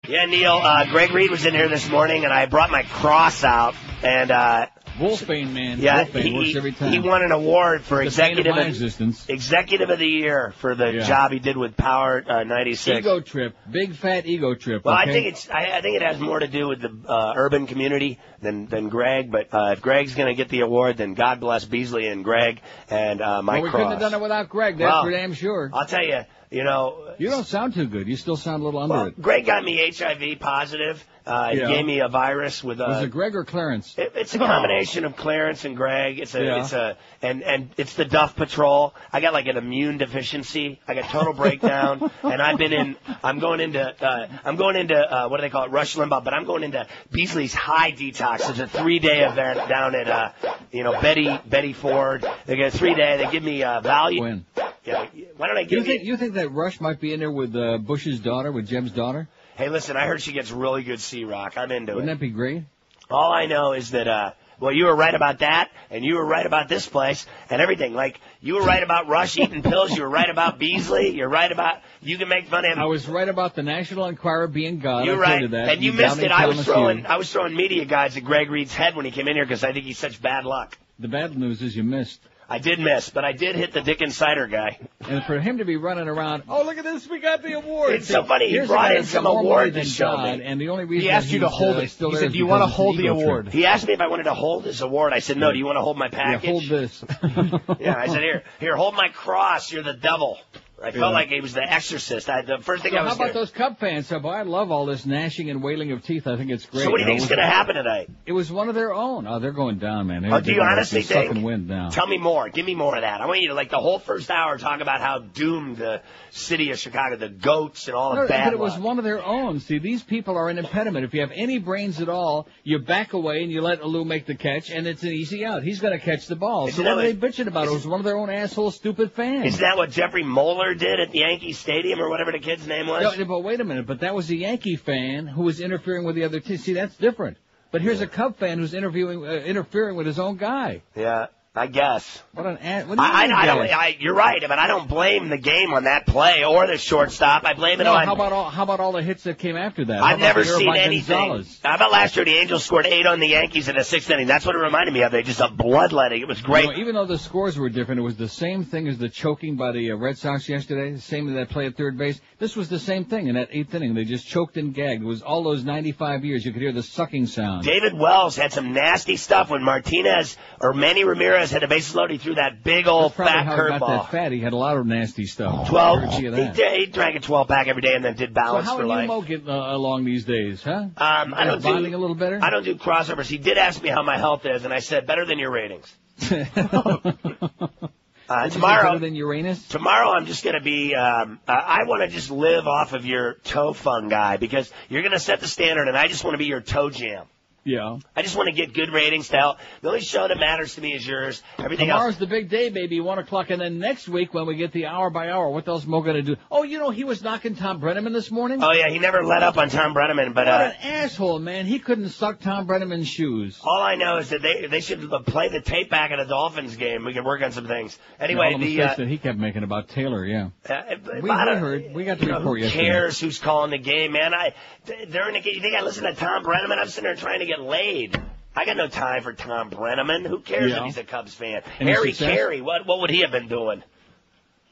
Yeah, Neil, Greg Reed was in here this morning, and I brought my cross out, and Wolfbane, man. Yeah, Wolfbane works every time. He won an award for Executive of the Year for the job he did with Power 96. Ego trip, big fat ego trip. Well, okay? I think it has more to do with the urban community than Greg. But if Greg's going to get the award, then God bless Beasley and Greg and my cross. Well, we couldn't have done it without Greg. That's for damn sure. I'll tell you. You don't sound too good. You still sound a little under it. Greg got me HIV positive. He gave me a virus with Was it Greg or Clarence? It's a combination of Clarence and Greg. It's the Duff Patrol. I got like an immune deficiency. I got total breakdown, and I'm going into what do they call it? Rush Limbaugh, but I'm going into Beasley's high detox. It's a 3-day event down at Betty Ford. They get a 3-day. They give me Valium. When? Yeah. Why don't I give you think that Rush might be in there with Bush's daughter, with Jeb's daughter? Hey, listen, I heard she gets really good C-Rock. I'm into it. Wouldn't that be great? All I know is that, you were right about that, and you were right about this place, and everything. Like, you were right about Rush eating pills, you were right about Beasley, you're right about, you can make fun of him. I was right about the National Enquirer being God. You're right, and you missed it. I was throwing media guides at Greg Reed's head when he came in here because I think he's such bad luck. The bad news is you missed. I did miss, but I did hit the Dick Insider guy. And for him to be running around, oh, look at this, we got the award. It's so funny. He brought in some award to show me. And the only reason he asked you to hold it. He said, do you want to hold the award? He asked me if I wanted to hold his award. I said, no, do you want to hold my package? Yeah, hold this. Yeah, I said, here, hold my cross. You're the devil. I felt like he was the exorcist. The first thing I was how about those Cub fans? So, I love all this gnashing and wailing of teeth. I think it's great. So what do you think is going to happen tonight? It was one of their own. Oh, they're going down, man. Do you honestly think? Sucking wind down. Tell me more. Give me more of that. I want you to, the whole first hour, talk about how doomed the city of Chicago, the goats and all the bad But it was one of their own. See, these people are an impediment. If you have any brains at all, you back away and you let Alou make the catch, and it's an easy out. He's going to catch the ball. So what are they bitching about? It was one of their own asshole, stupid fans. Isn't that what Jeffrey Moeller did at the Yankee Stadium or whatever the kid's name was? No, but wait a minute. But that was a Yankee fan who was interfering with the other team. See, that's different. But here's a Cub fan who's interfering with his own guy. Yeah, I guess. What an ass. What do you mean, you're right, but I don't blame the game on that play or the shortstop. I blame it on... How about all the hits that came after that? I've never seen anything. How about last year the Angels scored 8 on the Yankees in the 6th inning? That's what it reminded me of. They just a bloodletting. It was great. Even though the scores were different, it was the same thing as the choking by the Red Sox yesterday, the same as that play at third base. This was the same thing in that 8th inning. They just choked and gagged. It was all those 95 years. You could hear the sucking sound. David Wells had some nasty stuff when Martinez or Manny Ramirez had a bases loaded. He threw that big old fat curveball. He got that fat. He had a lot of nasty stuff. 12. He drank a 12-pack every day and then did balance for life. So how are you Mo getting along these days, huh? I don't bonding a little better. I don't do crossovers. He did ask me how my health is, and I said better than your ratings. Tomorrow, better than Uranus? Tomorrow I'm just going to be, I want to just live off of your toe fungi because you're going to set the standard and I just want to be your toe jam. Yeah. I just want to get good ratings to help. The only show that matters to me is yours. Everything Tomorrow's else. the big day, baby, 1 o'clock. And then next week when we get the hour by hour, what else Mo going to do? Oh, he was knocking Tom Brenneman this morning? Oh, yeah, he never let up on Tom Brenneman. But what an asshole, man. He couldn't suck Tom Brenneman's shoes. All I know is that they should play the tape back at a Dolphins game. We can work on some things. Anyway, all the mistakes that he kept making about Taylor, yeah. We heard. We got the report yesterday. Who cares who's calling the game, man? During the game, you think I listen to Tom Brenneman? I'm sitting there trying to get laid. I got no time for Tom Brenneman. Who cares if he's a Cubs fan? Harry Carey, what would he have been doing?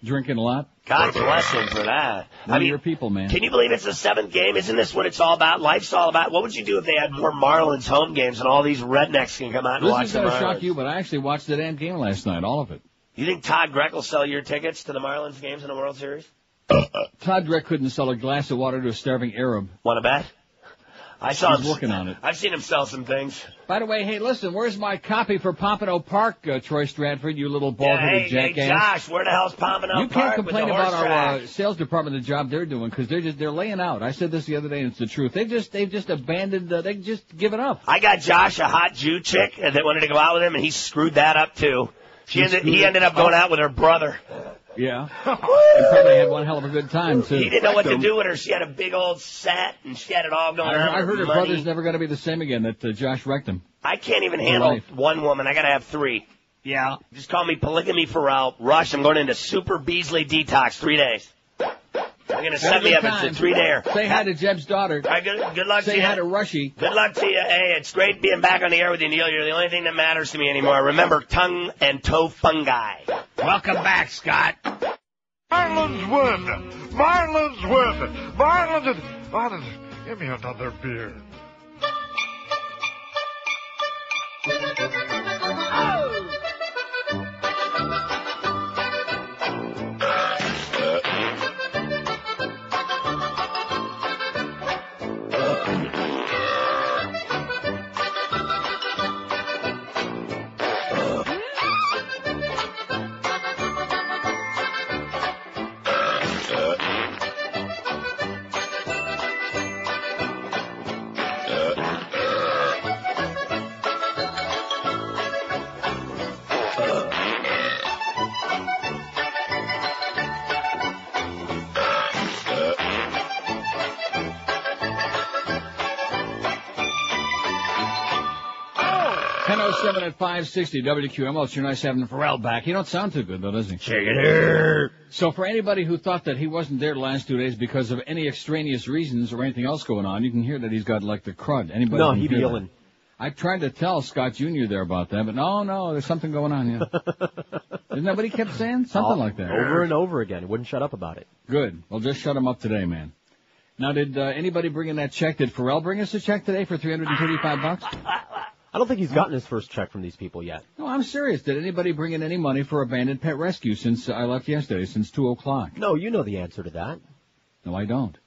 Drinking a lot? God bless him for that. Your people, man. Can you believe it's the 7th game? Isn't this what it's all about? Life's all about. What would you do if they had more Marlins home games and all these rednecks can come out and watch the Marlins? This is going to shock you, but I actually watched the damn game last night, all of it. You think Todd Greck will sell your tickets to the Marlins games in the World Series? Todd Greck couldn't sell a glass of water to a starving Arab. Want to bet? He's working on it. I've seen him sell some things. By the way, hey, listen, where's my copy for Pompano Park, Troy Stratford, you little bald-headed jackass? Hey, Josh, where the hell's Pompano Park? You can't complain about our sales department, the job they're doing, because they're laying out. I said this the other day, and it's the truth. They've just abandoned, they've just given up. I got Josh a hot Jew chick that wanted to go out with him, and he screwed that up, too. He ended up going out with her brother. Yeah. And probably had one hell of a good time, too. He didn't know what to do with her. She had a big old set, and she had it all going on. I heard her brother's never going to be the same again, that Josh wrecked him. I can't even handle one woman. I got to have 3. Yeah. Just call me Polygamy Pharrell. Rush, I'm going into Super Beasley Detox, 3 days. I'm going to set me up. It's a 3-dayer. Say hi to Jeb's daughter. All right, good luck to you. Say hi to Rushy. Good luck to you. Hey, it's great being back on the air with you, Neil. You're the only thing that matters to me anymore. Remember, tongue and toe fungi. Welcome back, Scott. Marlins win. Marlins win. Marlins. Give me another beer. At 560 WQML, it's your nice having Pharrell back. He don't sound too good, though, does he? Shake it here. So for anybody who thought that he wasn't there the last 2 days because of any extraneous reasons or anything else going on, you can hear that he's got, like, the crud. Anybody? No, he'd be yelling. I tried to tell Scott Jr. there about that, but no, there's something going on, yeah. Isn't that what he kept saying? Something like that. Over and over again. He wouldn't shut up about it. Good. Well, just shut him up today, man. Now, did anybody bring in that check? Did Pharrell bring us a check today for $335? I don't think he's gotten his first check from these people yet. No, I'm serious. Did anybody bring in any money for abandoned pet rescue since I left yesterday, since 2 o'clock? No, you know the answer to that. No, I don't.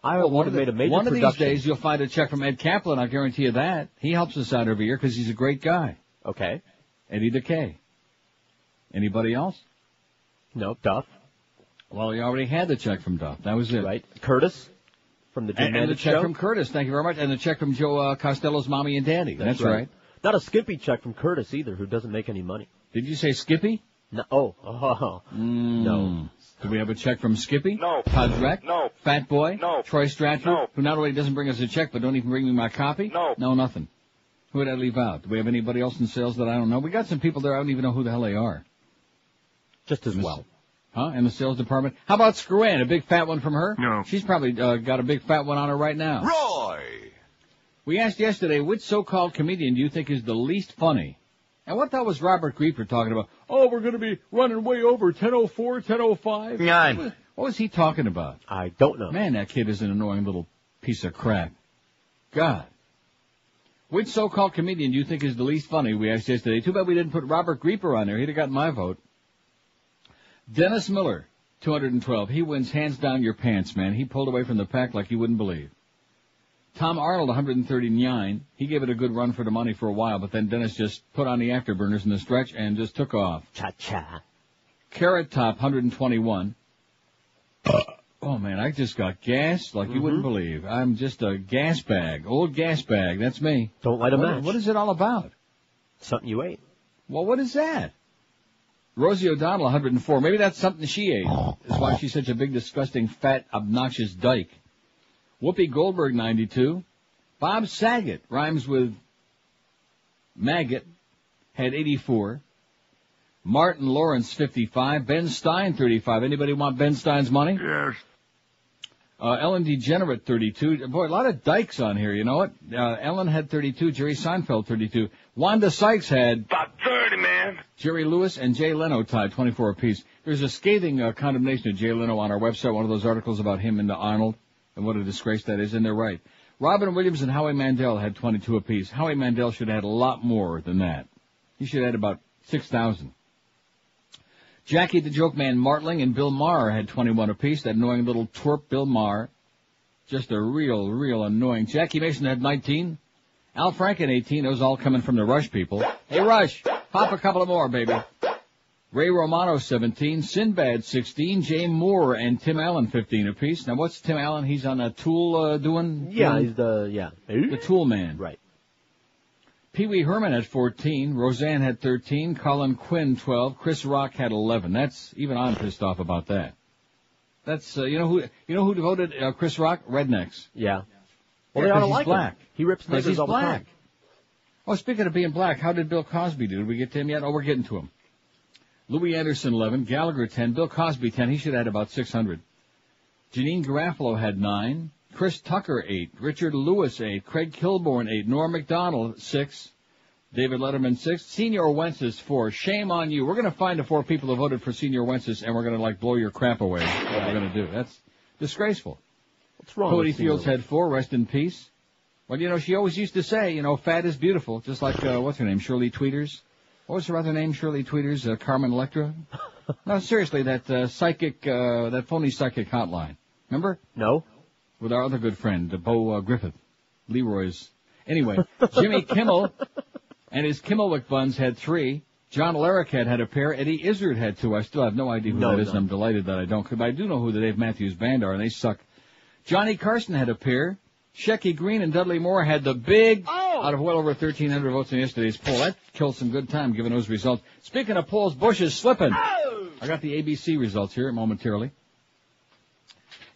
I would have made a major One of production. these days you'll find a check from Ed Kaplan, I guarantee you that. He helps us out every year because he's a great guy. Okay. Eddie DeKay. Anybody else? No, Duff. Well, you already had the check from Duff. That was it. Right. Curtis from the Jim And the check show. from Curtis, thank you very much. And the check from Joe Costello's mommy and daddy. That's right. Not a skimpy check from Curtis either, who doesn't make any money. Did you say Skippy? No. Oh. No. Do we have a check from Skippy? No. Todd Dreck? No. Fat Boy? No. Troy Stratford? No. Who not only doesn't bring us a check, but don't even bring me my copy? No. No, nothing. Who would I leave out? Do we have anybody else in sales that I don't know? We got some people there, I don't even know who the hell they are. Just as well. Huh? In the sales department? How about Screwan? A big fat one from her? No. She's probably got a big fat one on her right now. Roy! We asked yesterday, which so-called comedian do you think is the least funny? And what that was Robert Grieper talking about? Oh, we're going to be running way over 10:04, 10:05. None. What was he talking about? I don't know. Man, that kid is an annoying little piece of crap. God. Which so-called comedian do you think is the least funny? We asked yesterday. Too bad we didn't put Robert Grieper on there. He'd have gotten my vote. Dennis Miller, 212. He wins hands down your pants, man. He pulled away from the pack like you wouldn't believe. Tom Arnold, 139. He gave it a good run for the money for a while, but then Dennis just put on the afterburners in the stretch and just took off. Cha-cha. Carrot Top, 121. Oh, man, I just got gas like you wouldn't believe. I'm just a gas bag, old gas bag. That's me. Don't light a match. What is it all about? Something you ate. Well, what is that? Rosie O'Donnell, 104. Maybe that's something she ate. That's why she's such a big, disgusting, fat, obnoxious dyke. Whoopi Goldberg, 92. Bob Saget, rhymes with maggot, had 84. Martin Lawrence, 55. Ben Stein, 35. Anybody want Ben Stein's money? Yes. Ellen DeGenerate, 32. Boy, a lot of dykes on here, you know what? Ellen had 32. Jerry Seinfeld, 32. Wanda Sykes had... About 30, man. Jerry Lewis and Jay Leno tied 24 apiece. There's a scathing condemnation of Jay Leno on our website, one of those articles about him and Arnold, and what a disgrace that is, and they're right. Robin Williams and Howie Mandel had 22 apiece. Howie Mandel should have had a lot more than that. He should have had about 6,000. Jackie the Joke Man Martling and Bill Maher had 21 apiece. That annoying little twerp Bill Maher. Just a real annoying. Jackie Mason had 19. Al Franken, 18. Those all coming from the Rush people. Hey, Rush, pop a couple of more, baby. Ray Romano, 17. Sinbad, 16. Jay Moore and Tim Allen, 15 apiece. Now, what's Tim Allen? He's on a Tool doing? Yeah, he's the Tool Man. Right. Pee Wee Herman had 14. Roseanne had 13. Colin Quinn, 12. Chris Rock had 11. That's, even I'm pissed off about that. That's, you know who devoted Chris Rock? Rednecks. Yeah. Well, they ought to like black. Him. He rips niggers all the time. Oh, speaking of being black, how did Bill Cosby do? Did we get to him yet? Oh, we're getting to him. Louis Anderson, 11. Gallagher, 10. Bill Cosby, 10. He should have had about 600. Janine Garofalo had 9. Chris Tucker, 8. Richard Lewis, 8. Craig Kilborn, 8. Norm McDonald, 6. David Letterman, 6. Senior Wences, 4. Shame on you. We're going to find the 4 people who voted for Senior Wences, and we're going to, blow your crap away. That's what we're going to do. That's disgraceful. What's wrong Cody with Fields had 4. Rest in peace. Well, she always used to say, fat is beautiful. Just like, what's her name, Shirley Tweeters? What was her other name, Shirley Tweeters? Carmen Electra? No, seriously, that that phony psychic hotline. Remember? No. With our other good friend, Bo Griffith. Leroy's. Anyway, Jimmy Kimmel and his Kimmelwick buns had 3. John Larroquette had a pair. Eddie Izzard had 2. I still have no idea who that is, and I'm delighted that I don't, but I do know who the Dave Matthews Band are, and they suck. Johnny Carson had a pair. Shecky Green and Dudley Moore had the big, out of well over 1,300 votes in yesterday's poll. That killed some good time, given those results. Speaking of polls, Bush is slipping. I got the ABC results here momentarily.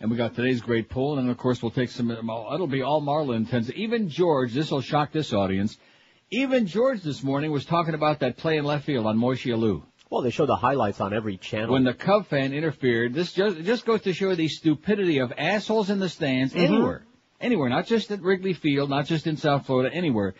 And we got today's great poll, and then, of course, we'll take some, it'll be all Marlins. Even George, this will shock this audience, even George this morning was talking about that play in left field on Moishe Alou. Well, they show the highlights on every channel. When the Cub fan interfered, this just goes to show the stupidity of assholes in the stands anywhere. Anywhere, not just at Wrigley Field, not just in South Florida, anywhere.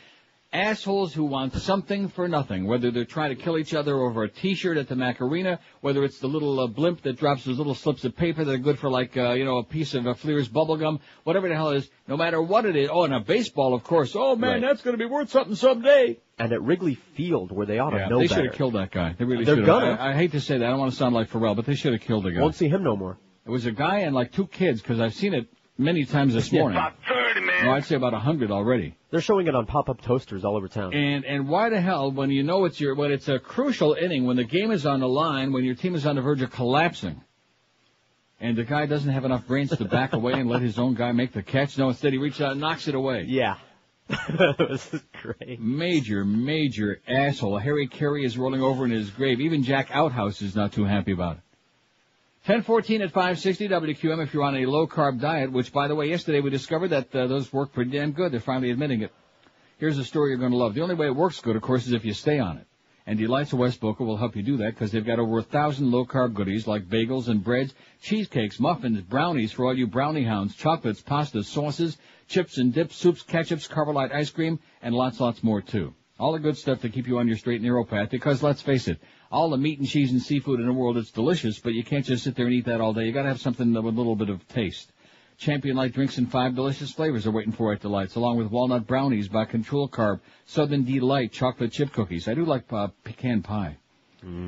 Assholes who want something for nothing, whether they're trying to kill each other over a T-shirt at the Macarena, whether it's the little blimp that drops those little slips of paper that are good for a piece of Fleer's bubble gum, whatever the hell it is, no matter what it is. Oh, and a baseball, of course. Oh, man, That's going to be worth something someday. And at Wrigley Field, where they ought to know they better. should have killed that guy. They really should have. I hate to say that. I don't want to sound like Pharrell, but they should have killed the guy. Won't see him no more. It was a guy and 2 kids, because I've seen it many times this morning. About 30, man. No, I'd say about 100 already. They're showing it on pop-up toasters all over town. And why the hell, when you know when it's a crucial inning, when the game is on the line, when your team is on the verge of collapsing, and the guy doesn't have enough brains to back away and let his own guy make the catch? No, instead he reaches out and knocks it away. Yeah. This is great. Major asshole. Harry Carey is rolling over in his grave. Even Jack Outhouse is not too happy about it. 10:14 at 560 WQM if you're on a low-carb diet, which, by the way, yesterday we discovered that those work pretty damn good. They're finally admitting it. Here's a story you're going to love. The only way it works good, of course, is if you stay on it. And Delights of West Boca will help you do that because they've got over 1,000 low-carb goodies like bagels and breads, cheesecakes, muffins, brownies for all you brownie hounds, chocolates, pastas, sauces, chips and dips, soups, ketchups, Carbolite ice cream, and lots more, too. All the good stuff to keep you on your straight and narrow path because, let's face it, all the meat and cheese and seafood in the world, it's delicious, but you can't just sit there and eat that all day. You got to have something with a little bit of taste. Champion Light drinks in 5 delicious flavors are waiting for you at Delights, along with walnut brownies by Control Carb, Southern Delight chocolate chip cookies. I do like pecan pie.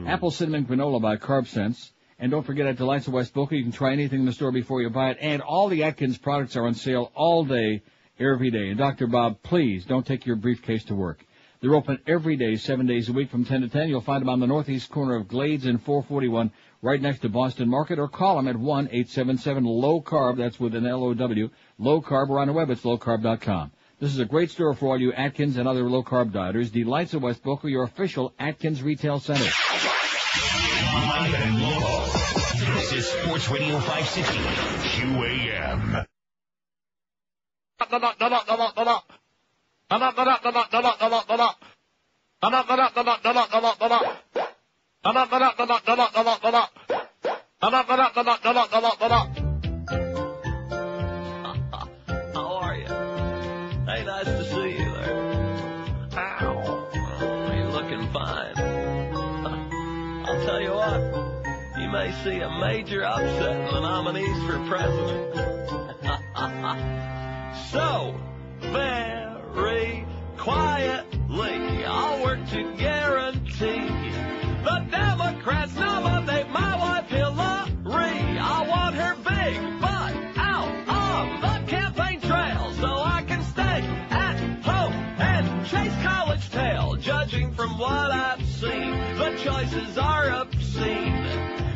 Apple cinnamon granola by Carb Sense. And don't forget at Delights of West Boca, you can try anything in the store before you buy it. And all the Atkins products are on sale all day, every day. And Dr. Bob, please don't take your briefcase to work. They're open every day, 7 days a week from 10 to 10. You'll find them on the northeast corner of Glades and 441, right next to Boston Market, or call them at 1-877-LOW-CARB. That's with an L-O-W, low-carb, or on the web, it's lowcarb.com. This is a great store for all you Atkins and other low-carb dieters. Delights of West Boca, your official Atkins retail center. This is Sports Radio 560, QAM. How are you? Hey, nice to see you there. Ow. Oh, you're looking fine. I'll tell you what, you may see a major upset in the nominees for president. So, very quietly, I'll work to guarantee the Democrats nominate my wife Hillary. I want her big butt out on the campaign trail so I can stay at home and chase college tail. Judging from what I've seen, the choices are obscene.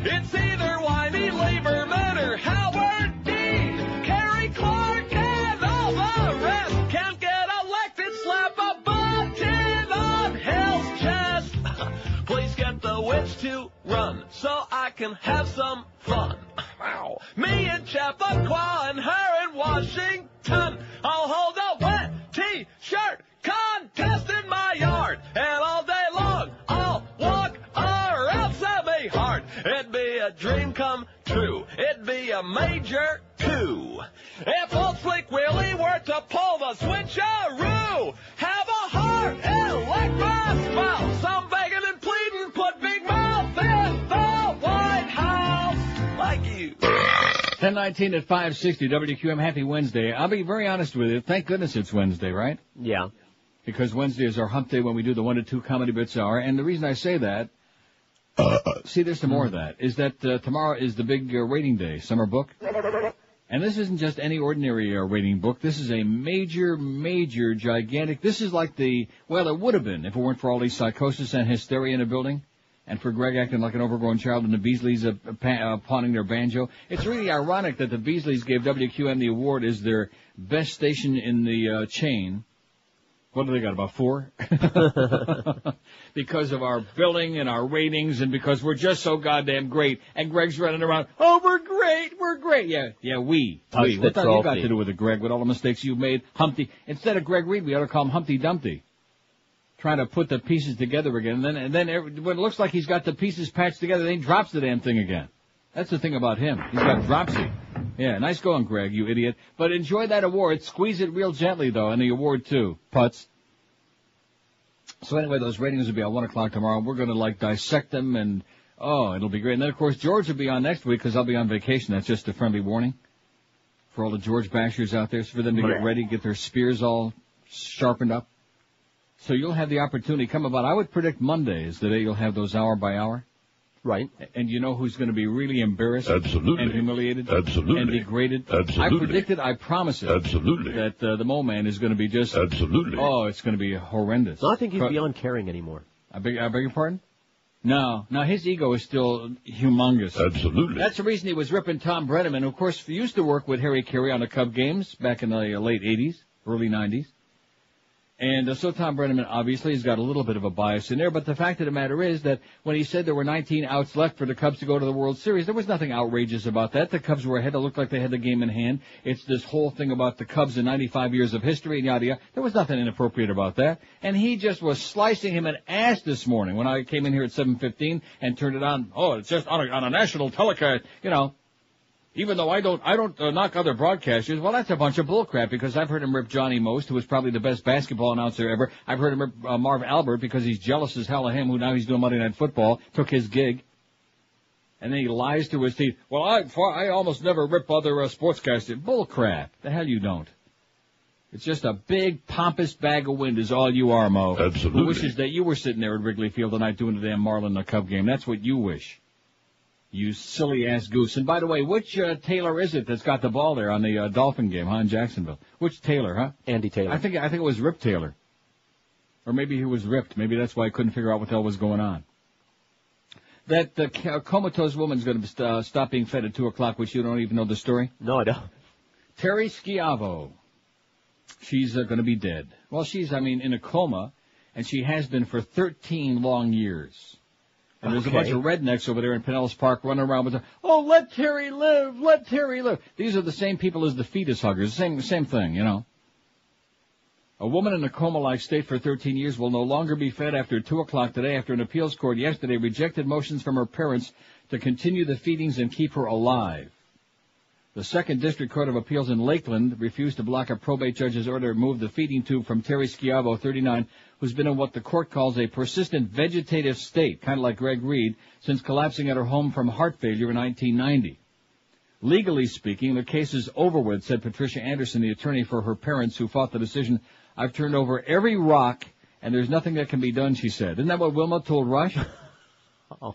It's either whiny Lieberman or Howard Dean. Kerry Clark and all the rest can't get elected. Slap a button on Hill's chest. Please get the witch to run so I can have some fun. Wow. Me and Chappaqua and her in Washington. I'll hold a wet T-shirt contest in my yard. And all day long I'll walk around semi-hard. It'd be a dream come true. It'd be a major coup. If old Slick Willie were to pull the switcheroo, have a heart and like my spouse, I'm begging and pleading, put Big Mouth in the White House, like you. 10:19 at 560 WQM. Happy Wednesday. I'll be very honest with you. Thank goodness it's Wednesday, right? Yeah. Because Wednesday is our hump day when we do the 1 to 2 comedy bits hour. And the reason I say that, see, there's some more of that, is that tomorrow is the big rating day, summer book. And this isn't just any ordinary rating book. This is a major, gigantic, this is like it would have been if it weren't for all these psychosis and hysteria in a building. And for Greg acting like an overgrown child and the Beasleys pawning their banjo. It's really ironic that the Beasleys gave WQM the award as their best station in the chain. What do they got, about 4? Because of our billing and our ratings and because we're just so goddamn great. And Greg's running around, oh, we're great. Yeah, we. What the hell you got to do with it, Greg, with all the mistakes you've made? Humpty. Instead of Greg Reed, we ought to call him Humpty Dumpty. Trying to put the pieces together again, and then when it looks like he's got the pieces patched together, then he drops the damn thing again. That's the thing about him. He's got dropsy. Yeah, nice going, Greg, you idiot. But enjoy that award. Squeeze it real gently, though, and the award, too. Putz. So anyway, those ratings will be at 1 o'clock tomorrow. We're going to, dissect them, and, it'll be great. And then, of course, George will be on next week, because I'll be on vacation. That's just a friendly warning for all the George bashers out there, so for them to get ready, get their spears all sharpened up. So you'll have the opportunity come about, I would predict Monday is the day you'll have those hour by hour. Right. And you know who's going to be really embarrassed? Absolutely. And humiliated? Absolutely. And degraded? Absolutely. I predicted, I promise it. Absolutely. That the Mole Man is going to be just... Absolutely. Oh, it's going to be horrendous. So I think he's beyond caring anymore. I beg your pardon? No, his ego is still humongous. Absolutely. That's the reason he was ripping Tom Brenneman, who, of course, used to work with Harry Carey on the Cub games back in the late 80s, early 90s. And so Tom Brenneman obviously has got a little bit of a bias in there, but the fact of the matter is that when he said there were 19 outs left for the Cubs to go to the World Series, there was nothing outrageous about that. The Cubs were ahead. It looked like they had the game in hand. It's this whole thing about the Cubs and 95 years of history and yada yada. There was nothing inappropriate about that. And he just was slicing him an ass this morning when I came in here at 7:15 and turned it on. Oh, it's just on a national telecast, Even though I don't knock other broadcasters, well, that's a bunch of bullcrap because I've heard him rip Johnny Most, who was probably the best basketball announcer ever. I've heard him rip Marv Albert because he's jealous as hell of him, who now he's doing Monday Night Football, took his gig. And then he lies to his teeth. Well, I almost never rip other sportscasters. Bullcrap. The hell you don't. It's just a big, pompous bag of wind is all you are, Mo. Absolutely. Who wishes that you were sitting there at Wrigley Field tonight doing the damn Marlin Cub game. That's what you wish. You silly-ass goose. And by the way, which Taylor is it that's got the ball there on the Dolphin game, in Jacksonville? Which Taylor, huh? Andy Taylor. I think it was Rip Taylor. Or maybe he was ripped. Maybe that's why I couldn't figure out what the hell was going on. That comatose woman's going to stop being fed at 2 o'clock, which you don't even know the story? No, I don't. Terry Schiavo. She's going to be dead. Well, she's, in a coma, and she has been for 13 long years. And there's a bunch of rednecks over there in Pinellas Park running around with let Terry live, let Terry live. These are the same people as the fetus huggers, same thing, A woman in a coma-like state for 13 years will no longer be fed after 2 o'clock today after an appeals court yesterday rejected motions from her parents to continue the feedings and keep her alive. The Second District Court of Appeals in Lakeland refused to block a probate judge's order to move the feeding tube from Terry Schiavo, 39, who's been in what the court calls a persistent vegetative state, kind of like Greg Reed, since collapsing at her home from heart failure in 1990. Legally speaking, the case is over with, said Patricia Anderson, the attorney for her parents who fought the decision. I've turned over every rock, and there's nothing that can be done, she said. Isn't that what Wilma told Rush?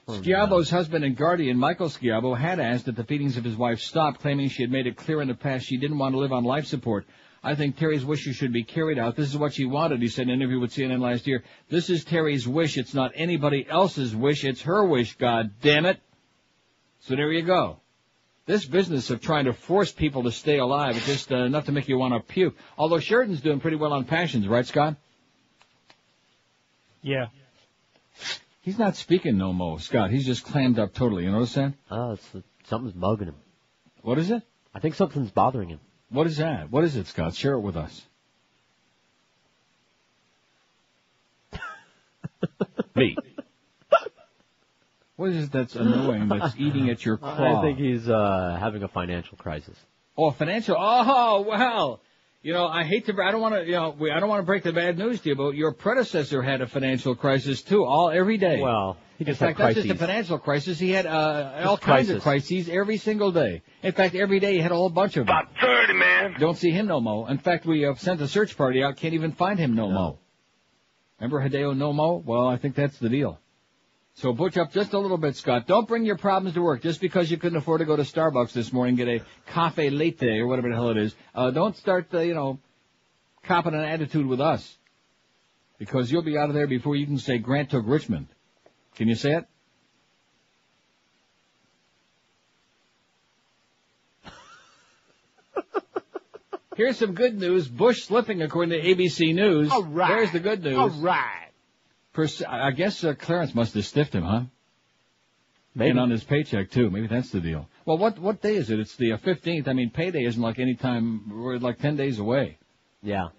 Schiavo's husband and guardian, Michael Schiavo, had asked that the feedings of his wife stop, claiming she had made it clear in the past she didn't want to live on life support. I think Terry's wishes should be carried out. This is what she wanted, he said in an interview with CNN last year. This is Terry's wish. It's not anybody else's wish. It's her wish, God damn it. So there you go. This business of trying to force people to stay alive is just enough to make you want to puke. Although Sheridan's doing pretty well on Passions, right, Scott? Yeah. He's not speaking no more, Scott. He's just clammed up totally. You notice that? Something's bugging him. What is it? I think something's bothering him. What is that? What is it, Scott? Share it with us. Me. What is it that's annoying that's eating at your claw? I think he's having a financial crisis. Oh, financial. Oh, well. You know, I hate to. I don't want to. I don't want to break the bad news to you, but your predecessor had a financial crisis too, every day. Well, he just in fact, had crises. not just a financial crisis. He had all kinds of crises every single day. In fact, every day he had a whole bunch of them. About 30, man. Don't see him no mo. In fact, we sent a search party out. Can't even find him no mo. Remember Hideo no mo? Well, I think that's the deal. So butch up just a little bit, Scott. Don't bring your problems to work just because you couldn't afford to go to Starbucks this morning and get a cafe latte or whatever the hell it is. Don't start, copping an attitude with us because you'll be out of there before you can say Grant took Richmond. Can you say it? Here's some good news. Bush slipping according to ABC News. All right. There's the good news. All right. I guess Clarence must have stiffed him, huh? Maybe. And on his paycheck, too. Maybe that's the deal. Well, what day is it? It's the 15th. I mean, payday isn't like any time. We're like 10 days away. Yeah.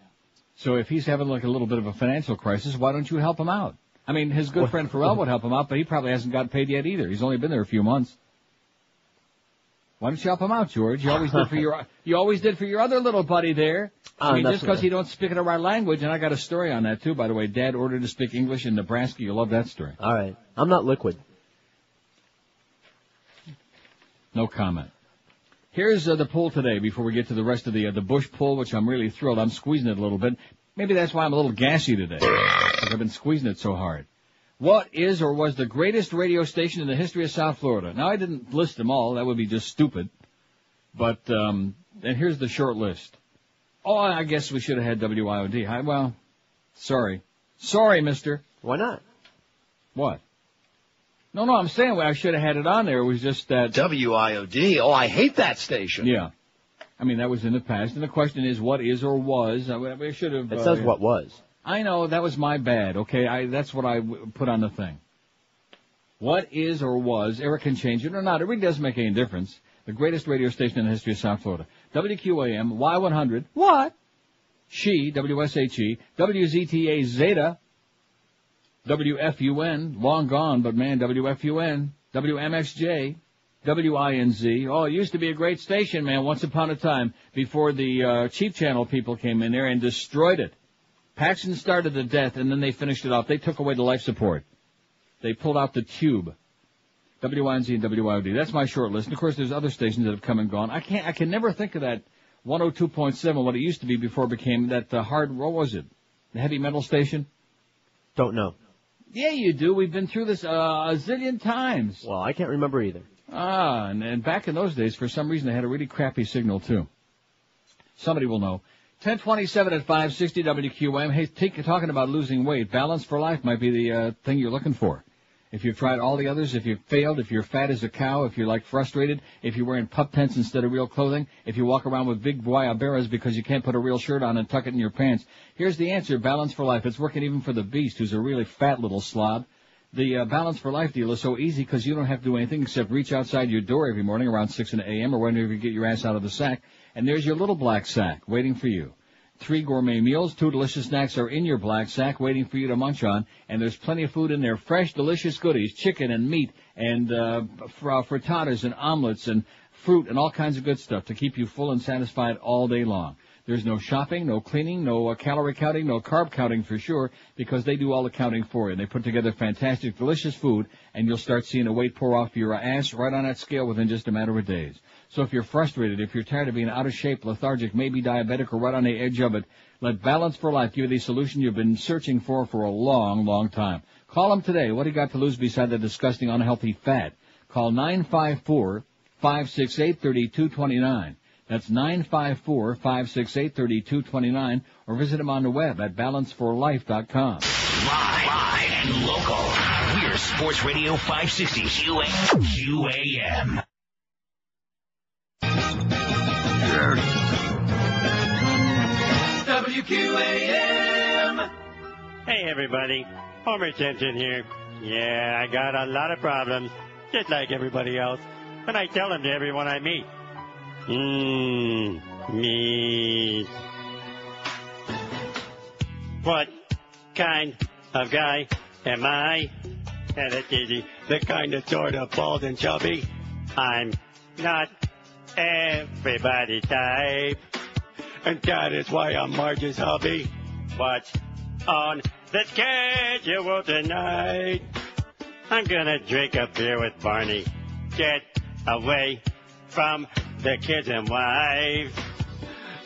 So if he's having like a little bit of a financial crisis, why don't you help him out? I mean, his good friend Pharrell would help him out, but he probably hasn't gotten paid yet either. He's only been there a few months. Why don't you help him out, George? You always did for your other little buddy there. I mean, just because he don't speak the right language, and I got a story on that too, by the way. Dad ordered to speak English in Nebraska. You'll love that story. All right. I'm not liquid. No comment. Here's the poll today before we get to the rest of the Bush poll, which I'm really thrilled. I'm squeezing it a little bit. Maybe that's why I'm a little gassy today, because I've been squeezing it so hard. What is or was the greatest radio station in the history of South Florida? Now, I didn't list them all. That would be just stupid. But, and here's the short list. Oh, I guess we should have had WIOD. Well, sorry. Sorry, mister. Why not? What? No, I'm saying I should have had it on there. It was just that. WIOD. Oh, I hate that station. Yeah. I mean, that was in the past. And the question is, what is or was? We should have. It says what was. I know, that was my bad, okay? That's what I put on the thing. What is or was, Eric can change it or not, it really doesn't make any difference. The greatest radio station in the history of South Florida. WQAM, Y100, what? She, WSHE, WZTA Zeta, WFUN, long gone, but man, WFUN, WMXJ, WINZ. Oh, it used to be a great station, man, once upon a time, before the Cheap Channel people came in there and destroyed it. Paxson started to death, and then they finished it off. They took away the life support. They pulled out the tube. WINZ and WIOD. That's my short list. And, of course, there's other stations that have come and gone. I can never think of that 102.7, what it used to be before it became that what was it? The heavy metal station? Don't know. Yeah, you do. We've been through this a zillion times. Well, I can't remember either. And back in those days, for some reason, they had a really crappy signal, too. Somebody will know. 1027 at 560 WQM. Hey, talking about losing weight, Balance for Life might be the thing you're looking for. If you've tried all the others, if you've failed, if you're fat as a cow, if you're like frustrated, if you're wearing pup tents instead of real clothing, if you walk around with big guayaberas because you can't put a real shirt on and tuck it in your pants, here's the answer, Balance for Life. It's working even for the beast, who's a really fat little slob. The Balance for Life deal is so easy because you don't have to do anything except reach outside your door every morning around 6 a.m. or whenever you get your ass out of the sack, and there's your little black sack waiting for you. 3 gourmet meals, 2 delicious snacks are in your black sack waiting for you to munch on, and there's plenty of food in there, fresh, delicious goodies, chicken and meat and frittatas and omelets and fruit and all kinds of good stuff to keep you full and satisfied all day long. There's no shopping, no cleaning, no calorie counting, no carb counting for sure, because they do all the counting for you. They put together fantastic, delicious food, and you'll start seeing the weight pour off your ass right on that scale within just a matter of days. So if you're frustrated, if you're tired of being out of shape, lethargic, maybe diabetic, or right on the edge of it, let Balance for Life give you the solution you've been searching for a long, long time. Call them today. What do you got to lose beside the disgusting, unhealthy fat? Call 954-568-3229. That's 954-568-3229, or visit them on the web at balanceforlife.com. Live and local. We're Sports Radio 560 QAM. WQAM. Hey, everybody. Homer Simpson here. Yeah, I got a lot of problems, just like everybody else, and I tell them to everyone I meet. Me. What kind of guy am I? and it's easy. The kind of sort of bald and chubby. I'm not everybody's type. And that is why I'm Marge's hubby. What's on the schedule tonight? I'm gonna drink a beer with Barney. Get away from the kids and wife.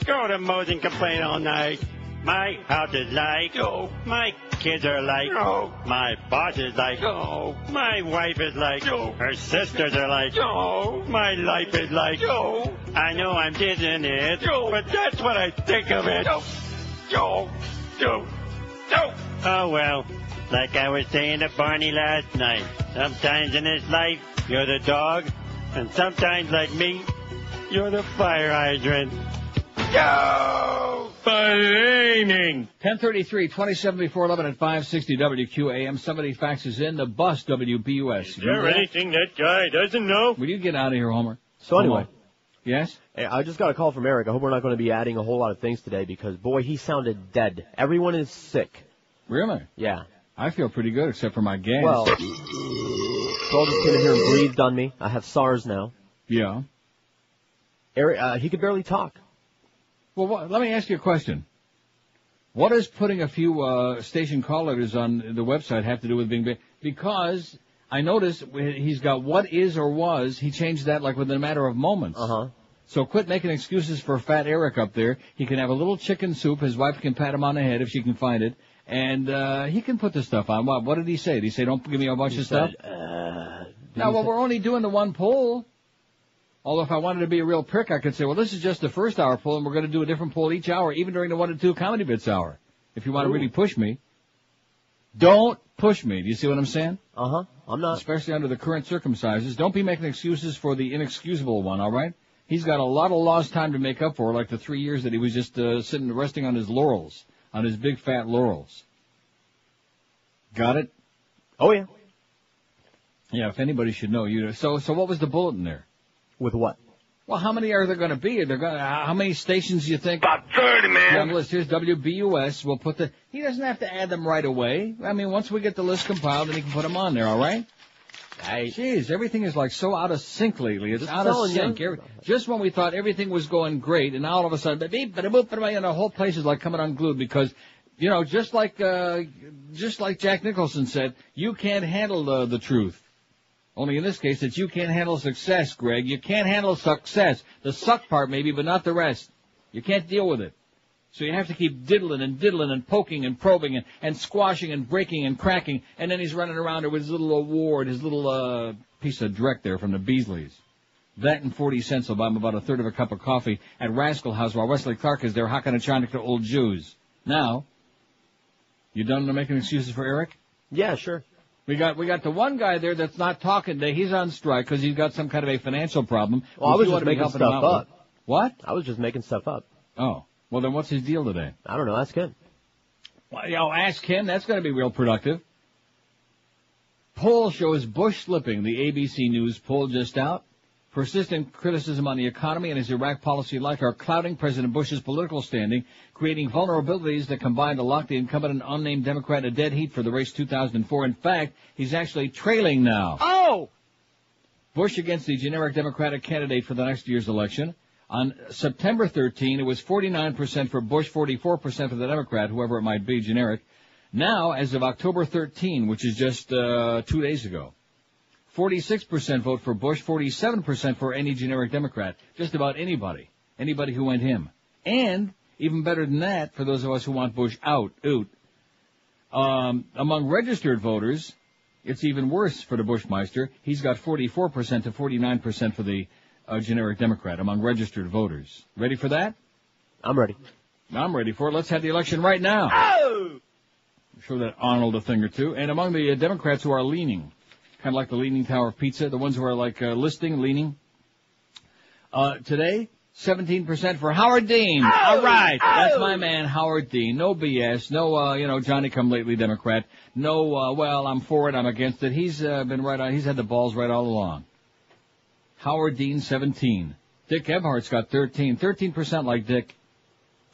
Go to Moe's and complain all night. My house is like, oh, my kids are like, oh, my boss is like, oh, my wife is like, oh, her sisters are like, oh, my life is like, oh, I know I'm dissing it, oh, but that's what I think of it. Oh, well, like I was saying to Barney last night, sometimes in this life, you're the dog, and sometimes, like me, you're the fire hydrant. Go! Blaming! 10:33, 27 before 11 at 560 WQAM. Somebody faxes in the bus WBUS. Is there anything that guy doesn't know? Will you get out of here, Homer? So anyway. Yes? Hey, I just got a call from Eric. I hope we're not going to be adding a whole lot of things today because, boy, he sounded dead. Everyone is sick. Really? Yeah. I feel pretty good except for my gas. Well, Paul just came in here and breathed on me. I have SARS now. Yeah. Eric, he could barely talk. Well, let me ask you a question. What does putting a few station call letters on the website have to do with being big? Because I noticed he's got what is or was. He changed that like within a matter of moments. Uh-huh. So quit making excuses for Fat Eric up there. He can have a little chicken soup. His wife can pat him on the head if she can find it. And he can put the stuff on. What did he say? Did he say don't give me a bunch of stuff? No, well, we're only doing the one poll. Although if I wanted to be a real prick, I could say, well, this is just the first hour poll, and we're going to do a different poll each hour, even during the 1 to 2 comedy bits hour. If you want to really push me. Don't push me. Do you see what I'm saying? Uh-huh. I'm not. Especially under the current circumstances. Don't be making excuses for the inexcusable one, all right? He's got a lot of lost time to make up for, like the 3 years that he was just sitting resting on his laurels, on his big fat laurels. Got it? Oh, yeah. Yeah, if anybody should know, you. So what was the bulletin there? With what? Well, how many are there going to be? How many stations do you think? About 30, man. List, here's WBUS. We'll put he doesn't have to add them right away. I mean, once we get the list compiled, then he can put them on there, all right? Jeez, everything is like so out of sync lately. It's out of sync. Just when we thought everything was going great, and now all of a sudden, and the whole place is like coming unglued because, you know, just like Jack Nicholson said, you can't handle the truth. Only in this case, it's you can't handle success, Greg. You can't handle success. The suck part maybe, but not the rest. You can't deal with it. So you have to keep diddling and poking and probing and squashing and breaking and cracking. And then he's running around there with his little award, his little piece of dreck there from the Beasleys. That and 40 cents will buy him about a third of a cup of coffee at Rascal House while Wesley Clark is there hocking a chonic to old Jews. Now, you done making excuses for Eric? Yeah, sure. We got the one guy there that's not talking today. He's on strike because he's got some kind of a financial problem. Well, I was just making stuff up. What? I was just making stuff up. Oh. Well, then what's his deal today? I don't know. Ask him. Well, ask him. That's going to be real productive. Poll shows Bush slipping. The ABC News poll just out. Persistent criticism on the economy and his Iraq policy alike are clouding President Bush's political standing, creating vulnerabilities that combine to lock the incumbent and unnamed Democrat in a dead heat for the race 2004. In fact, he's actually trailing now. Oh! Bush against the generic Democratic candidate for the next year's election. On September 13, it was 49% for Bush, 44% for the Democrat, whoever it might be, generic. Now, as of October 13, which is just 2 days ago, 46% vote for Bush, 47% for any generic Democrat. Just about anybody. Anybody who went him. And, even better than that, for those of us who want Bush out. Among registered voters, it's even worse for the Bushmeister. He's got 44% to 49% for the generic Democrat among registered voters. Ready for that? I'm ready. I'm ready for it. Let's have the election right now. Oh! Show that Arnold a thing or two. And among the Democrats who are leaning, kind of like the Leaning Tower of Pizza, the ones who are like leaning. Today, 17% for Howard Dean. Oh! All right. Oh! That's my man, Howard Dean. No BS. No, Johnny-come-lately Democrat. No, well, I'm for it, I'm against it. He's been right on. He's had the balls right all along. Howard Dean, 17. Dick Ebhart's got 13. 13% like Dick.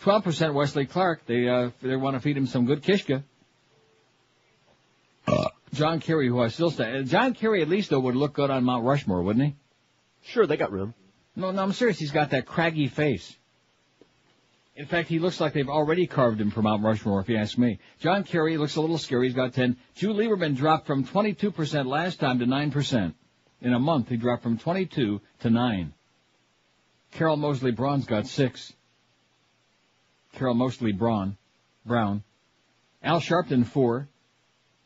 12% Wesley Clark. They want to feed him some good kishka. John Kerry, who I still say, John Kerry at least though would look good on Mount Rushmore, wouldn't he? Sure, they got room. No, I'm serious. He's got that craggy face. In fact, he looks like they've already carved him for Mount Rushmore, if you ask me. John Kerry looks a little scary. He's got 10. Drew Lieberman dropped from 22% last time to 9%. In a month, he dropped from 22 to 9. Carol Mosley Brown's got 6. Carol Mosley Brown. Al Sharpton, 4.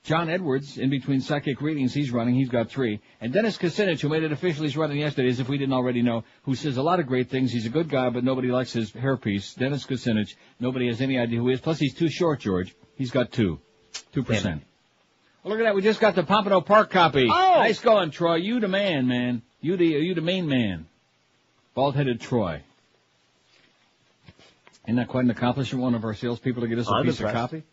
John Edwards, in between psychic readings, he's running. He's got 3. And Dennis Kucinich, who made it official, he's running yesterday, as if we didn't already know, who says a lot of great things. He's a good guy, but nobody likes his hairpiece. Dennis Kucinich, nobody has any idea who he is. Plus, he's too short, George. He's got 2%. Well, look at that. We just got the Pompano Park copy. Oh! Nice going, Troy. You the man, man. You the main man. Bald-headed Troy. Isn't that quite an accomplishment, one of our salespeople, to get us a piece of copy?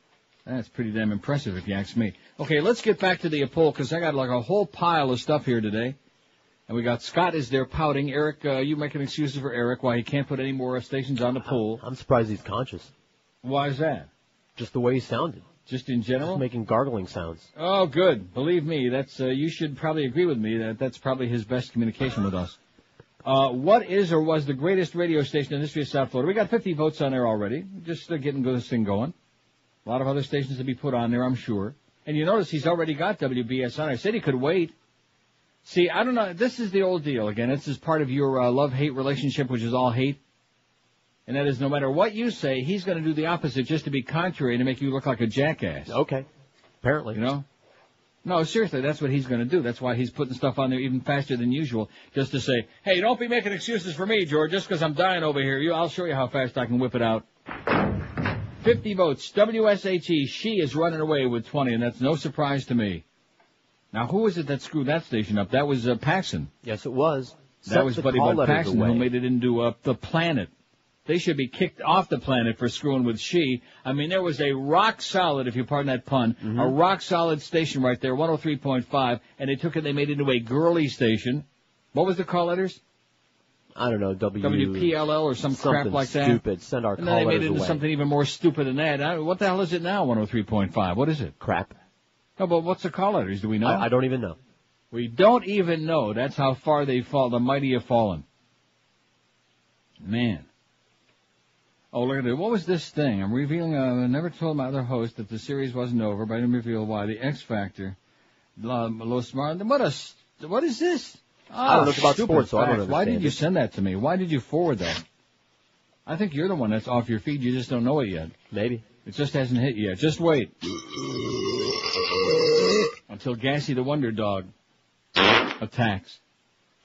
That's pretty damn impressive, if you ask me. Okay, let's get back to the poll, because I got like a whole pile of stuff here today. And we got Scott is there pouting. Eric, you making excuses for Eric why he can't put any more stations on the poll. I'm surprised he's conscious. Why is that? Just the way he sounded. Just in general? Just making gargling sounds. Oh, good. Believe me, that's you should probably agree with me that that's probably his best communication with us. What is or was the greatest radio station in the history of South Florida? We got 50 votes on there already. Just getting this thing going. A lot of other stations to be put on there, I'm sure. And you notice he's already got WBS on. I said he could wait. See, I don't know. This is the old deal again. This is part of your love-hate relationship, which is all hate. And that is no matter what you say, he's going to do the opposite just to be contrary and to make you look like a jackass. Okay. Apparently. You know? No, seriously, that's what he's going to do. That's why he's putting stuff on there even faster than usual, just to say, hey, don't be making excuses for me, George, just because I'm dying over here. I'll show you how fast I can whip it out. 50 votes. WSHE, she is running away with 20, and that's no surprise to me. Now, who was it that screwed that station up? That was Paxson. Yes, it was. That was Buddy Bud Paxson who made it into the Planet. They should be kicked off the Planet for screwing with she. I mean, there was a rock-solid, if you pardon that pun, a rock-solid station right there, 103.5, and they took it, they made it into a girly station. What was the call letters? I don't know, WPLL or some crap like that. Stupid. Send our call letters away. And then they made it into something even more stupid than that. What the hell is it now, 103.5? What is it? Crap. No, but what's the call letters? Do we know? I don't even know. We don't even know. That's how far they fall. The mighty have fallen. Man. Oh, look at it. What was this thing? I'm revealing, I never told my other host that the series wasn't over, but I didn't reveal why. The X Factor. Los Marlins. What is this? I don't know about sports, so I don't understand. Why did you send that to me? Why did you forward that? I think you're the one that's off your feed. You just don't know it yet. Maybe. It just hasn't hit you yet. Just wait. Until Gassy the Wonder Dog attacks.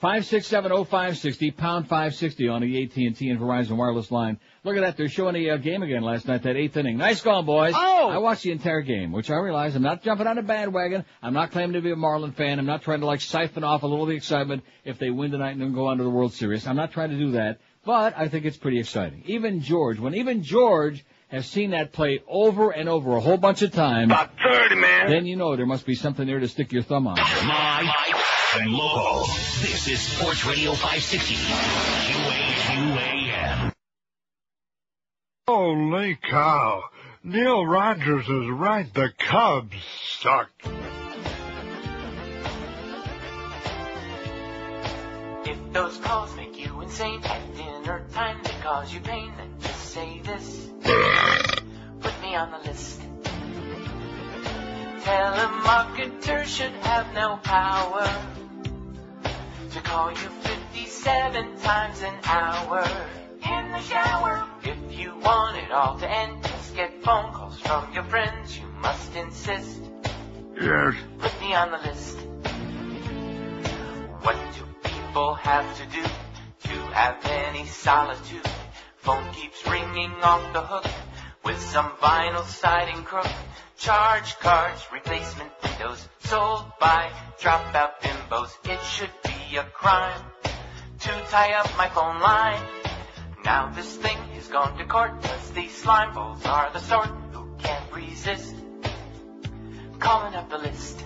5670560, pound 560 on the AT&T and Verizon wireless line. Look at that. They're showing the game again last night, that 8th inning. Nice going, boys. Oh! I watched the entire game, which I realize I'm not jumping on a bandwagon. I'm not claiming to be a Marlin fan. I'm not trying to, siphon off a little of the excitement if they win tonight and then go on to the World Series. I'm not trying to do that, but I think it's pretty exciting. When even George has seen that play over and over a whole bunch of times. About 30, man. Then you know there must be something there to stick your thumb on. Live and local. This is Sports Radio 560. QAM. Holy cow. Neil Rogers is right. The Cubs suck. If those calls make you insane at dinner time, they cause you pain, then just say this. Put me on the list. Telemarketers should have no power to call you 57 times an hour in the shower. If you want it all to end, just get phone calls from your friends. You must insist. Yes. Put me on the list. What do people have to do to have any solitude? Phone keeps ringing off the hook with some vinyl siding crook. Charge cards, replacement windows, sold by dropout bimbos. It should be a crime to tie up my phone line. Now this thing has gone to court, 'cause these slime balls are the sort who can't resist calling up the list.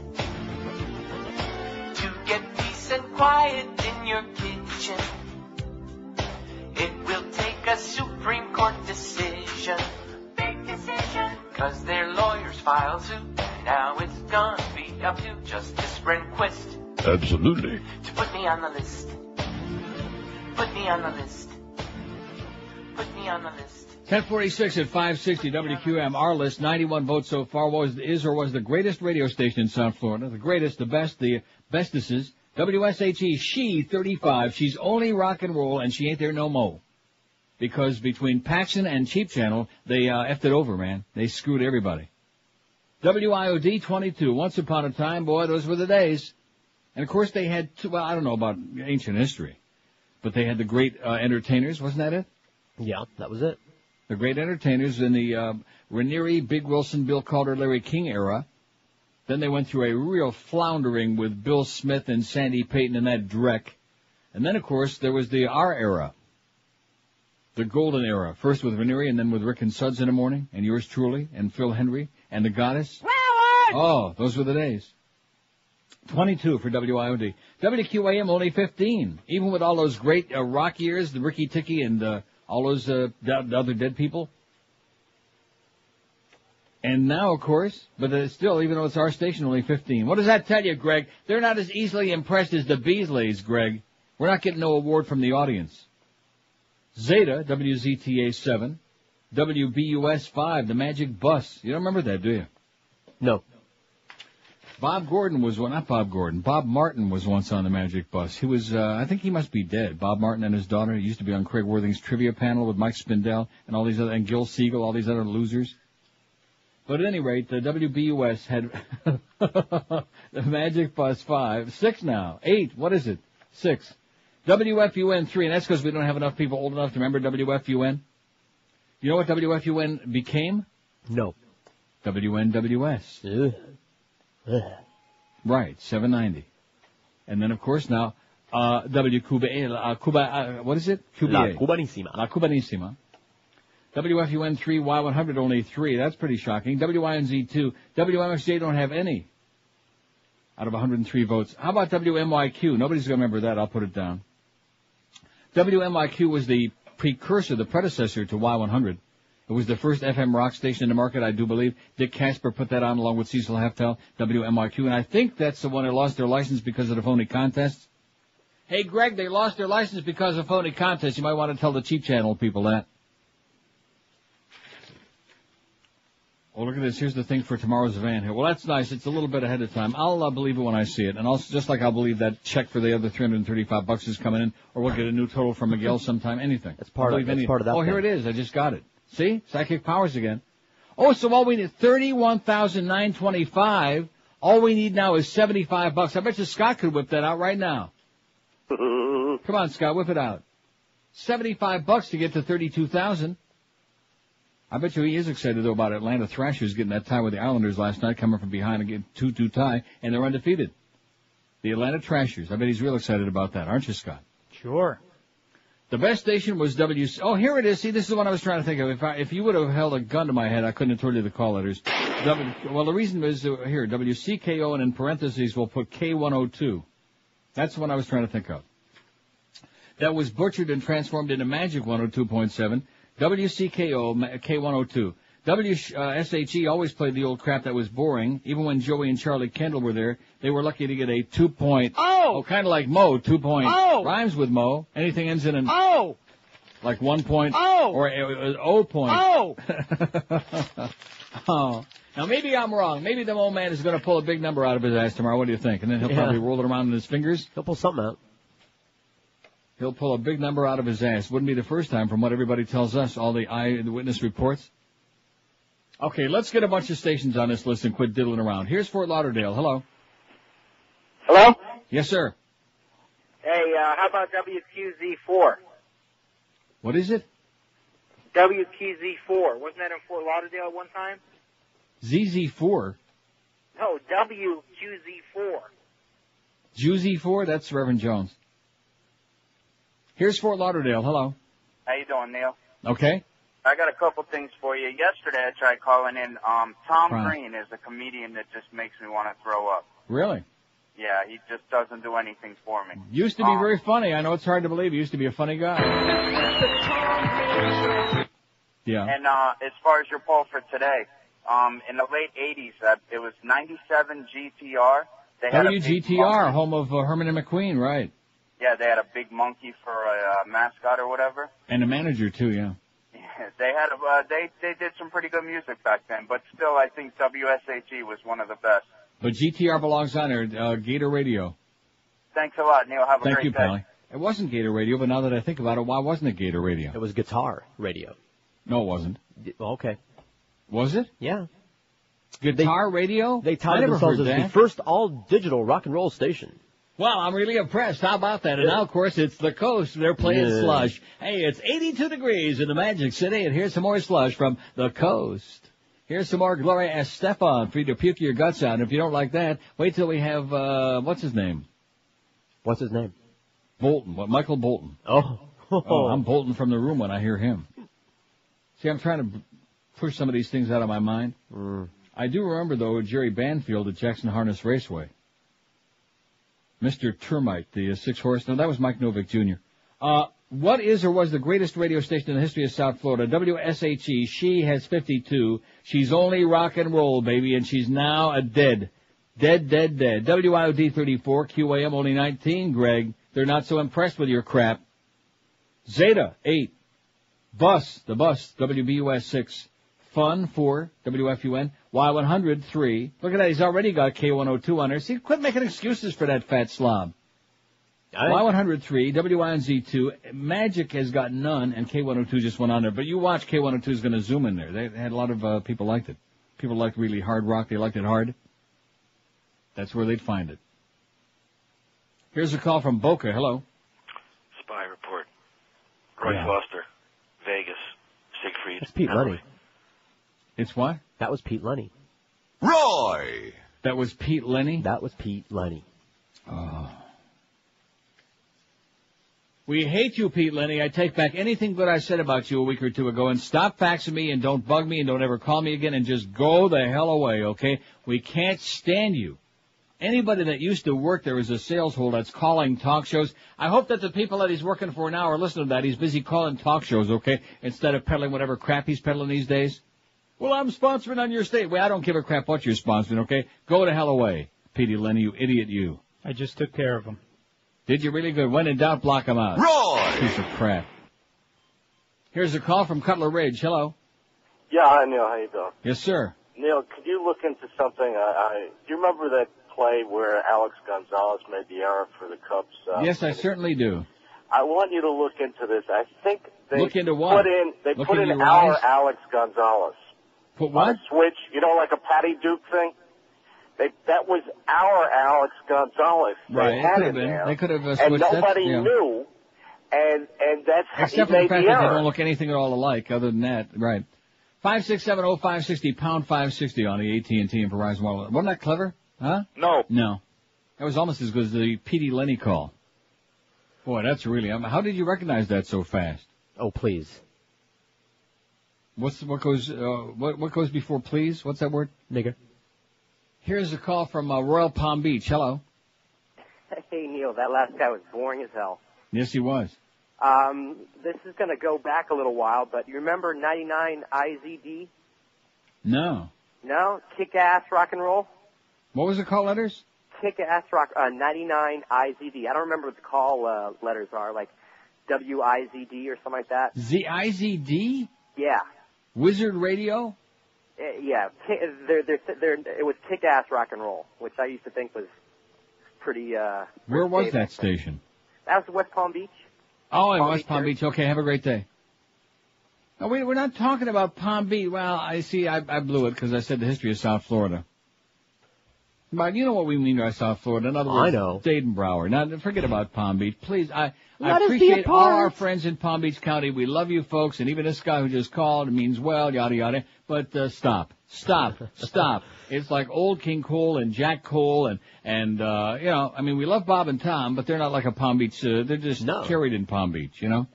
To get peace and quiet in your kitchen, it will take a Supreme Court decision. Big decision. 'Cause their lawyers filed suit, and now it's gonna be up to Justice Rehnquist Absolutely. to put me on the list. Put me on the list. Put me on the list. 1046 at 560 WQM. Our list, 91 votes so far, was the greatest radio station in South Florida. The greatest, the best, the bestesses. WSHE, she, 35. She's only rock and roll, and she ain't there no mo. Because between Paxson and Cheap Channel, they effed it over, man. They screwed everybody. WIOD, 22. Once upon a time, boy, those were the days. And, of course, they had, well, I don't know about ancient history, but they had the great entertainers. Wasn't that it? Yeah, that was it. The great entertainers in the Ranieri, Big Wilson, Bill Calder, Larry King era. Then they went through a real floundering with Bill Smith and Sandy Payton and that dreck. And then, of course, there was our era. The golden era. First with Ranieri and then with Rick and Suds in the morning. And yours truly. And Phil Hendry. And the Goddess. Oh, those were the days. 22 for WIOD. WQAM only 15. Even with all those great rock years, the Ricky Ticky and all those the other dead people. And now, of course, but still, even though it's our station, only 15. What does that tell you, Greg? They're not as easily impressed as the Beasleys, Greg. We're not getting no award from the audience. Zeta, WZTA 7. WBUS 5, the Magic Bus. You don't remember that, do you? No. Bob Martin was once on the Magic Bus. He was, I think he must be dead. Bob Martin and his daughter. He used to be on Craig Worthing's trivia panel with Mike Spindell and all these other, and Gil Siegel, all these other losers. But at any rate, the WBUS had the Magic Bus 5, 6 now, 8, what is it? 6. WFUN 3, and that's because we don't have enough people old enough to remember WFUN. You know what WFUN became? No. WNWS. Right, 790. And then, of course, now, Cuba, what is it? La Cubanissima. La Cubanissima. WFUN 3, Y100 only 3. That's pretty shocking. WINZ 2. WMXJ don't have any. Out of 103 votes. How about WMYQ? Nobody's going to remember that. I'll put it down. WMYQ was the precursor, the predecessor to Y100. It was the first FM rock station in the market, I do believe. Dick Casper put that on along with Cecil Heftel, WMYQ. And I think that's the one that lost their license because of the phony contests. Hey, Greg, they lost their license because of phony contests. You might want to tell the Cheap Channel people that. Oh, look at this. Here's the thing for tomorrow's event here. Well, that's nice. It's a little bit ahead of time. I'll believe it when I see it. And also, just like I'll believe that check for the other $335 is coming in, or we'll get a new total from Miguel sometime. Anything. That's part of that. Oh, here it is. I just got it. See? Psychic powers again. Oh, so all we need, $31,925. All we need now is $75. I bet you Scott could whip that out right now. Come on, Scott, whip it out. $75 to get to 32,000. I bet you he is excited, though, about Atlanta Thrashers getting that tie with the Islanders last night, coming from behind and getting 2-2 tie, and they're undefeated. The Atlanta Thrashers. I bet he's real excited about that, aren't you, Scott? Sure. The best station was Oh, here it is. See, this is what I was trying to think of. If you would have held a gun to my head, I couldn't have told you the call letters. Well, the reason is, here, WCKO, and in parentheses, we'll put K102. That's the one I was trying to think of. That was butchered and transformed into Magic 102.7. WCKO, K102. WSHE always played the old crap that was boring. Even when Joey and Charlie Kendall were there, they were lucky to get a 2 point. Oh, kind of like Mo, 2 point. Oh, rhymes with Mo. Anything ends in an oh, like 1 point. Oh, or an O point. Oh. Oh. Now maybe I'm wrong. Maybe the old man is going to pull a big number out of his ass tomorrow. What do you think? And then he'll probably roll it around in his fingers. He'll pull something out. He'll pull a big number out of his ass. Wouldn't be the first time from what everybody tells us, all the witness reports. Okay, let's get a bunch of stations on this list and quit diddling around. Here's Fort Lauderdale. Hello. Hello? Yes, sir. Hey, how about WQZ4? What is it? WQZ4. Wasn't that in Fort Lauderdale at one time? ZZ4? No, WQZ4. JUZ4? That's Reverend Jones. Here's Fort Lauderdale. Hello. How you doing, Neil? Okay. I got a couple things for you. Yesterday I tried calling in. Tom Green is a comedian that just makes me want to throw up. Really? Yeah, he just doesn't do anything for me. Used to be very funny. I know it's hard to believe. He used to be a funny guy. Yeah. And as far as your poll for today, in the late 80s. It was 97 GTR. They had WGTR, home of Herman and McQueen, right? Yeah, they had a big monkey for a mascot or whatever. And a manager too, yeah. They had they did some pretty good music back then, but still, I think WSHE was one of the best. But GTR belongs on there, Gator Radio. Thanks a lot, Neil. Have a great day. Thank you, Pally. It wasn't Gator Radio, but now that I think about it, why wasn't it Gator Radio? It was Guitar Radio. No, it wasn't. Okay. Was it? Yeah. Guitar Radio? They touted themselves as the first all-digital rock and roll station. Well, I'm really impressed. How about that? And now, of course, it's the Coast. They're playing Slush. Hey, it's 82 degrees in the Magic City, and here's some more Slush from the Coast. Here's some more Gloria Estefan for you to puke your guts out. And if you don't like that, wait till we have, what's his name? What's his name? Bolton. Michael Bolton. Oh, I'm Bolton from the room when I hear him. See, I'm trying to push some of these things out of my mind. I do remember, though, Jerry Banfield at Jackson Harness Raceway. Mr. Termite, the 6-horse. No, that was Mike Novick, Jr. What is or was the greatest radio station in the history of South Florida? WSHE. She has 52. She's only rock and roll, baby, and she's now a dead. WIOD 34, QAM only 19, Greg. They're not so impressed with your crap. Zeta 8. The bus, WBUS 6. Fun 4, WFUN. Y100 3. Look at that, he's already got K102 on there. See, quit making excuses for that fat slob. Y100 3, WINZ 2. Magic has got none, and K102 just went on there. But you watch, K102 is going to zoom in there. They had a lot of people liked it. People liked really hard rock. They liked it hard. That's where they'd find it. Here's a call from Boca. Hello. Spy report. Roy Foster. Vegas. Siegfried. That's Pete Lenny. It's what? That was Pete Lenny. Roy! That was Pete Lenny? That was Pete Lenny. Oh. We hate you, Pete Lenny. I take back anything that I said about you a week or two ago, and stop faxing me and don't bug me and don't ever call me again and just go the hell away, okay? We can't stand you. Anybody that used to work there as a sales hole that's calling talk shows, I hope that the people that he's working for now are listening to that. He's busy calling talk shows, okay, instead of peddling whatever crap he's peddling these days. Well, I'm sponsoring on your state. Well, I don't give a crap what you're sponsoring, okay? Go the hell away, Petey Lenny, you idiot, you. I just took care of him. Did you really good? When in doubt, block him out. Roy! Piece of crap. Here's a call from Cutler Ridge. Hello. Yeah, hi, Neil. How you doing? Yes, sir. Neil, could you look into something? Do you remember that play where Alex Gonzalez made the error for the Cubs? Yes, I certainly do. I want you to look into this. I think they look into what? put in our Alex Gonzalez. Put what? On a switch, like a Patty Duke thing. That was our Alex Gonzalez. Right, they had it could have been. there, They could have switched and nobody that, knew. And that's except for the fact that they don't look anything at all alike. Other than that, right? 5670560 pound 560 on the AT&T and Verizon wallet. Wasn't that clever? Huh? No. That was almost as good as the Petey Lenny call. Boy, that's really. How did you recognize that so fast? Oh, please. What goes before please? What's that word? Nigger. Here's a call from Royal Palm Beach. Hello. Hey, Neil, that last guy was boring as hell. Yes, he was. This is going to go back a little while, but you remember 99 IZD? No. No? Kick-ass rock and roll? What was the call letters? Kick-ass rock, 99 IZD. I don't remember what the call letters are, like WIZD or something like that. ZIZD? Yeah. Wizard Radio? Yeah. It was kick-ass rock and roll, which I used to think was pretty, Where was that station? That was West Palm Beach. Oh, in West Palm Beach. Okay, have a great day. No, we're not talking about Palm Beach. Well, I see, I blew it because I said the history of South Florida. But you know what we mean by South Florida. In other words, I know. Dayton Broward. Now, forget about Palm Beach. Please, I appreciate all our friends in Palm Beach County. We love you folks, and even this guy who just called means well, yada, yada. But stop. It's like old King Cole and Jack Cole and we love Bob and Tom, but they're not like a Palm Beach. They're just carried in Palm Beach, you know.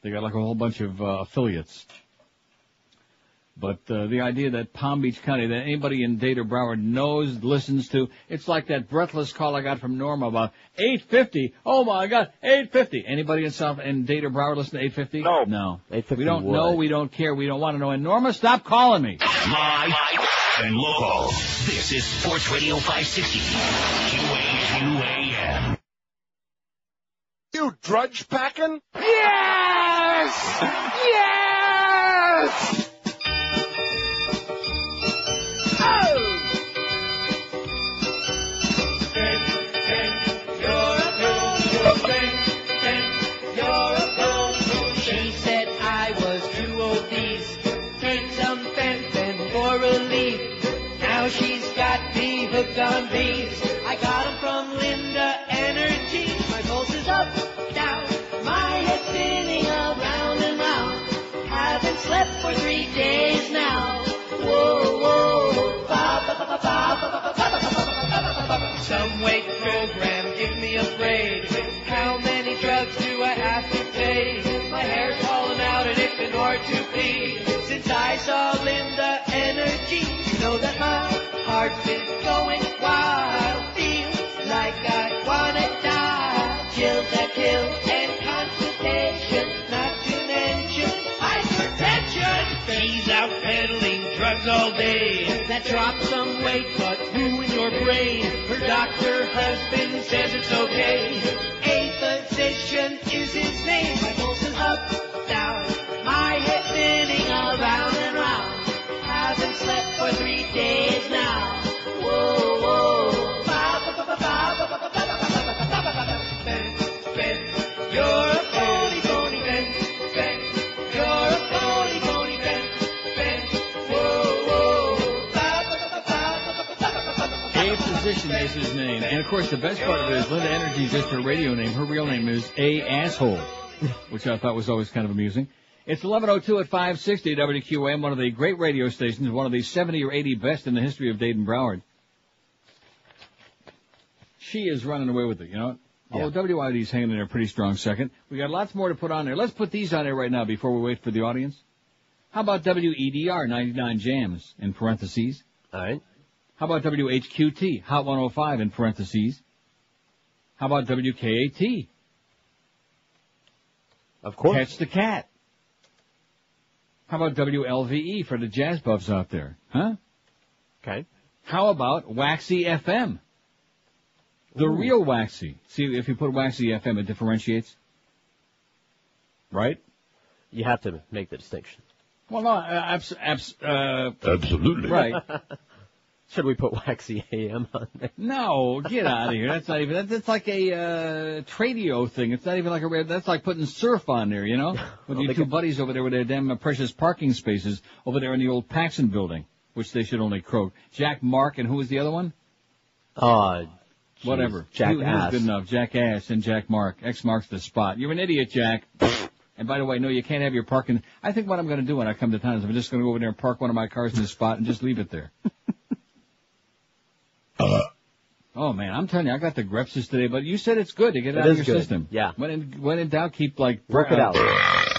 They got like a whole bunch of affiliates. But the idea that Palm Beach County, that anybody in Dayton Broward knows, listens to, it's like that breathless call I got from Norma about 850. Oh my God, 850. Anybody in Dayton Broward listen to 850? No. 850 we don't know, we don't care, we don't want to know. And Norma, stop calling me. Live and local. This is Sports Radio 560. QAQAM. You drudge packing? Yes! Yes! She said I was too obese. Take some fen for relief. Now she's got me hooked on bees. I got 'em from Linda Energy. My pulse is up, down, my head's spinning around and round. Haven't slept for 3 days now. Whoa, whoa, ba ba ba ba ba ba ba ba ba. Some weight program, give me a braid. How many drugs do I have to take? My hair's falling out and it's been hard to pee. Since I saw Linda Energy, you know that my heart's been going wild. Feels like I wanna die. Chills that kill and constipation, not to mention hypertension. She's out peddling drugs all day that drop some weight but ruin your brain. Her doctor husband says it's okay. A physician is his name. My pulse is up, down, my head spinning around and round. Haven't slept for 3 days now. Whoa, whoa, ba ba ba ba ba ba ba ba ba ba ba ba. Ben, you're a phony, phony, Ben. You're a phony, phony, Ben. Whoa, whoa, ba ba ba ba ba ba ba ba. A Physician is his name. And, of course, the best part of it is Linda Energy is just her radio name. Her real name is A. Asshole, which I thought was always kind of amusing. It's 11:02 at 560 WQAM, one of the great radio stations, one of the 70 or 80 best in the history of Dayton Broward. She is running away with it, you know. Yeah. Oh, WID's hanging in there pretty strong second. We got lots more to put on there. Let's put these on there right now before we wait for the audience. How about WEDR, 99 Jams, in parentheses? All right. How about WHQT, Hot 105, in parentheses? How about WKAT? Of course. Catch the Cat. How about WLVE for the jazz buffs out there? Huh? Okay. How about Waxy FM? The real Waxy. See, if you put Waxy FM, it differentiates. Right? You have to make the distinction. Well, no, absolutely. Right. Should we put Waxy AM on there? No, get out of here. That's not even, that's like a, Tradio thing. It's not even like that's like putting surf on there, you know? With your two buddies over there with their damn precious parking spaces over there in the old Paxson building, which they should only croak. Jack Mark, and who was the other one? Whatever. Jack He Ass. was good enough. Jack Ass and Jack Mark. X marks the spot. You're an idiot, Jack. And by the way, no, you can't have your parking. I think what I'm going to do when I come to town is I'm just going to go over there and park one of my cars in this spot and just leave it there. Oh, man, I'm telling you, I got the grepsis today, but you said it's good to get it out of your system. Yeah. When in doubt, keep, like, work it out.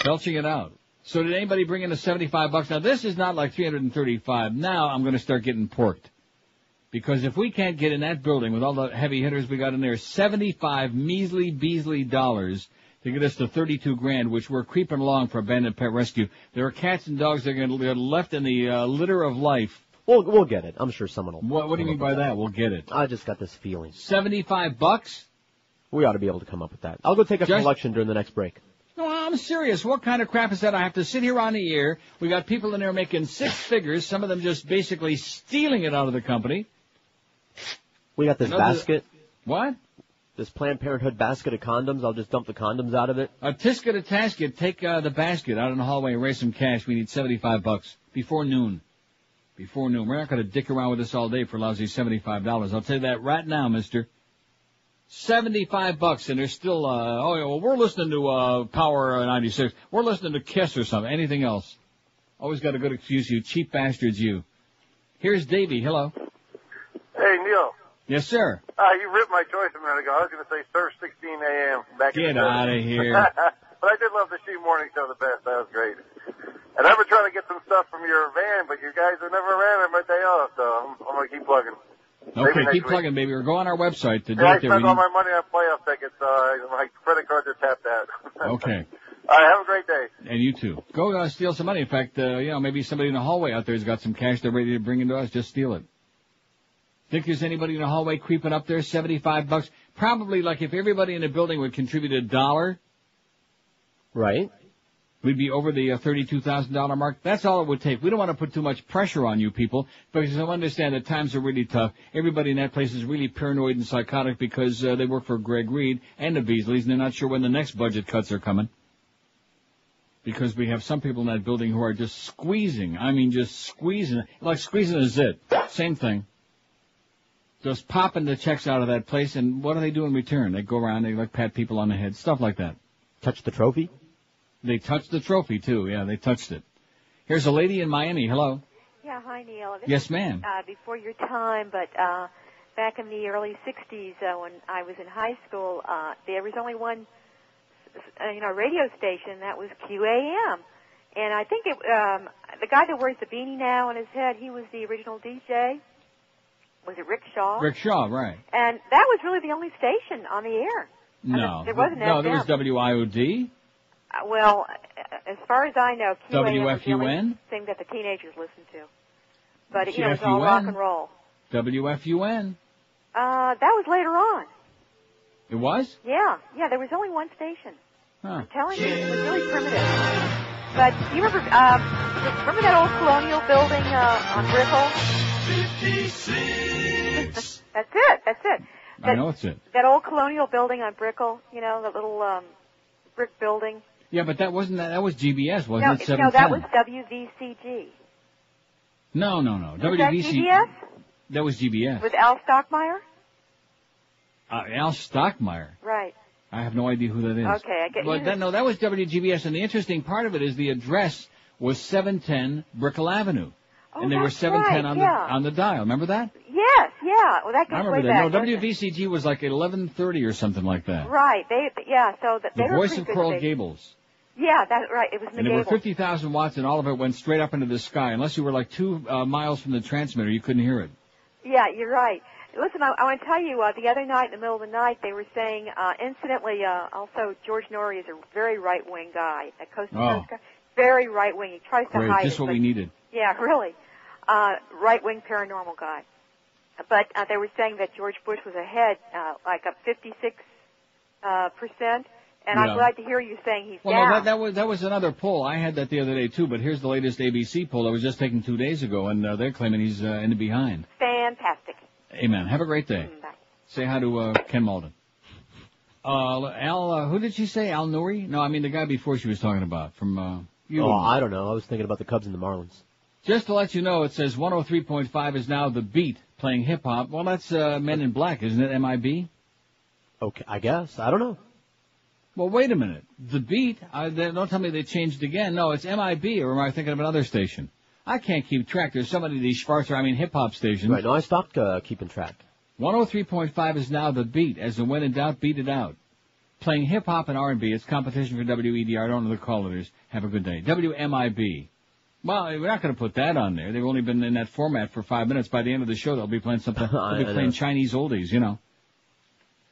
Belching it out. So did anybody bring in the $75? Now, this is not like $335. Now I'm going to start getting porked. Because if we can't get in that building with all the heavy hitters we got in there, 75 measly Beasley dollars to get us to 32 grand, which we're creeping along for abandoned pet rescue. There are cats and dogs that are going to get left in the litter of life. We'll get it. I'm sure someone will. What do you mean by that? We'll get it. I just got this feeling. $75? We ought to be able to come up with that. I'll go take a selection during the next break. No, I'm serious. What kind of crap is that? I have to sit here on the air. We got people in there making six figures, some of them just basically stealing it out of the company. We got this basket. What? This Planned Parenthood basket of condoms. I'll just dump the condoms out of it. A tisket, a tasket. Take the basket out in the hallway and raise some cash. We need $75 before noon. Before noon. We're not going to dick around with this all day for lousy $75. I'll tell you that right now, mister. $75, and they're still, we're listening to Power 96. We're listening to Kiss or something. Anything else. Always got a good excuse, you cheap bastards, you. Here's Davey. Hello. Hey, Neil. Yes, sir. You ripped my choice a minute ago. I was going to say Surf 16 a.m. back in the day. Get out of here. But I did love the She Morning Show the best. That was great. And I've been trying to get some stuff from your van, but you guys have never ran my day off, so I'm going to keep plugging. Okay, keep plugging, baby. Or go on our website to I spent all my money on playoff tickets, so my credit cards are tapped out. Okay. All right, have a great day. And you too. Go steal some money. In fact, maybe somebody in the hallway out there has got some cash they're ready to bring into us. Just steal it. Think there's anybody in the hallway creeping up there? $75. Probably, like, if everybody in the building would contribute $1. Right. We'd be over the $32,000 mark. That's all it would take. We don't want to put too much pressure on you people because I understand that times are really tough. Everybody in that place is really paranoid and psychotic because they work for Greg Reed and the Beasleys, and they're not sure when the next budget cuts are coming. Because we have some people in that building who are just squeezing. I mean, just squeezing. Like squeezing a zit. Same thing. Just popping the checks out of that place, and what do they do in return? They go around, they like pat people on the head, stuff like that. Touch the trophy? They touched the trophy, too. Yeah, they touched it. Here's a lady in Miami. Hello. Yeah, hi, Neil. Yes, ma'am. Before your time, but back in the early 60s when I was in high school, there was only one radio station, that was QAM. And I think the guy that wears the beanie now on his head, he was the original DJ. Was it Rick Shaw? Rick Shaw, right. And that was really the only station on the air. No. There wasn't No, FM. there was WIOD. Well, as far as I know, QAM was the only WFUN? thing that the teenagers listened to. But, it was all rock and roll. WFUN. That was later on. It was? Yeah, there was only one station. Huh. I'm telling you, it was really primitive. But do you remember that old colonial building on Brickell? 56. That's it. I know it's it. That old colonial building on Brickell, the little brick building. Yeah, but that wasn't that. That was GBS, wasn't it? 710. No, that was WVCG. No. Was that GBS? That was GBS. With Al Stockmeyer? Al Stockmeyer. Right. I have no idea who that is. Okay, I get but you. that was WGBS, and the interesting part of it is the address was 710 Brickell Avenue. Oh, and they were 710 right, on the dial. Remember that? Yes, yeah. Well, that goes I remember way that. back. No, WVCG was like 11:30 or something like that. Right. So they The were voice pretty of good Coral station. Gables. Yeah, that's right. It was in the And there were Gables. 50,000 watts, and all of it went straight up into the sky. Unless you were like 2 miles from the transmitter, you couldn't hear it. Yeah, you're right. Listen, I want to tell you, the other night, in the middle of the night, they were saying, incidentally, also, George Norrie is a very right-wing guy, a coast-to-coast guy. Very right-wing. He tries to Great, hide just it. what we needed. Yeah, really. Right-wing paranormal guy. But they were saying that George Bush was ahead, like up 56%. And I'm glad to hear you saying he's down. No, that was another poll. I had that the other day, too, but here's the latest ABC poll that was just taken 2 days ago, and they're claiming he's in the behind. Fantastic. Amen. Have a great day. Bye. Say hi to Ken Malden. Al, who did she say? Al Nouri? No, I mean the guy before she was talking about from you. Oh, I don't know. I was thinking about the Cubs and the Marlins. Just to let you know, it says 103.5 is now the Beat playing hip hop. Well, that's Men in Black, isn't it? MIB? Okay, I guess. I don't know. Well, wait a minute. The Beat? Don't tell me they changed again. No, it's MIB, or am I thinking of another station? I can't keep track. There's so many of these hip-hop stations. Right, no, I stopped keeping track. 103.5 is now the Beat. As in when in doubt, beat it out. Playing hip-hop and R&B. It's competition for WEDR. I don't know the call letters. Have a good day. WMIB. Well, we're not going to put that on there. They've only been in that format for 5 minutes. By the end of the show, they'll be playing something. They'll be playing Chinese oldies, you know.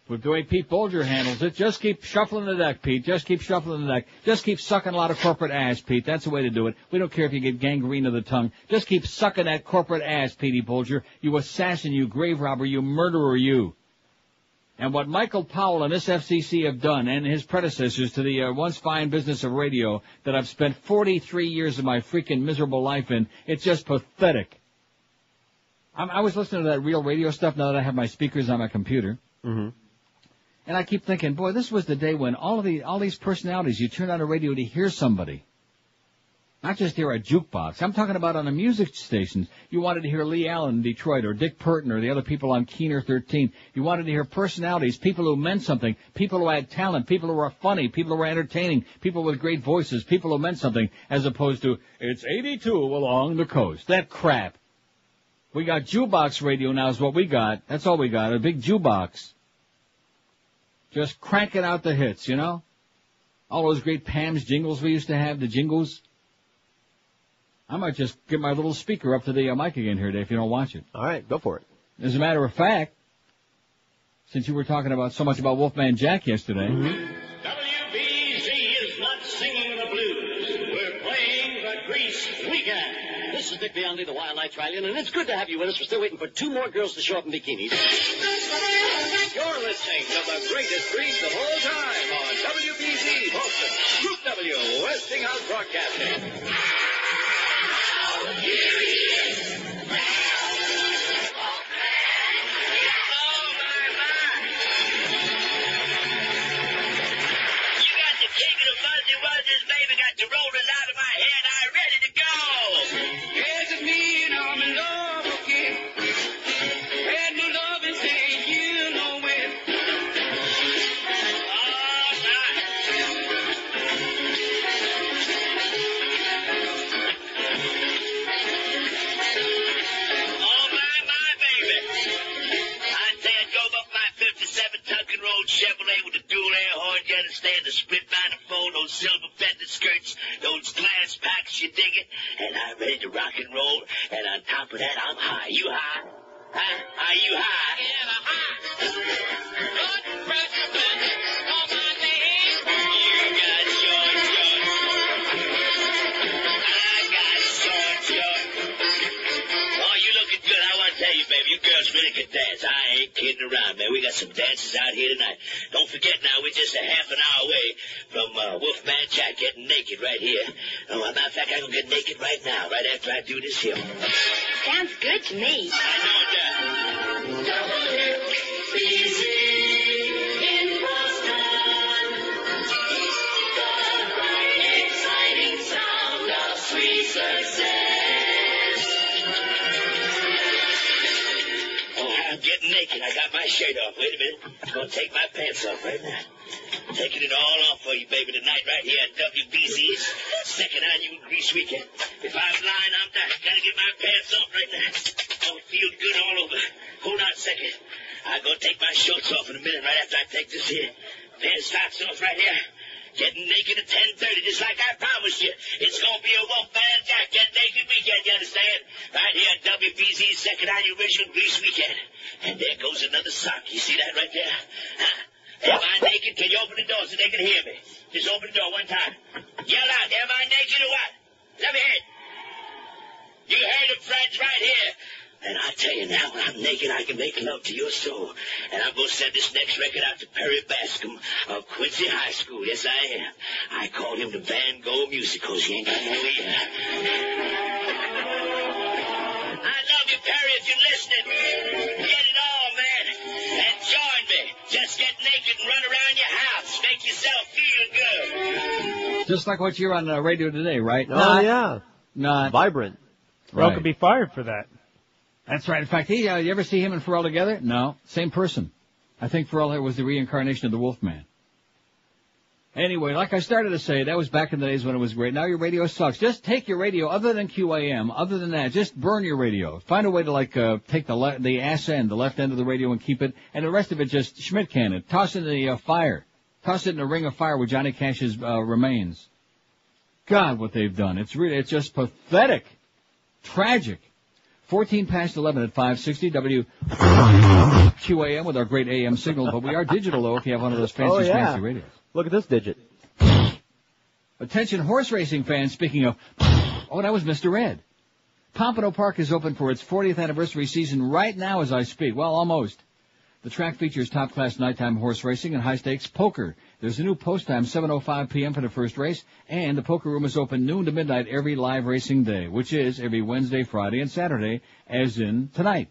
With the way Pete Bolger handles it, just keep shuffling the deck, Pete. Just keep shuffling the deck. Just keep sucking a lot of corporate ass, Pete. That's the way to do it. We don't care if you get gangrene of the tongue. Just keep sucking that corporate ass, Petey Bolger. You assassin, you grave robber, you murderer, you. And what Michael Powell and this FCC have done, and his predecessors to the once fine business of radio that I've spent 43 years of my freaking miserable life in, it's just pathetic. I was listening to that real radio stuff now that I have my speakers on my computer. Mm-hmm. And I keep thinking, boy, this was the day when all these personalities, you turned on the radio to hear somebody. Not just hear a jukebox. I'm talking about on the music stations. You wanted to hear Lee Allen in Detroit or Dick Purton or the other people on Keener 13. You wanted to hear personalities, people who meant something, people who had talent, people who were funny, people who were entertaining, people with great voices, people who meant something, as opposed to, it's 82 along the coast. That crap. We got jukebox radio now is what we got. That's all we got, a big jukebox. Just cranking out the hits, you know? All those great Pam's jingles we used to have, the jingles. I might just get my little speaker up to the mic again here today if you don't watch it. All right, go for it. As a matter of fact, since you were talking about so much about Wolfman Jack yesterday. WBZ is not Dick Biondi, the Wild Australian, and it's good to have you with us. We're still waiting for 2 more girls to show up in bikinis. You're listening to the greatest threes of all time on WBZ Boston, Group W, Westinghouse Broadcasting. Here he is. Baby, got the rollers out of my head, I'm ready to go. Yes, it's me and I'm in love again. And the love is saying you know it. All night. Oh, my, baby. I say I drove up my 57 Tuck and Roll Chevrolet with a dual air horn, you understand, the split manifold, those silver feather skirts, those glass packs, you dig it? And I'm ready to rock and roll, and on top of that, I'm high. You high? Huh? Are you high? Yeah, I'm high. Blood pressure buttons on my leg. You got short. I got short. Oh, you looking good. I want to tell you, baby, you girls really can dance. I ain't kidding around, man. We got some dances out here tonight. Don't forget now, we're just a half an hour away from Wolfman Jack getting naked right here. Oh, as a matter of fact, I'm going to get naked right now, right after I do this here. Sounds good to me. I know it does. WBZ in Boston. The bright, exciting sound of sweet success. Oh, I'm getting naked. I got my shirt off. Wait a minute. I'm going to take my pants off right now. Taking it all off for you, baby, tonight right here at WBZ's second annual Grease Weekend. If I'm lying, I'm not. Gotta get my pants off right now. Oh, feel good all over. Hold on a second. I'm gonna take my shorts off in a minute right after I take this here pair of socks off right here. Getting naked at 10:30, just like I promised you. It's gonna be a Wolfman Jack Get Naked Weekend, you understand? Right here at WBZ's second annual Original Grease Weekend. And there goes another sock. You see that right there? Huh? Am I naked? Can you open the door so they can hear me? Just open the door one time. Yell out, am I naked or what? Let me hear it. You heard it, friends, right here. And I tell you now, when I'm naked, I can make love to your soul. And I'm going to send this next record out to Perry Bascom of Quincy High School. Yes, I am. I call him the Van Gogh Musicals. He ain't got no ear. I love you, Perry, if you're listening. Get it all, man. And join me. Just get naked and run around your house. Make yourself feel good. Just like what you're on the radio today, right? Oh, yeah. Not vibrant. Right. Could be fired for that. That's right. In fact, you ever see him and Pharrell together? No. Same person. I think Pharrell was the reincarnation of the Wolfman. Anyway, like I started to say, that was back in the days when it was great. Now your radio sucks. Just take your radio, other than QAM, other than that, just burn your radio. Find a way to, take the ass end, the left end of the radio and keep it, and the rest of it just Schmidt can it. Toss it in the fire. Toss it in a ring of fire with Johnny Cash's remains. God, what they've done. It's just pathetic. Tragic. 14 past 11 at 560 WQAM with our great AM signal, but we are digital, though, if you have one of those fancy radios. Look at this digit. Attention horse racing fans, speaking of... Oh, that was Mr. Ed. Pompano Park is open for its 40th anniversary season right now as I speak. Well, almost. The track features top-class nighttime horse racing and high-stakes poker. There's a new post time, 7:05 p.m. for the first race, and the poker room is open noon to midnight every live racing day, which is every Wednesday, Friday, and Saturday, as in tonight.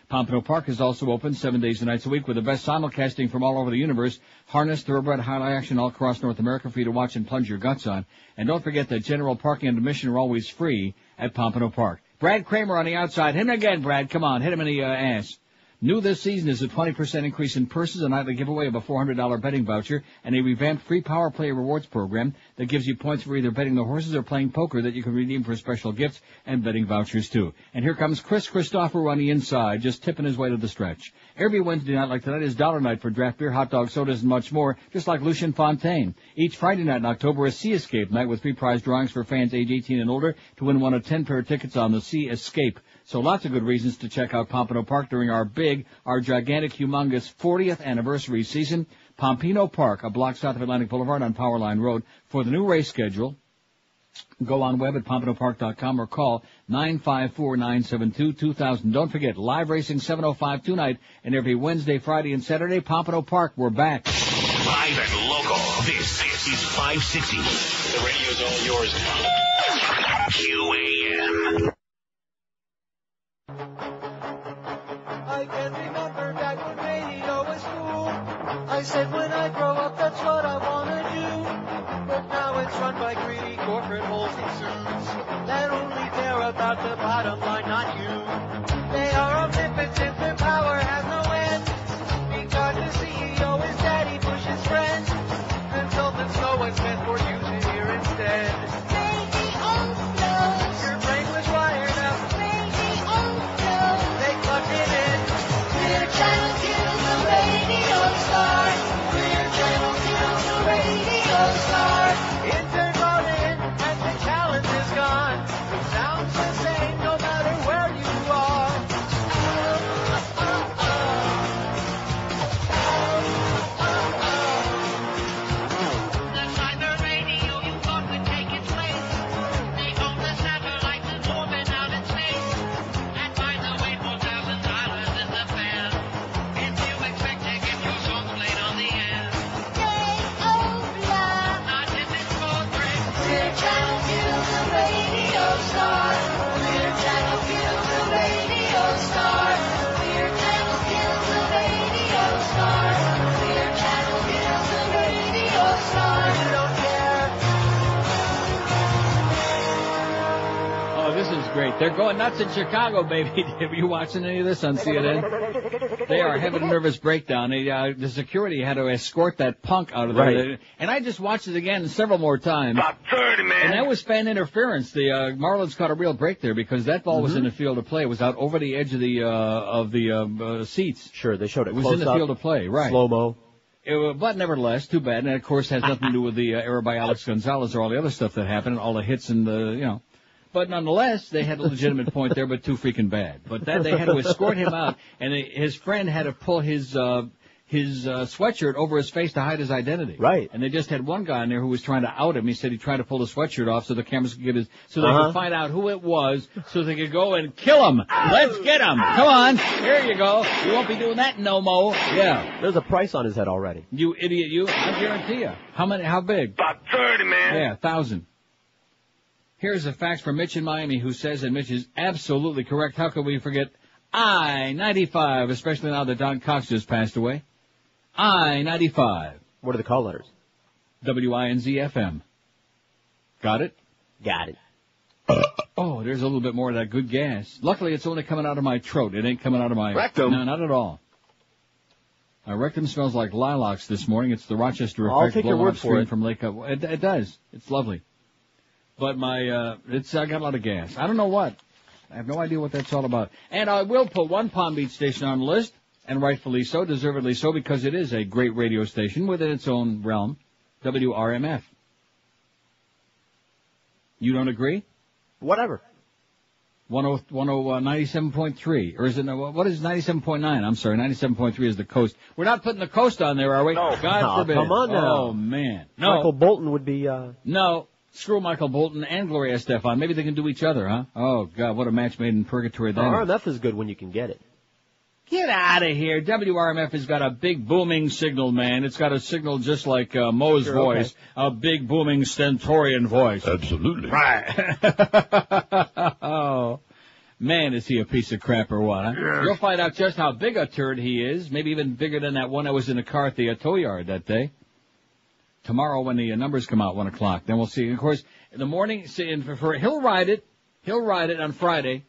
Pompano Park is also open 7 days and nights a week with the best simulcasting from all over the universe, harness, thoroughbred, highlight action all across North America for you to watch and plunge your guts on. And don't forget that general parking and admission are always free at Pompano Park. Brad Kramer on the outside. Hit him again, Brad. Come on, hit him in the ass. New this season is a 20% increase in purses, a nightly giveaway of a $400 betting voucher, and a revamped free Power Play rewards program that gives you points for either betting the horses or playing poker that you can redeem for special gifts and betting vouchers, too. And here comes Chris Christopher on the inside, just tipping his way to the stretch. Every Wednesday night like tonight is dollar night for draft beer, hot dog, sodas, and much more, just like Lucien Fontaine. Each Friday night in October is Sea Escape night with free prize drawings for fans age 18 and older to win one of 10 pair of tickets on the Sea Escape. So lots of good reasons to check out Pompano Park during our gigantic, humongous 40th anniversary season. Pompano Park, a block south of Atlantic Boulevard on Powerline Road. For the new race schedule, Go on web at PompanoPark.com or call 954-972-2000. Don't forget, live racing 7:05 tonight, and every Wednesday, Friday, and Saturday, Pompano Park. We're back. Live and local. This is 560. The radio's all yours now. QAM. I can remember back when radio was cool. I said when I grow up, that's what I want to do. But now it's run by greedy corporate holes and suits that only care about the bottom line, not you. They are omnipotent, their power has no end. Because the CEO is Daddy Bush's friend. Consultants know what's meant for you to hear instead. Your brain was wired up. They plugged it in. Clear channel to the radio star. Clear channel to the radio star. It turns on in and the challenge is gone. It sounds the same no matter where you are. The cyber radio you thought would take its place. They own the satellites and orbit out in space. And by the way, $4,000 is the fare. If you expect to get your song played on the air. Not if it's for free. Clear channel to the radio star. Clear channel to the radio star. Clear channel to the radio star. Clear channel to the radio star. You don't care. Oh, this is great. They're going nuts in Chicago, baby. Are you watching any of this on CNN? They are having a nervous breakdown. The security had to escort that punk out of there. Right. And I just watched it again several more times. About 30, man. And that was fan interference. The Marlins caught a real break there because that ball was in the field of play. It was out over the edge of the seats. Sure, they showed it It was close in the up, field of play, right. slow-mo. But nevertheless, too bad. And, of course, has nothing to do with the error by Alex Gonzalez or all the other stuff that happened, all the hits and the. But nonetheless, they had a legitimate point there, but too freaking bad. But that they had to escort him out, and his friend had to pull his sweatshirt over his face to hide his identity. Right. And they just had one guy in there who was trying to out him. He said he tried to pull the sweatshirt off so the cameras could get so they could find out who it was, so they could go and kill him. Let's get him. Come on. Here you go. You won't be doing that no more. Yeah. There's a price on his head already. You idiot, you. I guarantee you. How big? About 30, man. Yeah, 1,000. Here's a fax from Mitch in Miami who says, and Mitch is absolutely correct, how could we forget I-95, especially now that Don Cox just passed away. I-95. What are the call letters? WINZ-FM. Got it? Got it. Oh, there's a little bit more of that good gas. Luckily, it's only coming out of my throat. It ain't coming out of my... Rectum. No, not at all. My rectum smells like lilacs this morning. It's the Rochester effect. I'll take your word for it. From Lake it does. It's lovely. But I got a lot of gas. I don't know what. I have no idea what that's all about. And I will put one Palm Beach station on the list, and rightfully so, deservedly so, because it is a great radio station within its own realm, WRMF. You don't agree? Whatever. 97.3, or is it, what is 97.9? I'm sorry, 97.3 is the coast. We're not putting the coast on there, are we? No. God forbid. Come on now. Oh, man. No. Michael Bolton would be, No. Screw Michael Bolton and Gloria Estefan. Maybe they can do each other, huh? Oh, God, what a match made in purgatory that is. RMF is good when you can get it. Get out of here. WRMF has got a big booming signal, man. It's got a signal just like Moe's voice. Okay. A big booming stentorian voice. Absolutely. Right. Oh, man, is he a piece of crap or what, huh? Yes. You'll find out just how big a turd he is. Maybe even bigger than that one that was in the car at the tow yard that day. Tomorrow when the numbers come out, 1 o'clock, then we'll see. Of course, in the morning, he'll ride it on Friday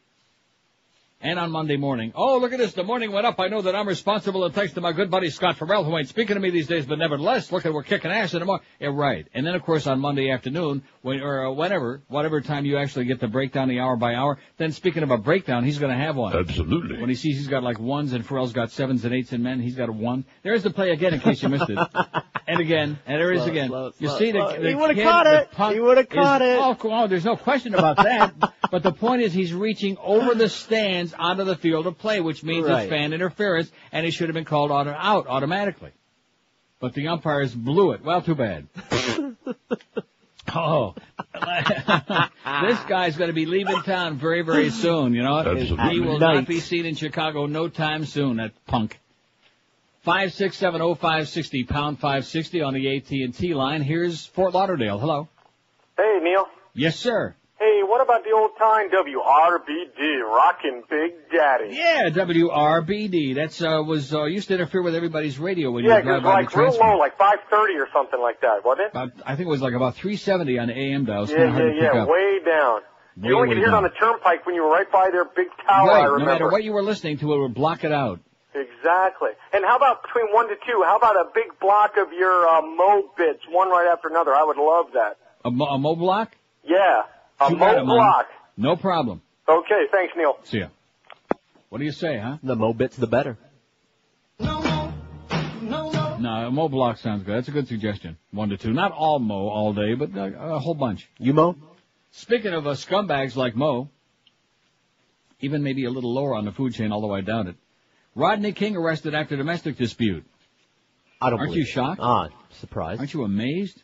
and on Monday morning. Oh, look at this. The morning went up. I know that I'm responsible, and thanks to my good buddy Scott Farrell, who ain't speaking to me these days, but nevertheless, look at we're kicking ass in the morning. Yeah, right. And then, of course, on Monday afternoon, whatever time you actually get the breakdown, the hour by hour, then speaking of a breakdown, he's going to have one. Absolutely. When he sees he's got like ones and Farrell's got sevens and eights and men, he's got a one. There's the play again in case you missed it. And again, and there is again. You see, he would have caught it. He would have caught it. Oh, there's no question about that. But the point is he's reaching over the stands onto the field of play, which means it's fan interference, and he should have been called out automatically. But the umpires blew it. Well, too bad. Oh, this guy's going to be leaving town very, very soon, you know. Absolutely. He will not be seen in Chicago no time soon, that punk. 5670560, pound 560 on the AT&T line. Here's Fort Lauderdale. Hello. Hey, Neil. Yes, sir. Hey, what about the old time WRBD, Rockin' Big Daddy? Yeah, WRBD. That's used to interfere with everybody's radio when you Yeah, would drive it by was the like real transmitter. low, like 530 or something like that, wasn't it? I think it was like about 370 on the AM dial. It's Yeah, kind of hard to pick up. way down. You only Way could hear it down. on the turnpike when you were right by their big tower, I Right, remember. no matter what you were listening to, it would block it out. Exactly. And how about between 1 to 2, how about a big block of your Mo bits, one right after another? I would love that. A Mo block? Yeah, a You got Mo it, man. block. No problem. Okay, thanks, Neil. See ya. What do you say, huh? The more bits, the better. No, a Mo block sounds good. That's a good suggestion. 1 to 2. Not all Mo all day, but a whole bunch. You Mo? Speaking of scumbags like Mo, even maybe a little lower on the food chain, although I doubt it. Rodney King arrested after domestic dispute. I don't Aren't believe you shocked? Surprised. Aren't you amazed?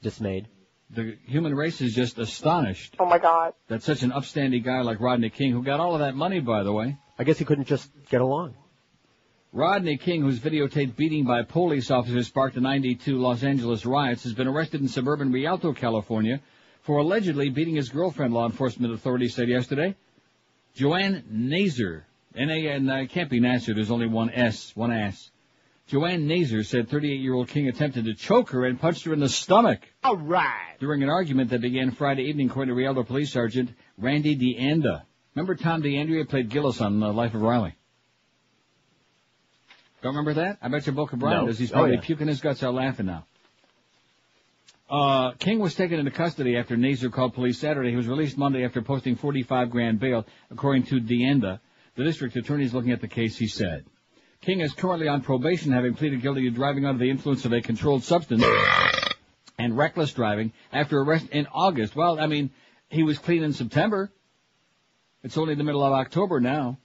Dismayed. The human race is just astonished. Oh, my God. That such an upstanding guy like Rodney King, who got all of that money, by the way. I guess he couldn't just get along. Rodney King, whose videotaped beating by police officers sparked the 92 Los Angeles riots, has been arrested in suburban Rialto, California, for allegedly beating his girlfriend, law enforcement authorities said yesterday. Joanne Nazer, it can't be Nasser, there's only one S, one ass. Joanne Nazer said 38-year-old King attempted to choke her and punched her in the stomach. All right. During an argument that began Friday evening, according to Rialto Police Sergeant Randy DeAnda. Remember Tom DeAndrea played Gillis on Life of Riley? Don't remember that? I bet you Boca Brian does. He's probably puking his guts out laughing now. King was taken into custody after Nazer called police Saturday. He was released Monday after posting $45,000 bail, according to DeAnda. The district attorney is looking at the case, he said. King is currently on probation, having pleaded guilty to driving under the influence of a controlled substance and reckless driving after arrest in August. Well, I mean, he was clean in September. It's only the middle of October now.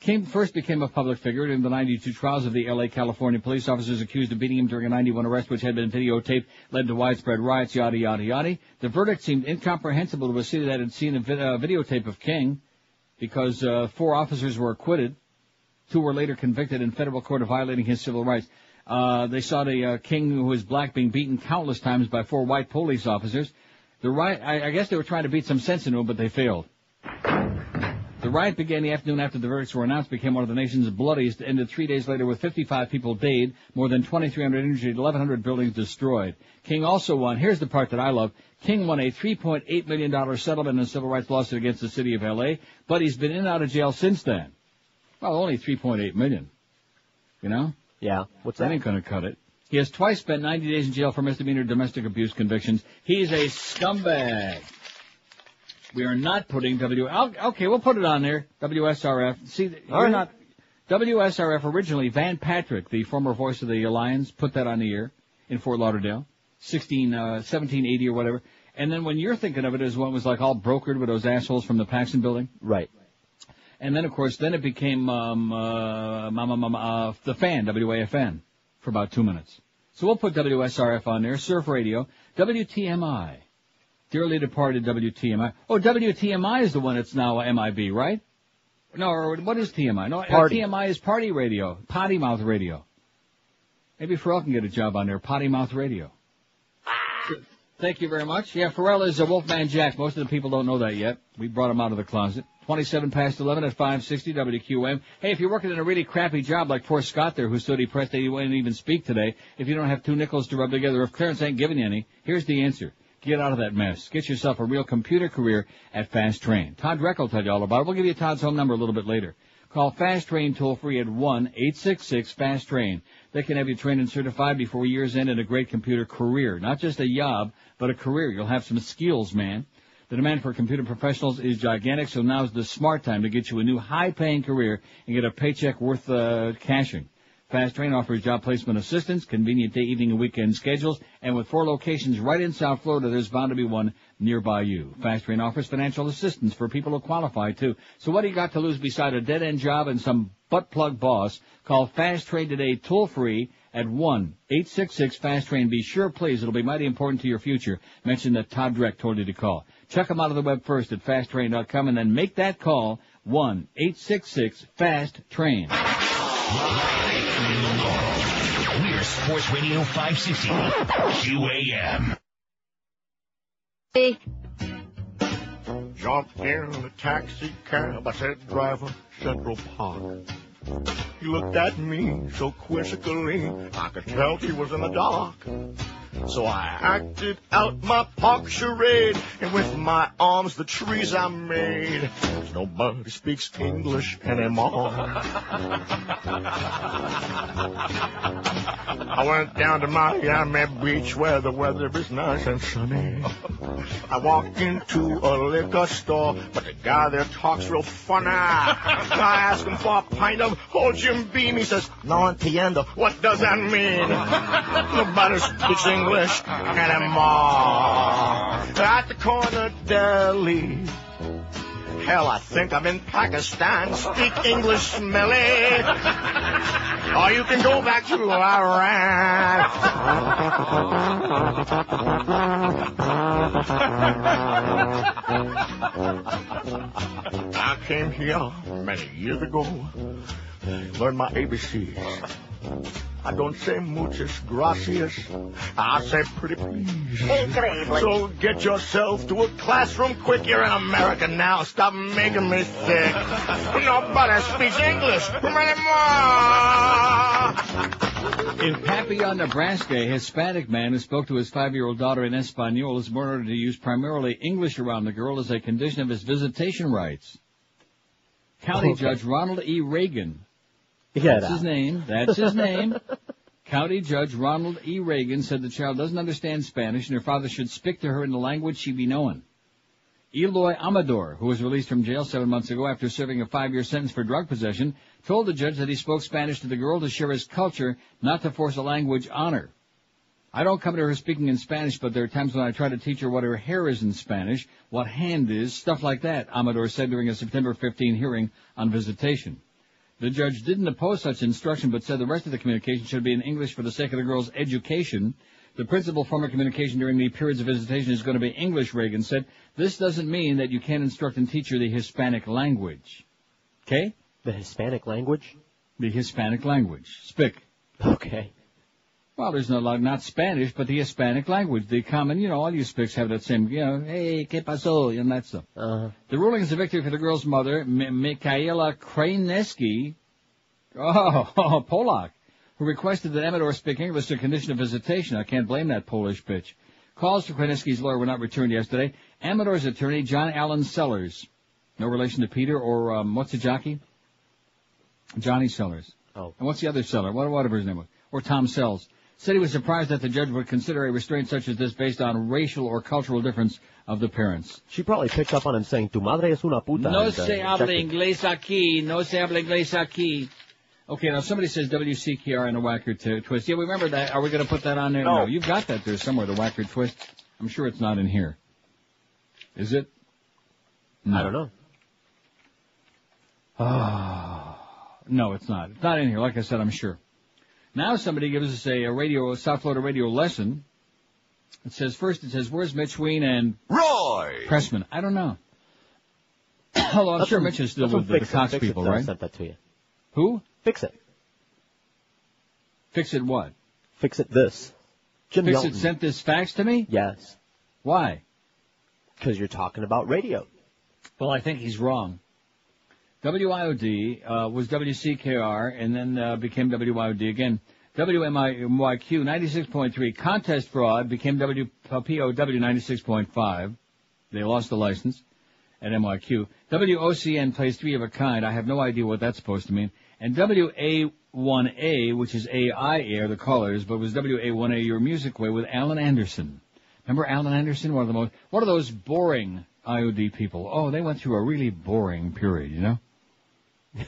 King first became a public figure in the 92 trials of the L.A. California police officers accused of beating him during a 91 arrest, which had been videotaped, led to widespread riots, yada, yada, yada. The verdict seemed incomprehensible to a city that had seen a videotape of King because 4 officers were acquitted. 2 were later convicted in federal court of violating his civil rights. They saw the King, who was black, being beaten countless times by 4 white police officers. The riot, I guess they were trying to beat some sense into him, but they failed. The riot began the afternoon after the verdicts were announced, became one of the nation's bloodiest, ended 3 days later with 55 people dead, more than 2,300 injured, 1,100 buildings destroyed. King also won, here's the part that I love, King won a $3.8 million settlement in a civil rights lawsuit against the city of L.A., but he's been in and out of jail since then. Well, only $3.8 million. You know? Yeah. What's that? That ain't gonna cut it. He has twice spent 90 days in jail for misdemeanor domestic abuse convictions. He's a scumbag. We are not putting okay, we'll put it on there. WSRF. See, you're not. WSRF originally, Van Patrick, the former voice of the Lions, put that on the air in Fort Lauderdale, 1780 or whatever. And then when you're thinking of it as one was like all brokered with those assholes from the Paxson building. Right. And then, of course, then it became, the Fan, WAFN, for about 2 minutes. So we'll put WSRF on there, Surf Radio, WTMI. Dearly departed WTMI. Oh, WTMI is the one that's now MIB, right? No, or what is TMI? No, TMI is Party Radio, Potty Mouth Radio. Maybe Pharrell can get a job on there, Potty Mouth Radio. Thank you very much. Yeah, Pharrell is a Wolfman Jack. Most of the people don't know that yet. We brought him out of the closet. 27 past 11 at 560 WQM. Hey, if you're working in a really crappy job like poor Scott there, who's so depressed that he wouldn't even speak today, if you don't have 2 nickels to rub together, if Clarence ain't giving you any, here's the answer. Get out of that mess. Get yourself a real computer career at Fast Train. Todd Reck will tell you all about it. We'll give you Todd's home number a little bit later. Call Fast Train toll-free at 1-866-FAST-TRAIN. They can have you trained and certified before year's end in a great computer career. Not just a job, but a career. You'll have some skills, man. The demand for computer professionals is gigantic, so now's the smart time to get you a new high-paying career and get a paycheck worth cashing. Fast Train offers job placement assistance, convenient day, evening, and weekend schedules, and with 4 locations right in South Florida, there's bound to be one nearby you. Fast Train offers financial assistance for people who qualify, too. So what do you got to lose beside a dead-end job and some butt-plug boss? Call Fast Train today, toll-free, at 1-866-FAST-TRAIN. Be sure, please, it'll be mighty important to your future. Mention that Todd Dreck told you to call. Check them out on the web first at fasttrain.com and then make that call, 1-866-FAST-TRAIN. We're Sports Radio 560 QAM. Hey. Jumped in a taxi cab. I said, driver, Central Park. He looked at me so quizzically, I could tell he was in the dark. So I acted out my park charade, and with my arms the trees I made. Nobody speaks English anymore. I went down to Miami Beach where the weather is nice and sunny. I walked into a liquor store, but the guy there talks real funny. I asked him for a pint of old Jim Beam. He says, no entiendo. What does that mean? Nobody speaks English anymore. At the corner deli. Hell, I think I'm in Pakistan. Speak English, smelly. Or you can go back to Iran. I came here many years ago. Learned my ABCs. I don't say muchas gracias. I say pretty please. Increíble. So get yourself to a classroom quick. You're in America now. Stop making me sick. Nobody speaks English anymore. In Papillon, Nebraska, a Hispanic man who spoke to his 5-year-old daughter in Espanol is ordered to use primarily English around the girl as a condition of his visitation rights. County Judge Ronald E. Reagan. That's his name. That's his name. County Judge Ronald E. Reagan said the child doesn't understand Spanish and her father should speak to her in the language she be knowing. Eloy Amador, who was released from jail 7 months ago after serving a 5-year sentence for drug possession, told the judge that he spoke Spanish to the girl to share his culture, not to force a language on her. I don't come to her speaking in Spanish, but there are times when I try to teach her what her hair is in Spanish, what hand is, stuff like that, Amador said during a September 15 hearing on visitation. The judge didn't oppose such instruction, but said the rest of the communication should be in English for the sake of the girl's education. The principal form of communication during the periods of visitation is going to be English, Reagan said. This doesn't mean that you can't instruct and teach her the Hispanic language. Okay? The Hispanic language? The Hispanic language. Spick. Okay. Well, there's not Spanish, but the Hispanic language. The common, all you Spicks have that same, hey, ¿qué pasó? That stuff. The ruling is a victory for the girl's mother, Michaela Kraneski, Polak, who requested that Amador speak English to condition of visitation. I can't blame that Polish bitch. Calls to Kraneski's lawyer were not returned yesterday. Amador's attorney, John Allen Sellers, no relation to Peter or, what's the jockey? Johnny Sellers. Oh. And what's the other seller? Whatever his name was. Or Tom Sells. Said he was surprised that the judge would consider a restraint such as this based on racial or cultural difference of the parents. She probably picked up on him saying, tu madre es una puta. No se habla inglés aquí. No se habla inglés aquí. Okay, now somebody says WCKR and a whacker twist. Yeah, we remember that. Are we going to put that on there? No, you've got that there somewhere, the whacker twist. I'm sure it's not in here. Is it? No. I don't know. No, it's not. It's not in here. Like I said, I'm sure. Now somebody gives us a South Florida radio lesson. It says, where's Mitch Ween and Roy Pressman? I don't know. Although I'm sure Mitch is still with the Cox people, right? I sent that to you. Who? Fix It. Fix It what? Fix It this. Jim Fix Yelton. It sent this fax to me? Yes. Why? Because you're talking about radio. Well, I think he's wrong. WIOD was WCKR and then became WIOD again. WMYQ 96.3. Contest fraud became WPOW 96.5. They lost the license at NYQ. WOCN plays 3 of a kind. I have no idea what that's supposed to mean. And WA1A, which is AI Air, the callers, but was WA1A Your Music Way with Alan Anderson. Remember Alan Anderson? One of those boring IOD people. Oh, they went through a really boring period,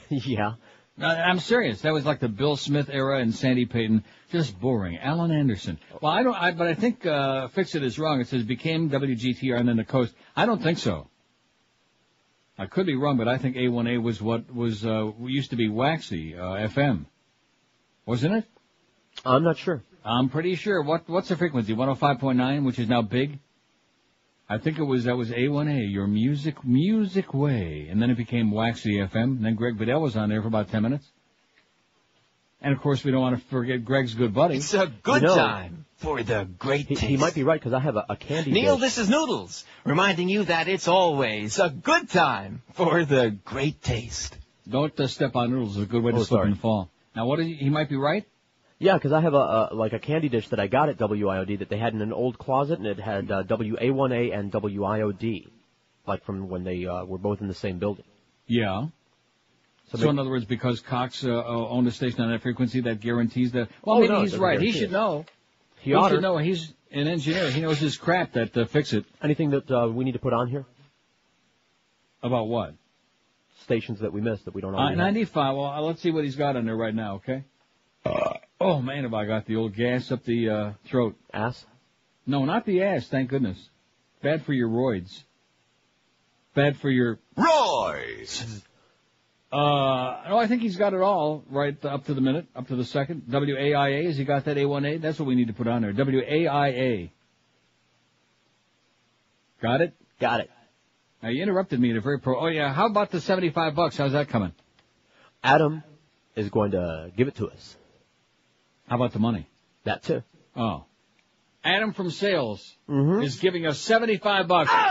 Yeah. I'm serious. That was like the Bill Smith era and Sandy Payton. Just boring. Alan Anderson. Well, but I think, Fix It is wrong. It says became WGTR and then the Coast. I don't think so. I could be wrong, but I think A1A was what was, used to be Waxy, FM. Wasn't it? I'm not sure. I'm pretty sure. What's the frequency? 105.9, which is now big? I think that was A1A, your music way. And then it became Waxy FM. And then Greg Bedell was on there for about 10 minutes. And, of course, we don't want to forget Greg's good buddy. It's a good time for the great taste. He might be right, because I have a candy Neil, dish. this is Noodles, reminding you that it's always a good time for the great taste. Don't step on Noodles. It's a good way to slip and fall. Now, he might be right? Yeah, because I have a candy dish that I got at WIOD that they had in an old closet, and it had WA1A and WIOD, like from when they were both in the same building. Yeah. So in other words, because Cox owned a station on that frequency, that guarantees that. Well, maybe he's right. He should know. He should know. He's an engineer. He knows his crap that fix it. Anything that we need to put on here? About what? Stations that we missed that we don't already 95. Well, let's see what he's got on there right now, okay? Oh, man, have I got the old gas up the throat. Ass? No, not the ass, thank goodness. Bad for your roids. Bad for your... Roids! No, I think he's got it all right up to the minute, up to the second. WAIA, has he got that A1A? That's what we need to put on there. WAIA. Got it? Got it. Now, you interrupted me at a very Oh, yeah, how about the $75? How's that coming? Adam is going to give it to us. How about the money? That, too. Oh. Adam from sales is giving us $75.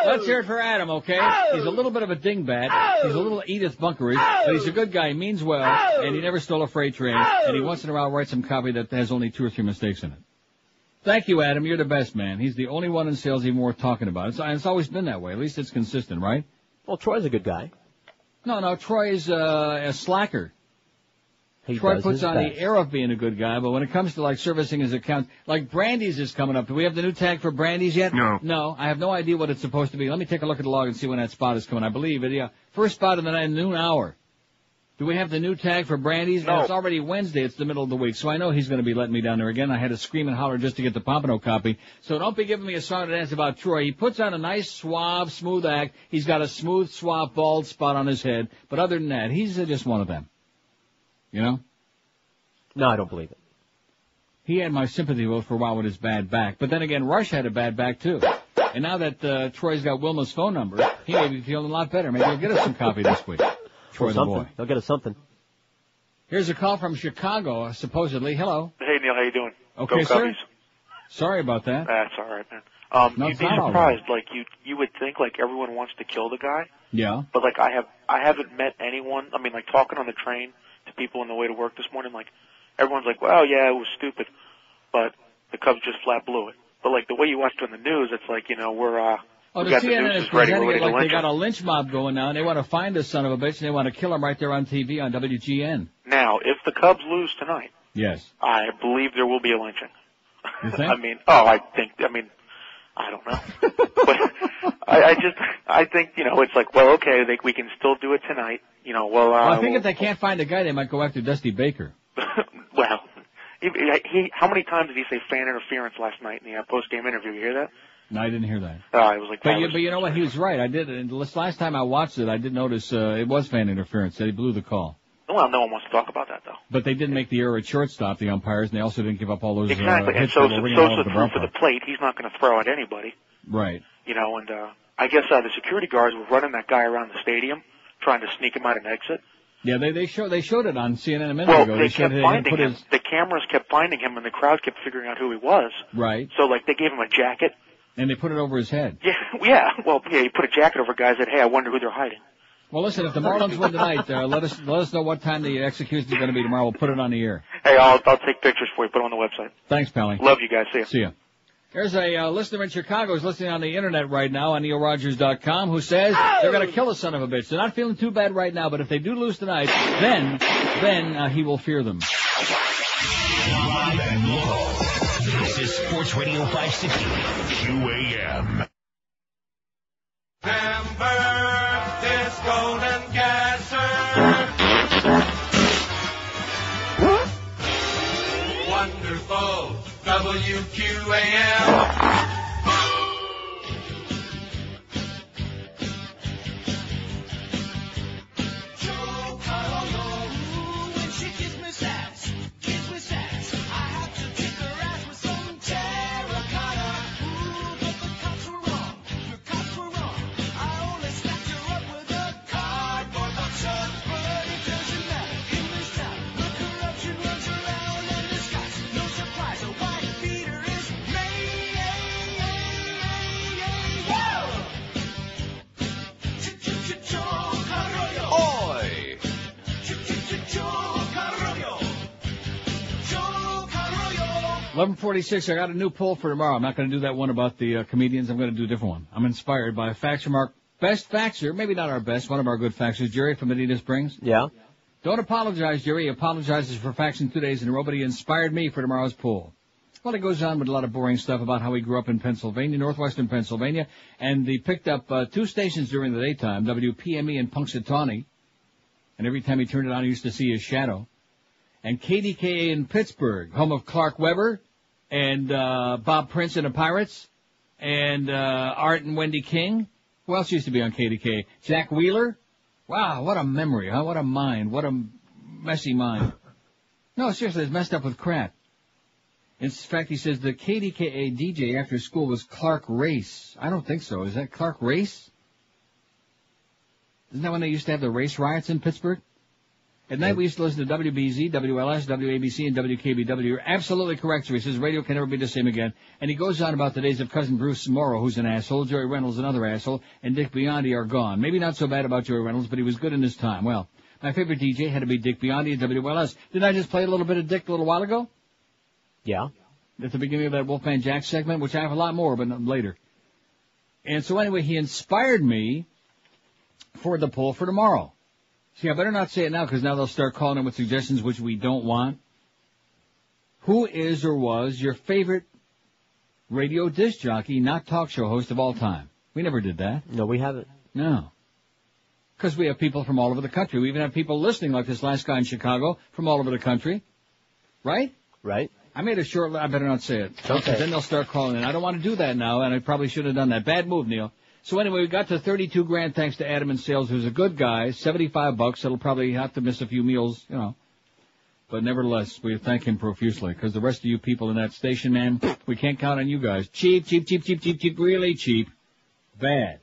Let's hear it for Adam, okay? He's a little bit of a dingbat. He's a little Edith Bunkery, but he's a good guy. He means well, and he never stole a freight train, and he once in a while writes some copy that has only 2 or 3 mistakes in it. Thank you, Adam. You're the best, man. He's the only one in sales even worth talking about. It's always been that way. At least it's consistent, right? Well, Troy's a good guy. No, Troy's a slacker. Troy puts on the air of being a good guy, but when it comes to, like, servicing his accounts, like Brandy's is coming up. Do we have the new tag for Brandy's yet? No. No, I have no idea what it's supposed to be. Let me take a look at the log and see when that spot is coming. I believe it, yeah. First spot in the noon hour. Do we have the new tag for Brandy's? No. It's already Wednesday. It's the middle of the week, so I know he's going to be letting me down there again. I had to scream and holler just to get the Pompano copy. So don't be giving me a song to dance about Troy. He puts on a nice, suave, smooth act. He's got a smooth, suave, bald spot on his head. But other than that, he's just one of them. You know? No, I don't believe it. He had my sympathy vote for a while with his bad back. But then again, Rush had a bad back, too. And now that Troy's got Wilma's phone number, he may be feeling a lot better. Maybe he'll get us some coffee this week. Troy the boy. He'll get us something. Here's a call from Chicago, supposedly. Hello. Hey, Neil, how you doing? Okay, Go sir. Cubbies. Sorry about that. That's all right, man. No, You'd it's be not all surprised. Like you would think like everyone wants to kill the guy, Yeah. but like I haven't met anyone. I mean, like talking on the train to people on the way to work this morning, like everyone's like, well, yeah, it was stupid, but the Cubs just flat blew it. But like the way you watched on the news, it's like we the got the CNN news is ready, presenting we're it ready to like they lynch got him. a lynch mob going now, and they want to find this son of a bitch, and they want to kill him right there on TV on WGN. Now, if the Cubs lose tonight, Yes. I believe there will be a lynching. You think? I don't know. But I think, it's like, well, okay, we can still do it tonight. I think if they can't find a guy, they might go after Dusty Baker. Well, how many times did he say fan interference last night in the post-game interview? You hear that? No, I didn't hear that. I was like, But you know what? He was right. I did. And this last time I watched it, I did notice it was fan interference. That he blew the call. Well, no one wants to talk about that, though. But they didn't make the error at shortstop, the umpires, and they also didn't give up all those Exactly. And hits so that were ringing all over the through for bumper. the plate. He's not going to throw at anybody. Right. And I guess the security guards were running that guy around the stadium, trying to sneak him out an exit. Yeah, they showed it on CNN a minute ago. Well, they kept finding him. The cameras kept finding him, and the crowd kept figuring out who he was. Right. So, they gave him a jacket. And they put it over his head. Yeah. Well, he put a jacket over a guy and said, hey, I wonder who they're hiding. Well, listen, if the Marlins win tonight, let us know what time the execution is going to be tomorrow. We'll put it on the air. Hey, I'll take pictures for you. Put them on the website. Thanks, Pally. Love you guys. See ya. See ya. There's a listener in Chicago who's listening on the internet right now on NeilRogers.com who says they're going to kill a son of a bitch. They're not feeling too bad right now, but if they do lose tonight, then he will fear them. Live and local. This is Sports Radio 560 QAM. Amber, this golden gasser. Wonderful WQAM. Joe Carlo, when she kiss me sass, I have to 11:46. I got a new poll for tomorrow. I'm not going to do that one about the comedians. I'm going to do a different one. I'm inspired by a fax from our best faxer, maybe not our best, one of our good faxers, Jerry from Medina Springs. Yeah. Don't apologize, Jerry. He apologizes for faxing 2 days in a row, but he inspired me for tomorrow's poll. Well, he goes on with a lot of boring stuff about how he grew up in Pennsylvania, northwestern Pennsylvania, and he picked up 2 stations during the daytime, WPME and Punxsutawney, and every time he turned it on, he used to see his shadow. And KDKA in Pittsburgh, home of Clark Weber and Bob Prince and the Pirates, and Art and Wendy King. Who else used to be on KDKA? Jack Wheeler? Wow, what a memory, huh? What a mind. What a messy mind. No, seriously, it's messed up with crap. In fact, he says the KDKA DJ after school was Clark Race. I don't think so. Is that Clark Race? Isn't that when they used to have the race riots in Pittsburgh? At night, we used to listen to WBZ, WLS, WABC, and WKBW. You're absolutely correct, sir. He says radio can never be the same again. And he goes on about the days of Cousin Bruce Morrow, who's an asshole, Joey Reynolds, another asshole, and Dick Biondi are gone. Maybe not so bad about Joey Reynolds, but he was good in his time. Well, my favorite DJ had to be Dick Biondi at WLS. Didn't I just play a little bit of Dick a little while ago? Yeah. At the beginning of that Wolfman Jack segment, which I have a lot more, but later. And so anyway, he inspired me for the poll for tomorrow. See, I better not say it now, because now they'll start calling in with suggestions which we don't want. Who is or was your favorite radio disc jockey, not talk show host of all time? We never did that. No, we haven't. No. Because we have people from all over the country. We even have people listening, like this last guy in Chicago, from all over the country. Right? Right. I made a short... I better not say it. Okay. Then they'll start calling in. I don't want to do that now, and I probably should have done that. Bad move, Neil. So anyway, we got to 32 grand thanks to Adam in Sales, who's a good guy. $75. It'll probably have to miss a few meals, you know. But nevertheless, we thank him profusely, because the rest of you people in that station, man, we can't count on you guys. Cheap, cheap, cheap, cheap, cheap, cheap, really cheap. Bad.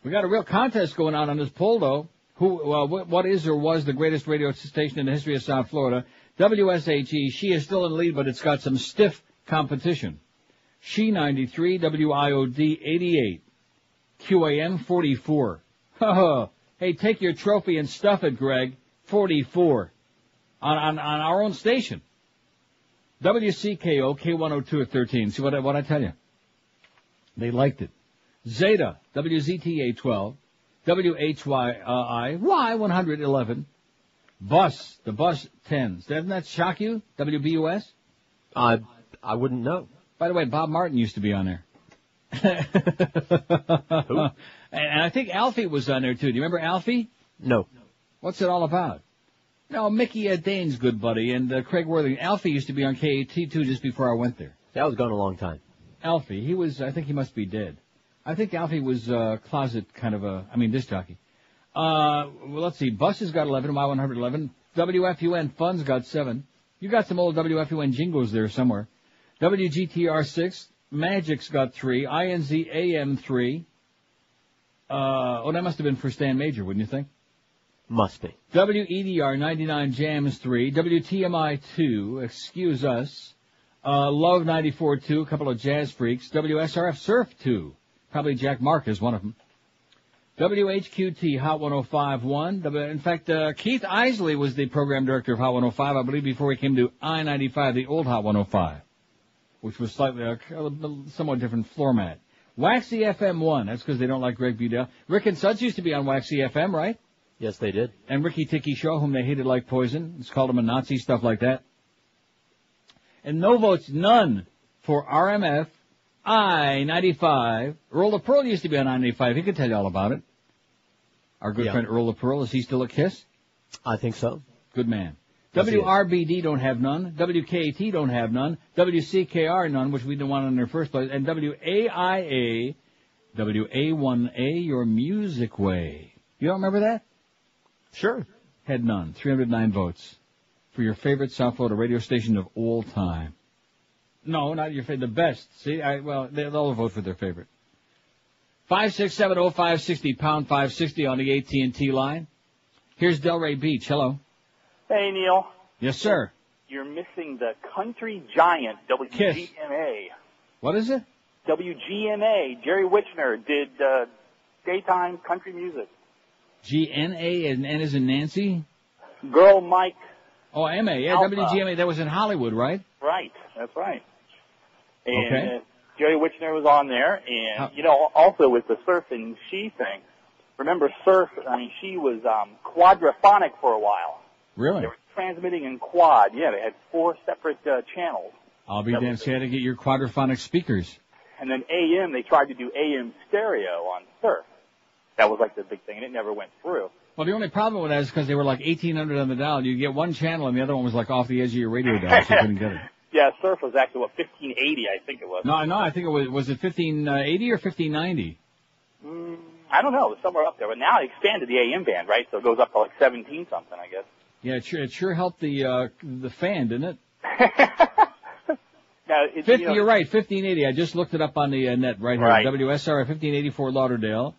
We got a real contest going on this poll, though. What is or was the greatest radio station in the history of South Florida? WSHE, she is still in the lead, but it's got some stiff competition. She 93, WIOD 88. QAM 44. Hey, take your trophy and stuff it, Greg. 44. On our own station. WCKO K102 at 13. See what I tell you? They liked it. Zeta, WZTA 12. WHYI, Y111. Bus, the Bus 10s. Doesn't that shock you? WBUS? I wouldn't know. By the way, Bob Martin used to be on there. Who? And I think Alfie was on there, too. Do you remember Alfie? No. What's it all about? No, Mickey Dane's good buddy, and Craig Worthing. Alfie used to be on KAT2 just before I went there. That was gone a long time. Alfie, I think he must be dead. I think Alfie was closet kind of disc jockey. Well, let's see. Bus has got 11, Y111. WFUN Fun's got 7. You got some old WFUN jingles there somewhere. WGTR 6. Magic's got 3. INZ AM 3. That must have been for Stan Major, wouldn't you think? Must be. WEDR 99 Jams 3. WTMI 2. Excuse us. Love 94 2. A couple of jazz freaks. WSRF Surf 2. Probably Jack Mark is one of them. WHQT Hot 105.1. In fact, Keith Isley was the program director of Hot 105, I believe, before he came to I-95, the old Hot 105, which was slightly a somewhat different format. Waxy FM 1. That's because they don't like Greg Budell. Rick and Suds used to be on Waxy FM, right? Yes, they did. And Ricky Ticky Show, whom they hated like poison. It's called him a Nazi, stuff like that. And no votes, none, for RMF I-95. Earl of Pearl used to be on I-95. He could tell you all about it. Our good friend Earl of Pearl, is he still a KISS? I think so. Good man. Yes, WRBD don't have none. WKT don't have none. WCKR none, which we didn't want in their first place. And WAIA, WA1A, your music way. You don't remember that? Sure. Had none. 309 votes for your favorite South Florida radio station of all time. No, not your favorite. The best. See, they'll all vote for their favorite. 5670560, pound 560 on the AT&T line. Here's Delray Beach. Hello. Hey, Neil. Yes, sir. You're missing the country giant, WGMA. Kiss. What is it? WGMA. Jerry Wichner did daytime country music. GNA and N as in Nancy? Girl Mike. Oh, MA. Yeah, Alpha. WGMA. That was in Hollywood, right? Right, that's right. And Okay. Jerry Wichner was on there, and, also with the Surf and She thing. Remember Surf, she was quadraphonic for a while. Really? They were transmitting in quad. Yeah, they had 4 separate channels. I'll be damned. So you had to get your quadraphonic speakers. And then AM, they tried to do AM stereo on Surf. That was like the big thing, and it never went through. Well, the only problem with that is because they were like 1,800 on the dial. You get one channel, and the other one was like off the edge of your radio dial, so you couldn't get it. Yeah, Surf was actually, 1580, I think it was. No, I think it was it 1580 or 1590? I don't know. It was somewhere up there. But now they expanded the AM band, right? So it goes up to like 17-something, I guess. Yeah, it sure helped the fan, didn't it? Now, 50, you're right, 1580. I just looked it up on the net right here. Right. WSR 1584 Lauderdale.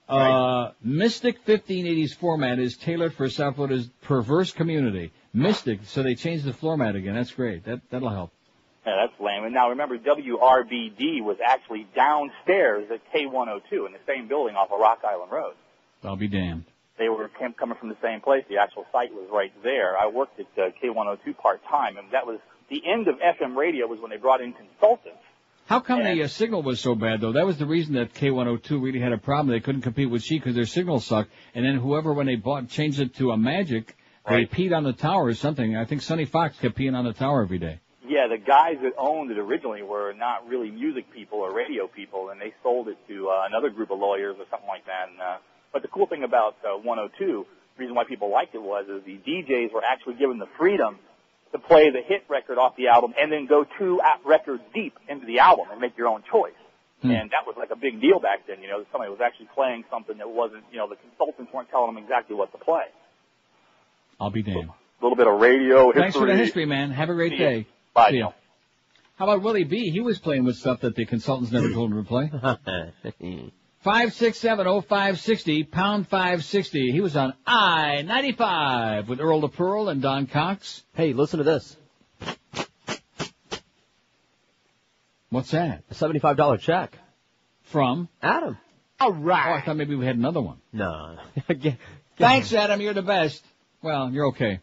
Right. Mystic 1580's format is tailored for South Florida's perverse community. Mystic, so they changed the format again. That's great. That'll help. Yeah, that's lame. And now remember, WRBD was actually downstairs at K102 in the same building off of Rock Island Road. I'll be damned. They were coming from the same place. The actual site was right there. I worked at K102 part-time, and that was the end of FM radio was when they brought in consultants. How come the signal was so bad, though? That was the reason that K102 really had a problem. They couldn't compete with She because their signal sucked. And then whoever, when they changed it to a Magic, they peed on the tower or something. I think Sonny Fox kept peeing on the tower every day. Yeah, the guys that owned it originally were not really music people or radio people, and they sold it to another group of lawyers or something like that. And, but the cool thing about 102, the reason why people liked it was the DJs were actually given the freedom to play the hit record off the album and then go 2 records deep into the album and make your own choice. And that was like a big deal back then, somebody was actually playing something that wasn't, the consultants weren't telling them exactly what to play. I'll be damned. A little bit of radio history. Thanks for the history, man. Have a great day. Bye. See ya. How about Willie B? He was playing with stuff that the consultants never told him to play. 5670560, pound 560. He was on I-95 with Earl DePearl and Don Cox. Hey, listen to this. What's that? A $75 check. From? Adam. All right. Oh, I thought maybe we had another one. No. Thanks, Adam. You're the best. Well, you're okay.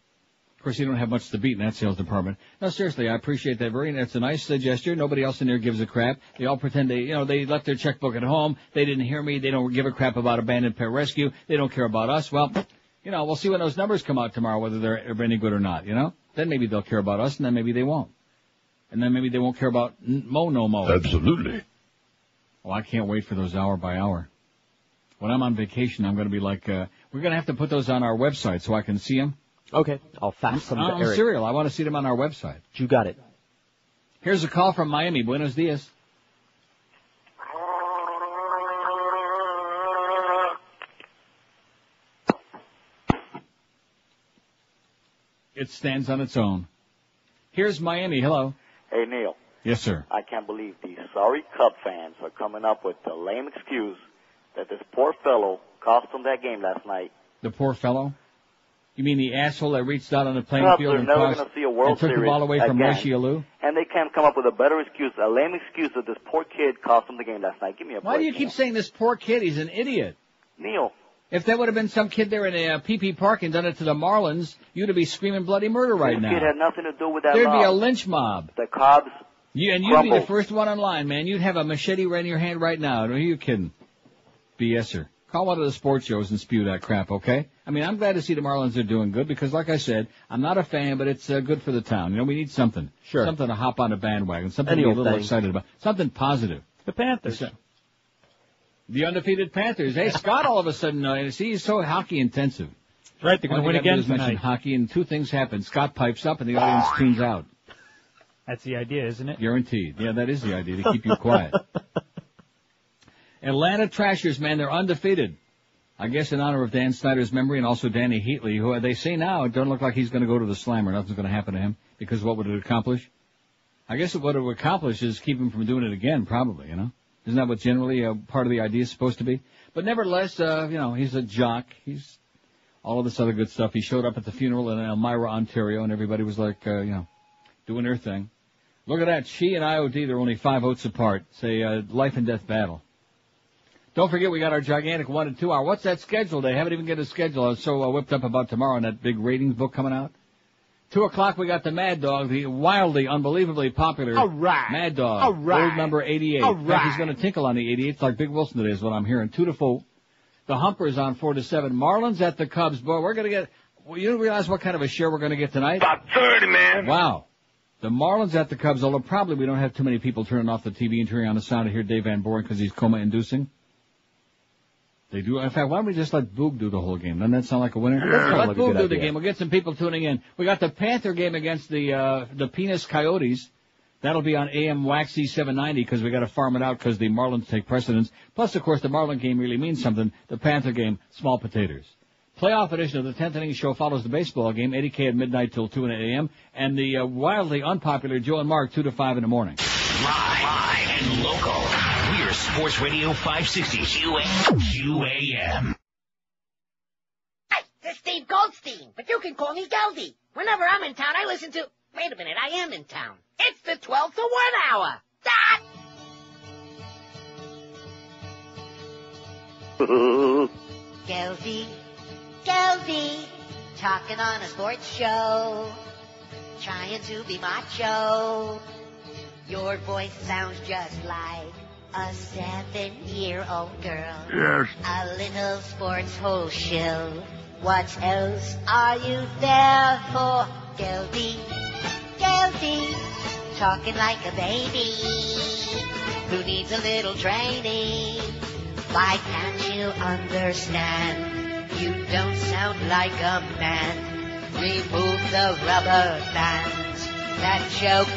Of course, you don't have much to beat in that sales department. No, seriously, I appreciate that That's a nice gesture. Nobody else in there gives a crap. They all pretend they left their checkbook at home. They didn't hear me. They don't give a crap about abandoned pet rescue. They don't care about us. Well, we'll see when those numbers come out tomorrow, whether they're any good or not, Then maybe they'll care about us, and then maybe they won't. And then maybe they won't care about no mo. Absolutely. Well, I can't wait for those hour by hour. When I'm on vacation, I'm going to be like, we're going to have to put those on our website so I can see them. Okay, I'll fax them to I'm Eric. serial. I want to see them on our website. You got it. Here's a call from Miami. Buenos dias. It stands on its own. Here's Miami. Hello. Hey, Neil. Yes, sir. I can't believe these sorry Cub fans are coming up with the lame excuse that this poor fellow cost them that game last night. The poor fellow? You mean the asshole that reached out on the playing Cubs field are and, never going to see a World took Series the ball away from again. Marcia Alou? And they can't come up with a better excuse, a lame excuse that this poor kid cost them the game last night. Give me a break. Why do you keep saying this poor kid? He's an idiot. Neil. If that would have been some kid there in a PP Park and done it to the Marlins, you'd be screaming bloody murder right now. This kid had nothing to do with that There'd loss. be a lynch mob. The Cubs You'd be crumbled. the first one in line, man. You'd have a machete right in your hand right now. Are you kidding? BSer. Call one of the sports shows and spew that crap, okay? I mean, I'm glad to see the Marlins are doing good because, like I said, I'm not a fan, but it's good for the town. We need something. Sure. Something to hop on the bandwagon. Something Any to be a old little thing. excited about. Something positive. The Panthers. The undefeated Panthers. Hey, Scott, all of a sudden, he's so hockey intensive. That's right, they're going to win again mention tonight. hockey, and 2 things happen. Scott pipes up, and the audience tunes out. That's the idea, isn't it? Guaranteed. Yeah, that is the idea, to keep you quiet. Atlanta Trashers, man, they're undefeated. I guess in honor of Dan Snyder's memory and also Danny Heatley, who they say now it doesn't look like he's going to go to the Slammer. Nothing's going to happen to him, because what would it accomplish? I guess what it would accomplish is keep him from doing it again, probably, Isn't that what generally part of the idea is supposed to be? But nevertheless, he's a jock. He's all of this other good stuff. He showed up at the funeral in Elmira, Ontario, and everybody was like, doing their thing. Look at that. She and IOD, they're only 5 votes apart. It's a life and death battle. Don't forget, we got our gigantic 1 and 2 hour. What's that schedule? They haven't even got a schedule. I was so whipped up about tomorrow and that big ratings book coming out. 2 o'clock, we got the Mad Dog, the wildly, unbelievably popular Mad Dog. Old number 88. In fact, he's going to tinkle on the 88 like Big Wilson today is what I'm hearing. 2 to 4. The Humpers on 4 to 7. Marlins at the Cubs. Boy, we're going to get... Well, you realize what kind of a show we're going to get tonight? About 30, man. Wow. The Marlins at the Cubs, although probably we don't have too many people turning off the TV and turning on the sound to hear Dave Van Boren because he's coma-inducing. They do. In fact, why don't we just let Boog do the whole game? Doesn't that sound like a winner? Let Boog do the game. We'll get some people tuning in. We got the Panther game against the Penis Coyotes. That'll be on AM Waxy 790 because we got to farm it out because the Marlins take precedence. Plus, of course, the Marlin game really means something. The Panther game, small potatoes. Playoff edition of the 10th inning show follows the baseball game, 80K at midnight till 2 a.m. And the wildly unpopular Joe and Mark, 2 to 5 in the morning. Live and local. We're Sports Radio 560 QAM. Hi, this is Steve Goldstein, but you can call me Geldy. Whenever I'm in town, I listen to... Wait a minute, I am in town. It's the 12 to 1 hour. Geldy, Geldy, talking on a sports show, trying to be macho. Your voice sounds just like a 7-year-old girl. Yes. A little sports hole shill. What else are you there for? Geldy, Geldy, talking like a baby who needs a little training. Why can't you understand? You don't sound like a man. Remove the rubber bands that choke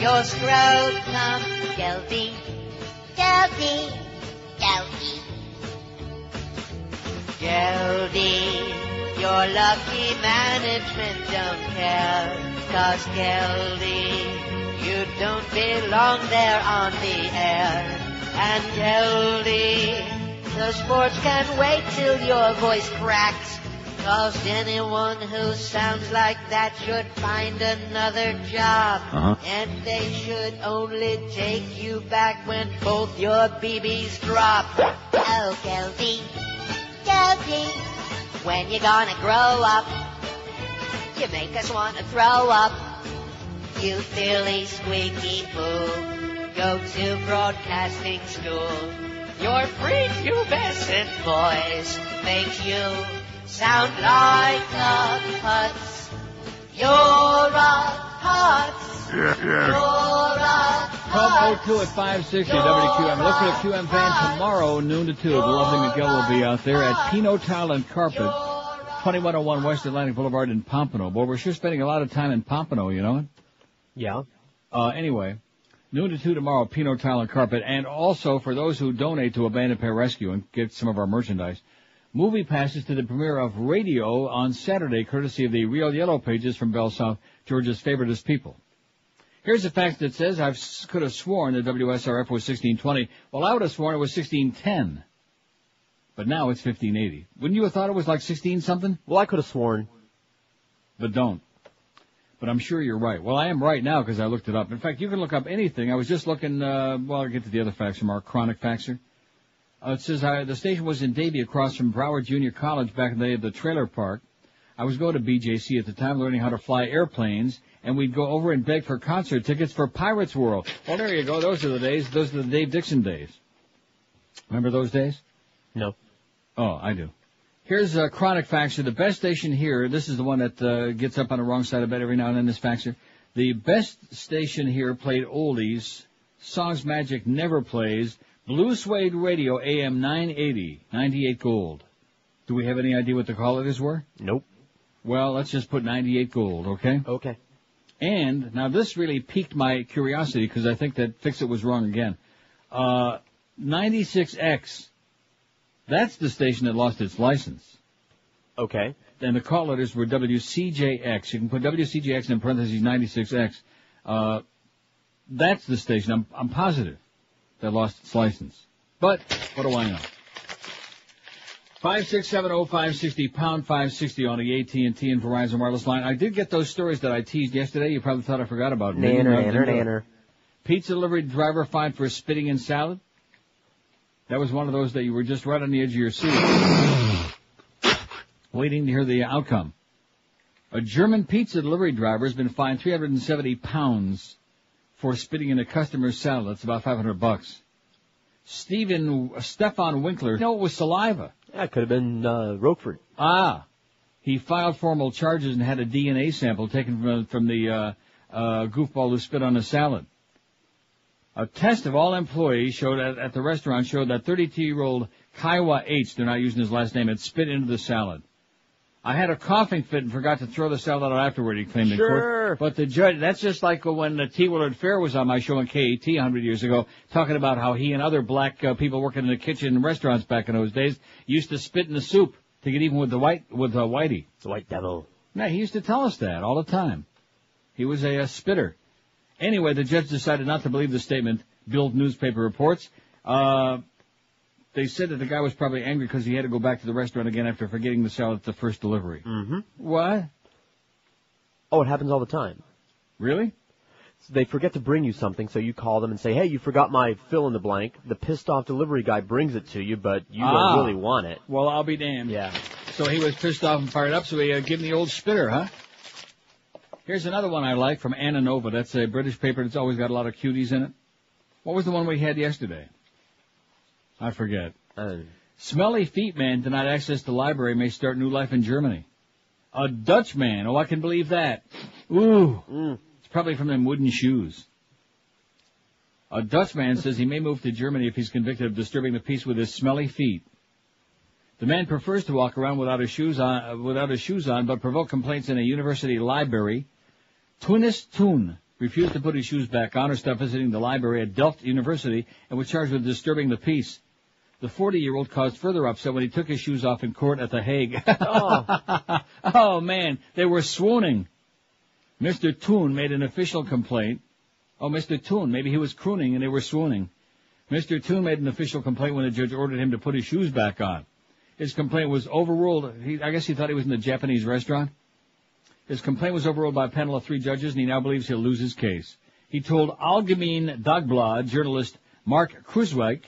your scrotum. Geldy, Geldy, Geldy, Geldy, your lucky management don't care. 'Cause Geldy, you don't belong there on the air. And Geldy, the sports can wait till your voice cracks. 'Cause anyone who sounds like that should find another job. And they should only take you back when both your BBs drop. Oh, Geldy, Geldy, when you gonna grow up? You make us want to throw up. You silly squeaky poo. Go to broadcasting school. Your prepubescent voice makes you sound like a putz. You're a putz. You're a putz. 12:02 at 560 WQM. Look for the QM fan tomorrow, noon to 2. The lovely Miguel will be out there at Pino Tile and Carpet, 2101 West Atlantic Boulevard in Pompano. Boy, we're sure spending a lot of time in Pompano, you know it? Yeah. Anyway, noon to 2 tomorrow, Pino Tile and Carpet. And also, for those who donate to Abandoned Pararescue and get some of our merchandise, movie passes to the premiere of Radio on Saturday, courtesy of the Real Yellow Pages from Bell South, Georgia's favoriteest people. Here's a fact that says I could have sworn the WSRF was 1620. Well, I would have sworn it was 1610. But now it's 1580. Wouldn't you have thought it was like 16-something? Well, I could have sworn. But don't. But I'm sure you're right. Well, I am right now because I looked it up. In fact, you can look up anything. I was just looking, I'll get to the other facts from our chronic faxer. It says the station was in Davie across from Broward Junior College back in the day at the trailer park. I was going to BJC at the time learning how to fly airplanes, and we'd go over and beg for concert tickets for Pirates World. Well, there you go. Those are the days. Those are the Dave Dixon days. Remember those days? No. Oh, I do. Here's a chronic faxer. The best station here, this is the one that gets up on the wrong side of bed every now and then, this faxer. The best station here played oldies. Songs Magic never plays. Blue Suede Radio, AM 980, 98 gold. Do we have any idea what the call-letters were? Nope. Well, let's just put 98 gold, okay? Okay. And, now this really piqued my curiosity because I think that Fix-It was wrong again. 96X. That's the station that lost its license. Okay. And the call letters were WCJX. You can put WCJX in parentheses 96X. That's the station, I'm positive, that lost its license. But, what do I know? 5670560, pound 560 on the AT&T and Verizon wireless line. I did get those stories that I teased yesterday. You probably thought I forgot about them. Nanner. Pizza delivery driver fined for spitting in salad. That was one of those that you were just right on the edge of your seat, waiting to hear the outcome. A German pizza delivery driver has been fined 370 pounds for spitting in a customer's salad. That's about $500. Stefan Winkler. No, it was saliva. Yeah, it could have been Roquefort. Ah. He filed formal charges and had a DNA sample taken from the goofball who spit on a salad. A test of all employees showed at the restaurant showed that 32-year-old Kaiwa H., they're not using his last name, had spit into the salad. I had a coughing fit and forgot to throw the salad out afterward, he claimed in court. But the judge, that's just like when T. Willard Fair was on my show on KAT 100 years ago, talking about how he and other black people working in the kitchen in restaurants back in those days used to spit in the soup to get even with Whitey. The white devil. No, he used to tell us that all the time. He was a spitter. Anyway, the judge decided not to believe the statement, Bild newspaper reports. They said that the guy was probably angry because he had to go back to the restaurant again after forgetting the salad at the first delivery. Mm-hmm. What? Oh, it happens all the time. Really? So they forget to bring you something, so you call them and say, hey, you forgot my fill in the blank. The pissed off delivery guy brings it to you, but you don't really want it. Well, I'll be damned. Yeah. So he was pissed off and fired up, so he gave him the old spitter, huh? Here's another one I like from Anna Nova. That's a British paper that's always got a lot of cuties in it. What was the one we had yesterday? I forget. Smelly feet man denied access to library may start new life in Germany. A Dutch man. Oh, I can believe that. Ooh. It's probably from them wooden shoes. A Dutch man says he may move to Germany if he's convicted of disturbing the peace with his smelly feet. The man prefers to walk around without his shoes on, but provoked complaints in a university library. Tunis Toon refused to put his shoes back on or stop visiting the library at Delft University and was charged with disturbing the peace. The 40-year-old caused further upset when he took his shoes off in court at The Hague. Oh, man, they were swooning. Mr. Toon made an official complaint. Oh, Mr. Toon, maybe he was crooning and they were swooning. Mr. Toon made an official complaint when the judge ordered him to put his shoes back on. His complaint was overruled. I guess he thought he was in a Japanese restaurant. His complaint was overruled by a panel of 3 judges, and he now believes he'll lose his case. He told Algemeen Dagblad journalist Mark Kruiswijk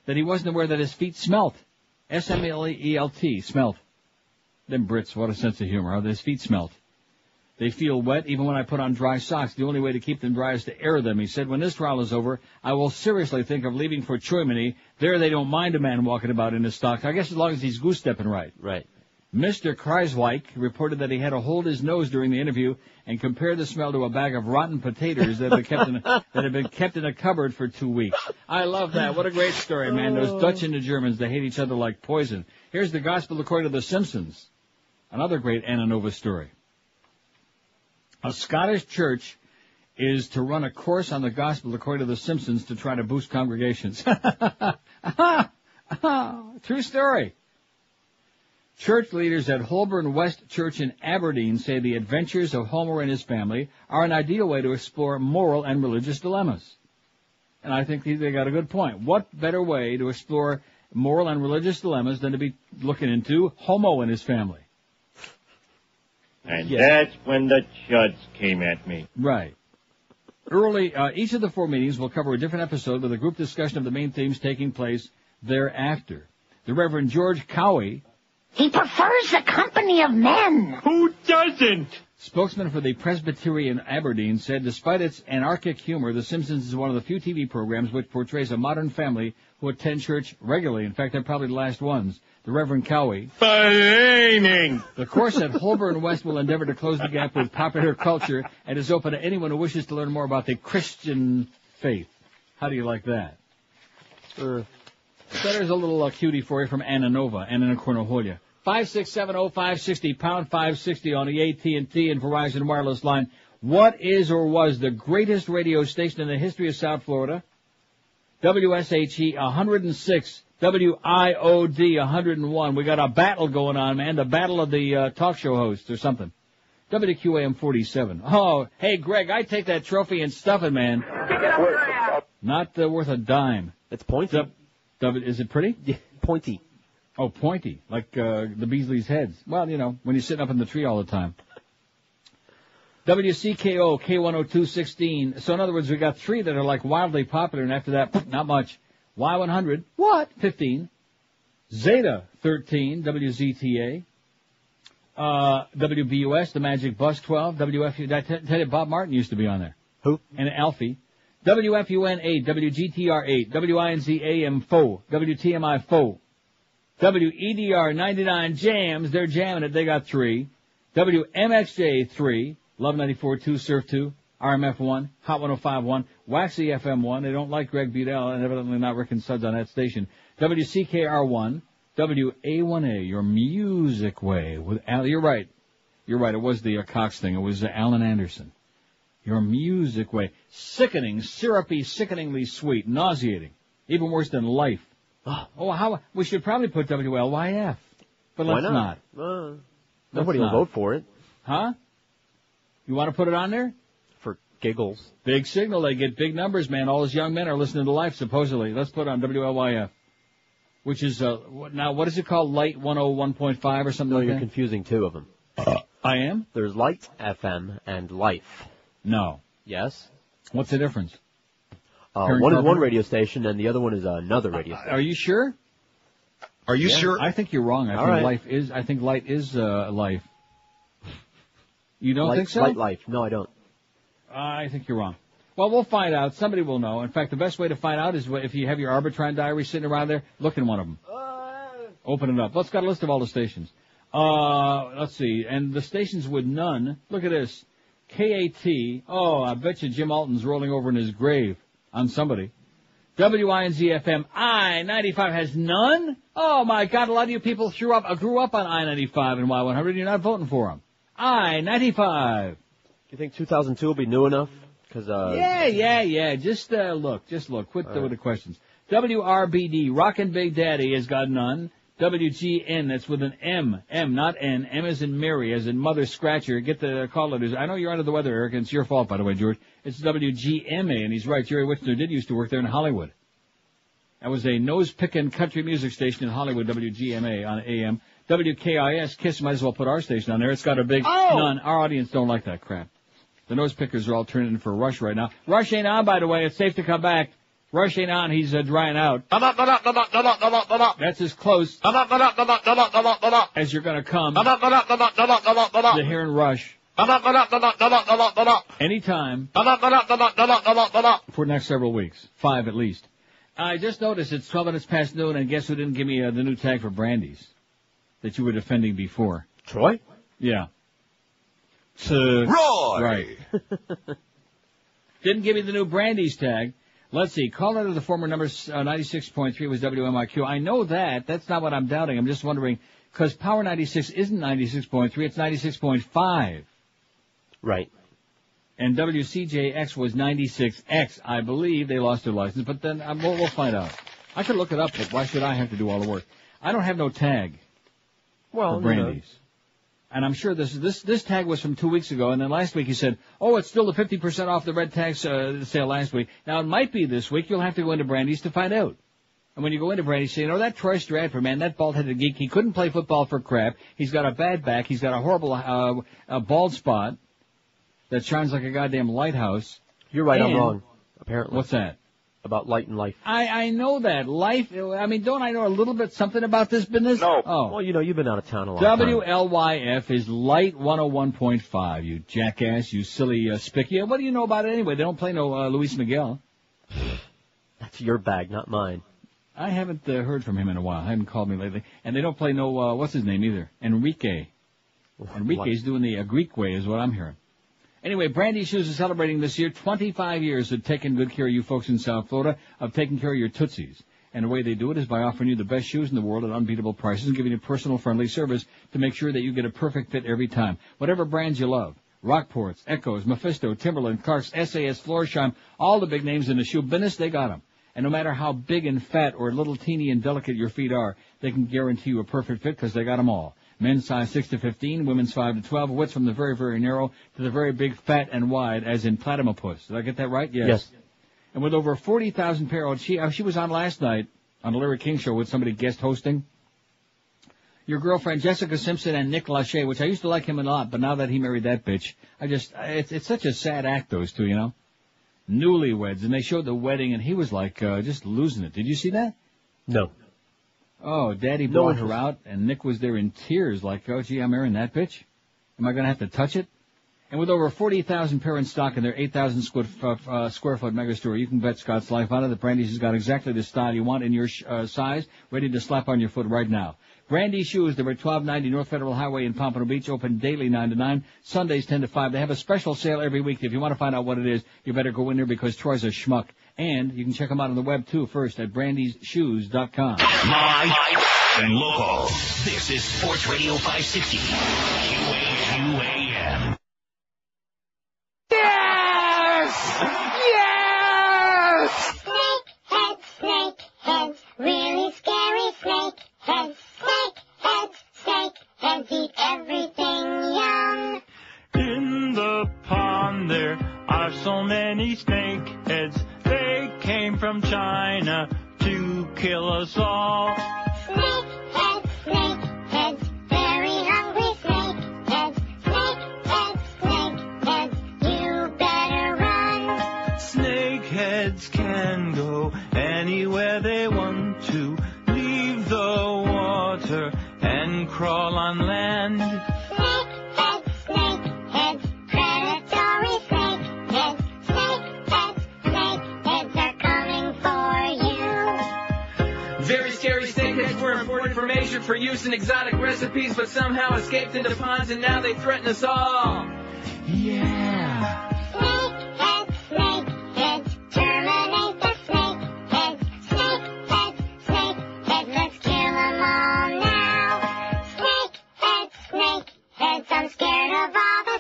that he wasn't aware that his feet smelt. S-M-L-E-L-T, smelt. Them Brits, what a sense of humor. His feet smelt. They feel wet even when I put on dry socks. The only way to keep them dry is to air them. He said, when this trial is over, I will seriously think of leaving for Germany. There they don't mind a man walking about in his socks. I guess as long as he's goose-stepping right. Right. Mr. Kreiswijk reported that he had to hold his nose during the interview and compare the smell to a bag of rotten potatoes that had been kept in a cupboard for 2 weeks. I love that. What a great story, man. Those Dutch and the Germans, they hate each other like poison. Here's the gospel according to The Simpsons. Another great Anna Nova story. A Scottish church is to run a course on the gospel according to The Simpsons to try to boost congregations. True story. Church leaders at Holborn West Church in Aberdeen say the adventures of Homer and his family are an ideal way to explore moral and religious dilemmas. And I think they got a good point. What better way to explore moral and religious dilemmas than to be looking into Homo and his family? And that's when the chuds came at me. Right. Each of the 4 meetings will cover a different episode with a group discussion of the main themes taking place thereafter. The Reverend George Cowie. He prefers the company of men. Who doesn't? Spokesman for the Presbyterian Aberdeen said despite its anarchic humor, The Simpsons is one of the few TV programs which portrays a modern family who attend church regularly. In fact, they're probably the last ones. The Reverend Cowie. The course at Holborn West will endeavor to close the gap with popular culture and is open to anyone who wishes to learn more about the Christian faith. How do you like that? So there's a little cutie for you from Anna Nova, Anna Cornoholia. 5670560, pound 560 on the AT&T and Verizon wireless line. What is or was the greatest radio station in the history of South Florida? WSHE 106, WIOD 101. We got a battle going on, man. The battle of the talk show hosts or something. WQAM 47. Oh, hey, Greg, I take that trophy and stuff it, man. Not worth a dime. It's pointy. Is it pretty? Yeah, pointy. Oh, pointy, like the Beasley's heads. Well, you know, when you're sitting up in the tree all the time. WCKO, K10216. So in other words, we got 3 that are like wildly popular, and after that, not much. Y100, what? 15. Zeta, 13, WZTA. WBUS, the Magic Bus 12, WFU, I tell you, Bob Martin used to be on there. Who? And Alfie. WFUN 8, WGTR 8, WINZ AM 4, WTMI 4, WEDR 99 Jams, they're jamming it, they got 3, WMXJ 3, Love 94 2, Surf 2, RMF 1, Hot 105 1, Waxy FM 1, they don't like Greg Bedell, and evidently not Rick and Suds on that station, WCKR 1, WA1A, your music way, with Al, you're right, it was the Cox thing, it was Alan Anderson. Your music way. Sickening, syrupy, sickeningly sweet, nauseating. Even worse than life. Oh, we should probably put WLYF. But let's not. Nobody will vote for it. Huh? You want to put it on there? For giggles. Big signal. They get big numbers, man. All those young men are listening to Life, supposedly. Let's put on WLYF. Which is, now, what is it called? Light 101.5 or something like that? You're confusing two of them. I am? There's Light FM and Life. No. Yes. What's the difference? One is one radio station and the other one is another radio station. Are you sure? Are you sure? I think you're wrong. I think Light is Life. You don't think so? Life. No, I don't. I think you're wrong. Well, we'll find out. Somebody will know. In fact, the best way to find out is if you have your Arbitron diary sitting around there, look in one of them. Open it up. Let's got a list of all the stations. Let's see. And the stations with none. Look at this. KAT, I bet you Jim Alton's rolling over in his grave on somebody. WINZ-FM, I-95 has none? Oh my God, a lot of you people grew up on I-95 and Y100, you're not voting for them. I-95. Do you think 2002 will be new enough? Yeah. Just look. Quit with the questions. WRBD, Rockin' Big Daddy has got none. WGN, that's with an M, not N. M as in Mary, as in Mother Scratcher. Get the call letters. I know you're under the weather, Eric, and it's your fault, by the way, George. It's WGMA, and he's right. Jerry Wichner did used to work there in Hollywood. That was a nose-picking country music station in Hollywood, WGMA on AM. WKIS, KISS, might as well put our station on there. It's got a big none. Our audience don't like that crap. The nose-pickers are all turning in for Rush right now. Rush ain't on, by the way. It's safe to come back. Rush ain't on, he's drying out. That's as close as you're gonna come to hearing Rush. Anytime for the next several weeks. 5 at least. I just noticed it's 12 minutes past noon, and guess who didn't give me the new tag for Brandy's that you were defending before? Troy? Yeah. Roy! Right. Didn't give me the new Brandy's tag. Let's see. Caller to the former number 96.3 was WMIQ. I know that. That's not what I'm doubting. I'm just wondering, because Power 96 isn't 96.3, it's 96.5. Right. And WCJX was 96X. I believe they lost their license, but then we'll find out. I could look it up, but why should I have to do all the work? I don't have no tag for Brandy's. And I'm sure this tag was from 2 weeks ago, and then last week he said, it's still the 50% off the red tag sale last week. Now, it might be this week. You'll have to go into Brandy's to find out. And when you go into Brandy's, you say, that Troy Stratford, man, that bald-headed geek, he couldn't play football for crap. He's got a bad back. He's got a horrible bald spot that shines like a goddamn lighthouse. You're right, I'm wrong, apparently. What's that? About Light and Life. I know that. Life, don't I know a little bit something about this business? No. Oh. Well, you've been out of town a long time. WLYF is Light 101.5, you jackass, you silly spicky. What do you know about it anyway? They don't play no Luis Miguel. That's your bag, not mine. I haven't heard from him in a while. I haven't called me lately. And they don't play no, what's his name either? Enrique. Enrique's doing the Greek way is what I'm hearing. Anyway, Brandy Shoes is celebrating this year 25 years of taking good care of you folks in South Florida, of taking care of your Tootsies. And the way they do it is by offering you the best shoes in the world at unbeatable prices and giving you personal friendly service to make sure that you get a perfect fit every time. Whatever brands you love. Rockports, Echoes, Mephisto, Timberland, Clark's, SAS, Florsheim, all the big names in the shoe business, they got them. And no matter how big and fat or little teeny and delicate your feet are, they can guarantee you a perfect fit because they got them all. Men's size 6 to 15, women's 5 to 12, widths from the very, very narrow to the very big, fat, and wide, as in platypus. Did I get that right? Yes. And with over 40,000 pair of, she was on last night on the Larry King Show with somebody guest hosting. Your girlfriend Jessica Simpson and Nick Lachey, which I used to like him a lot, but now that he married that bitch, it's such a sad act, those two, you know? Newlyweds, and they showed the wedding, and he was like, just losing it. Did you see that? No. Oh, Daddy No brought her interest. out, and Nick was there in tears, like, oh, gee, I'm marrying that bitch? Am I going to have to touch it? And with over 40,000 pair in stock in their 8,000 square foot megastore, you can bet Scott's life on it that Brandy's has got exactly the style you want in your size, ready to slap on your foot right now. Brandy Shoes, they're at 1290 North Federal Highway in Pompano Beach, open daily 9 to 9, Sundays 10 to 5. They have a special sale every week. If you want to find out what it is, you better go in there because Troy's a schmuck. And you can check them out on the web, too, first at brandysshoes.com. Live and local. This is Sports Radio 560. QAQAM. Yes! Yes! Snake heads, really scary snake heads, eat everything young. In the pond there are so many snakeheads. They came from China to kill us all. Snake heads, very hungry snake heads, you better run. Snakeheads can go anywhere they want to, leave the water and crawl on land. Snakeheads, predatory snakeheads, snakeheads are coming for you. Very scary snakeheads were imported from Asia for use in exotic recipes, but somehow escaped into ponds and now they threaten us all. Yeah. Snakeheads, terminate the snakeheads, let's kill them all now. Snakeheads, I'm scared of all the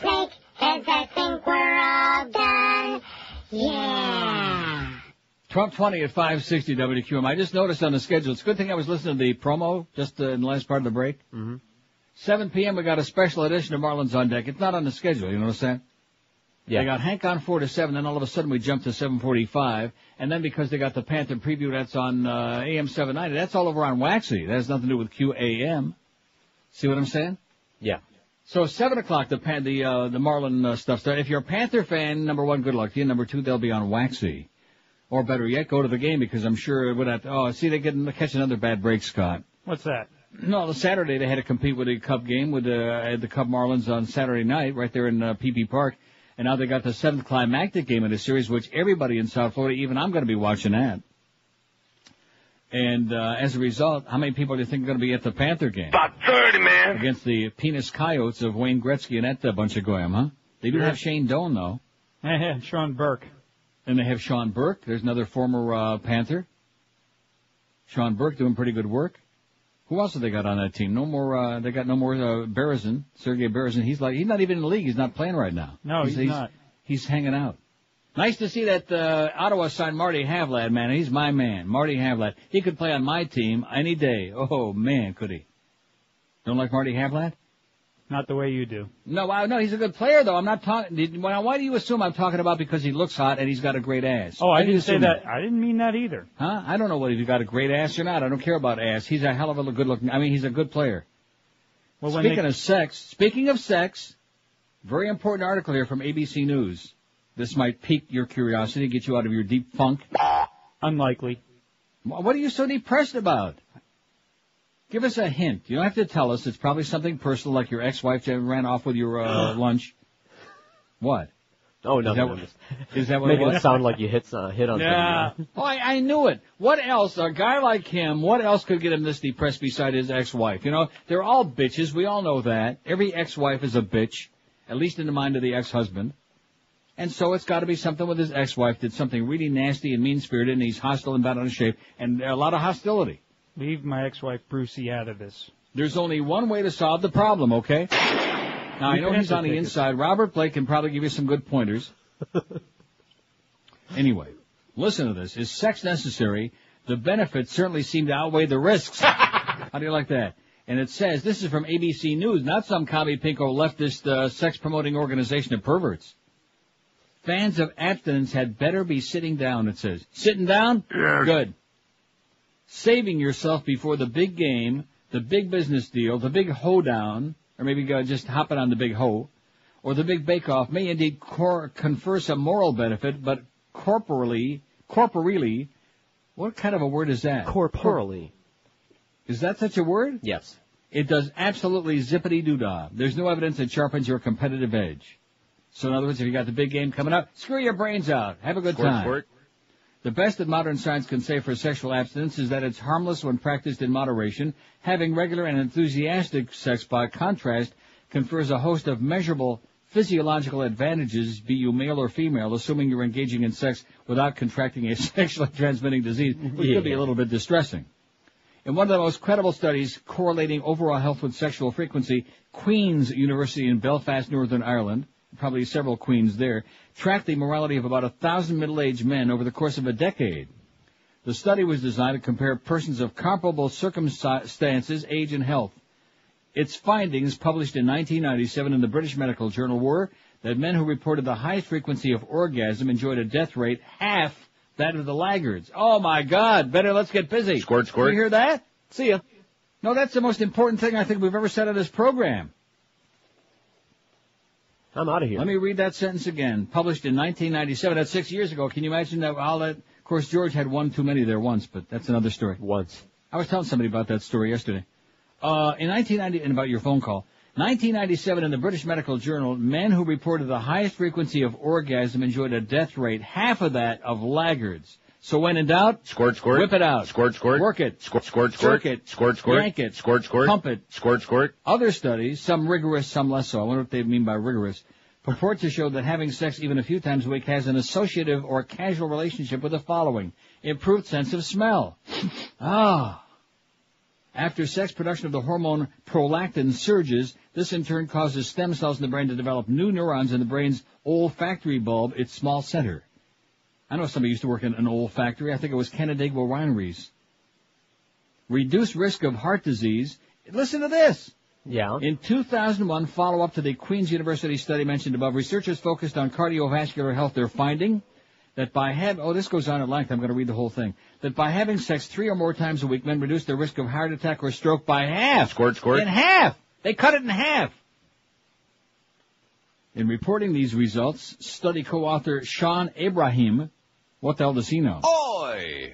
snakeheads, I think we're all done. Yeah. Trump 20 at 560 WQM. I just noticed on the schedule, it's a good thing I was listening to the promo just in the last part of the break. Mm-hmm. 7 p.m. we got a special edition of Marlins on Deck. It's not on the schedule, you notice that? Yeah. They got Hank on 4 to 7, then all of a sudden we jumped to 7:45, and then because they got the Panther preview, that's on AM 790. That's all over on Waxy. That has nothing to do with QAM. See what I'm saying? Yeah. So 7 o'clock, the Marlin stuff starts. If you're a Panther fan, number one, good luck to you. Number two, they'll be on Waxy. Or better yet, go to the game because I'm sure it would have to. Oh, see, they could catch another bad break, Scott. What's that? No, Saturday they had to compete with the Cub game with the Cub Marlins on Saturday night right there in PP Park. And now they got the 7th climactic game of the series, which everybody in South Florida, even I'm going to be watching that. And as a result, how many people do you think are going to be at the Panther game? About 30, man. Against the Penis Coyotes of Wayne Gretzky and that bunch of goyim, huh? They do have Shane Doan, though. And Sean Burke. And they have Sean Burke. There's another former Panther. Sean Burke doing pretty good work. Who else have they got on that team? No more. They got no more Berezin, Sergei Berezin. He's not even in the league. He's not playing right now. No, he's not. He's hanging out. Nice to see that Ottawa signed Marty Havlat, man. He's my man, Marty Havlat. He could play on my team any day. Oh man, could he? Don't like Marty Havlat? Not the way you do. No, he's a good player though. I'm not talking. Why do you assume I'm talking about because he looks hot and he's got a great ass? Oh, I didn't say that. I didn't mean that either. Huh? I don't know whether he's got a great ass or not. I don't care about ass. He's a hell of a good looking. I mean, he's a good player. Well, speaking of sex, very important article here from ABC News. This might pique your curiosity, get you out of your deep funk. Unlikely. What are you so depressed about? Give us a hint. You don't have to tell us. It's probably something personal, like your ex-wife ran off with your lunch. What? Oh, no. Is that what Making it was? it sound like you hit on something. Yeah. Oh, I knew it. What else? A guy like him, what else could get him this depressed beside his ex-wife? You know, they're all bitches. We all know that. Every ex-wife is a bitch, at least in the mind of the ex-husband. And so it's got to be something with his ex-wife. Did something really nasty and mean-spirited, and he's hostile and bad out of shape, and a lot of hostility. Leave my ex-wife Brucey out of this. There's only one way to solve the problem, okay? Now, I know he's on the inside. Robert Blake can probably give you some good pointers. Anyway, listen to this. Is sex necessary? The benefits certainly seem to outweigh the risks. How do you like that? And it says, this is from ABC News, not some commie pinko leftist sex-promoting organization of perverts. Fans of abstinence had better be sitting down, it says. Sitting down? Yes. Good. Saving yourself before the big game, the big business deal, the big hoedown, or maybe just hopping on the big hoe, or the big bake-off may indeed confer some moral benefit, but corporeally, What kind of a word is that? Corporally. Is that such a word? Yes. It does absolutely zippity-doo-dah. There's no evidence that sharpens your competitive edge. So in other words, if you got the big game coming up, screw your brains out. Have a good time. Squirt. The best that modern science can say for sexual abstinence is that it's harmless when practiced in moderation. Having regular and enthusiastic sex, by contrast, confers a host of measurable physiological advantages, be you male or female, assuming you're engaging in sex without contracting a sexually transmitting disease, which could be a little bit distressing. In one of the most credible studies correlating overall health with sexual frequency, Queen's University in Belfast, Northern Ireland, probably several queens there, tracked the morality of about 1,000 middle-aged men over the course of a decade. The study was designed to compare persons of comparable circumstances, age, and health. Its findings, published in 1997 in the British Medical Journal, were that men who reported the highest frequency of orgasm enjoyed a death rate half that of the laggards. Oh, my God. Better let's get busy. Squirt. You hear that? See ya. No, that's the most important thing I think we've ever said on this program. I'm out of here. Let me read that sentence again. Published in 1997. That's 6 years ago. Can you imagine that? Of course, George had one too many there once, but that's another story. Once. I was telling somebody about that story yesterday. In 1990, and about your phone call. 1997 in the British Medical Journal, men who reported the highest frequency of orgasm enjoyed a death rate half of that of laggards. So when in doubt, squirt, whip it out. Squirt, work it. Squirt, jerk it. Squirt, yank it. Squirt, pump it. Squirt. Other studies, some rigorous, some less so, I wonder what they mean by rigorous, purport to show that having sex even a few times a week has an associative or causal relationship with the following: improved sense of smell. After sex, production of the hormone prolactin surges. This in turn causes stem cells in the brain to develop new neurons in the brain's olfactory bulb, its small center. I know somebody used to work in an olfactory. I think it was Canandaigua wineries. Reduced risk of heart disease. Listen to this. Yeah. In 2001, follow-up to the Queen's University study mentioned above, researchers focused on cardiovascular health. They're finding that by this goes on at length. I'm going to read the whole thing. That by having sex 3 or more times a week, men reduce their risk of heart attack or stroke by half. Squirt. In half. They cut it in half. In reporting these results, study co-author Sean Abraham, what the hell does he know? Oi!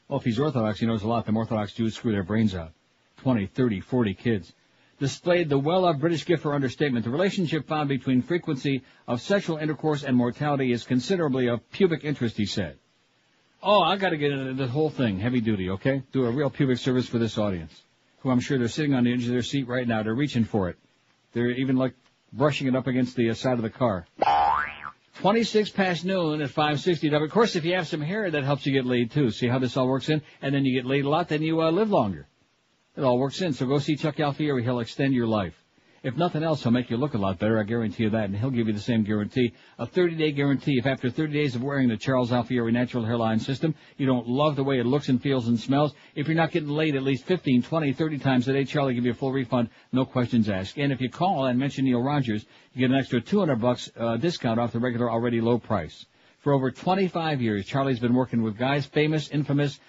Well, if he's Orthodox, he knows a lot. Them Orthodox Jews screw their brains out. 20, 30, 40 kids. Displayed the well-loved British gift for understatement. The relationship found between frequency of sexual intercourse and mortality is considerably of pubic interest, he said. Oh, I got to get into the whole thing, heavy duty, okay? Do a real pubic service for this audience, who I'm sure they're sitting on the edge of their seat right now. They're reaching for it. They're even like brushing it up against the side of the car. 26 past noon at 560. Of course, if you have some hair, that helps you get laid too. See how this all works in? And then you get laid a lot, then you live longer. It all works in. So go see Chuck Alfieri. He'll extend your life. If nothing else, he'll make you look a lot better. I guarantee you that. And he'll give you the same guarantee. A 30-day guarantee. If after 30 days of wearing the Charles Alfieri Natural Hairline System, you don't love the way it looks and feels and smells, if you're not getting laid at least 15, 20, 30 times a day, Charlie will give you a full refund. No questions asked. And if you call and mention Neil Rogers, you get an extra $200 discount off the regular already low price. For over 25 years, Charlie's been working with guys, famous, infamous,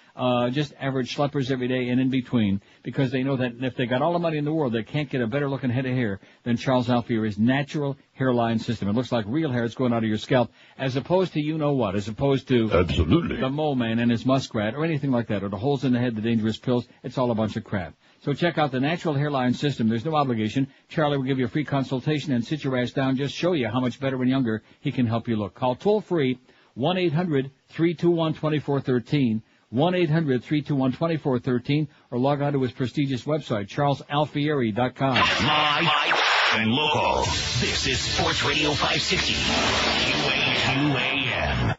just average schleppers every day and in between, because they know that if they got all the money in the world, they can't get a better looking head of hair than Charles Alfieri's natural hairline system. It looks like real hair is going out of your scalp, as opposed to you-know-what, as opposed to Absolutely. The Mole Man and his muskrat, or anything like that, or the holes in the head, the dangerous pills. It's all a bunch of crap. So check out the natural hairline system. There's no obligation. Charlie will give you a free consultation and sit your ass down, just show you how much better and younger he can help you look. Call toll-free 1-800-321-2413, 1-800-321-2413, or log on to his prestigious website, charlesalfieri.com. Live and local. This is Sports Radio 560. QAM.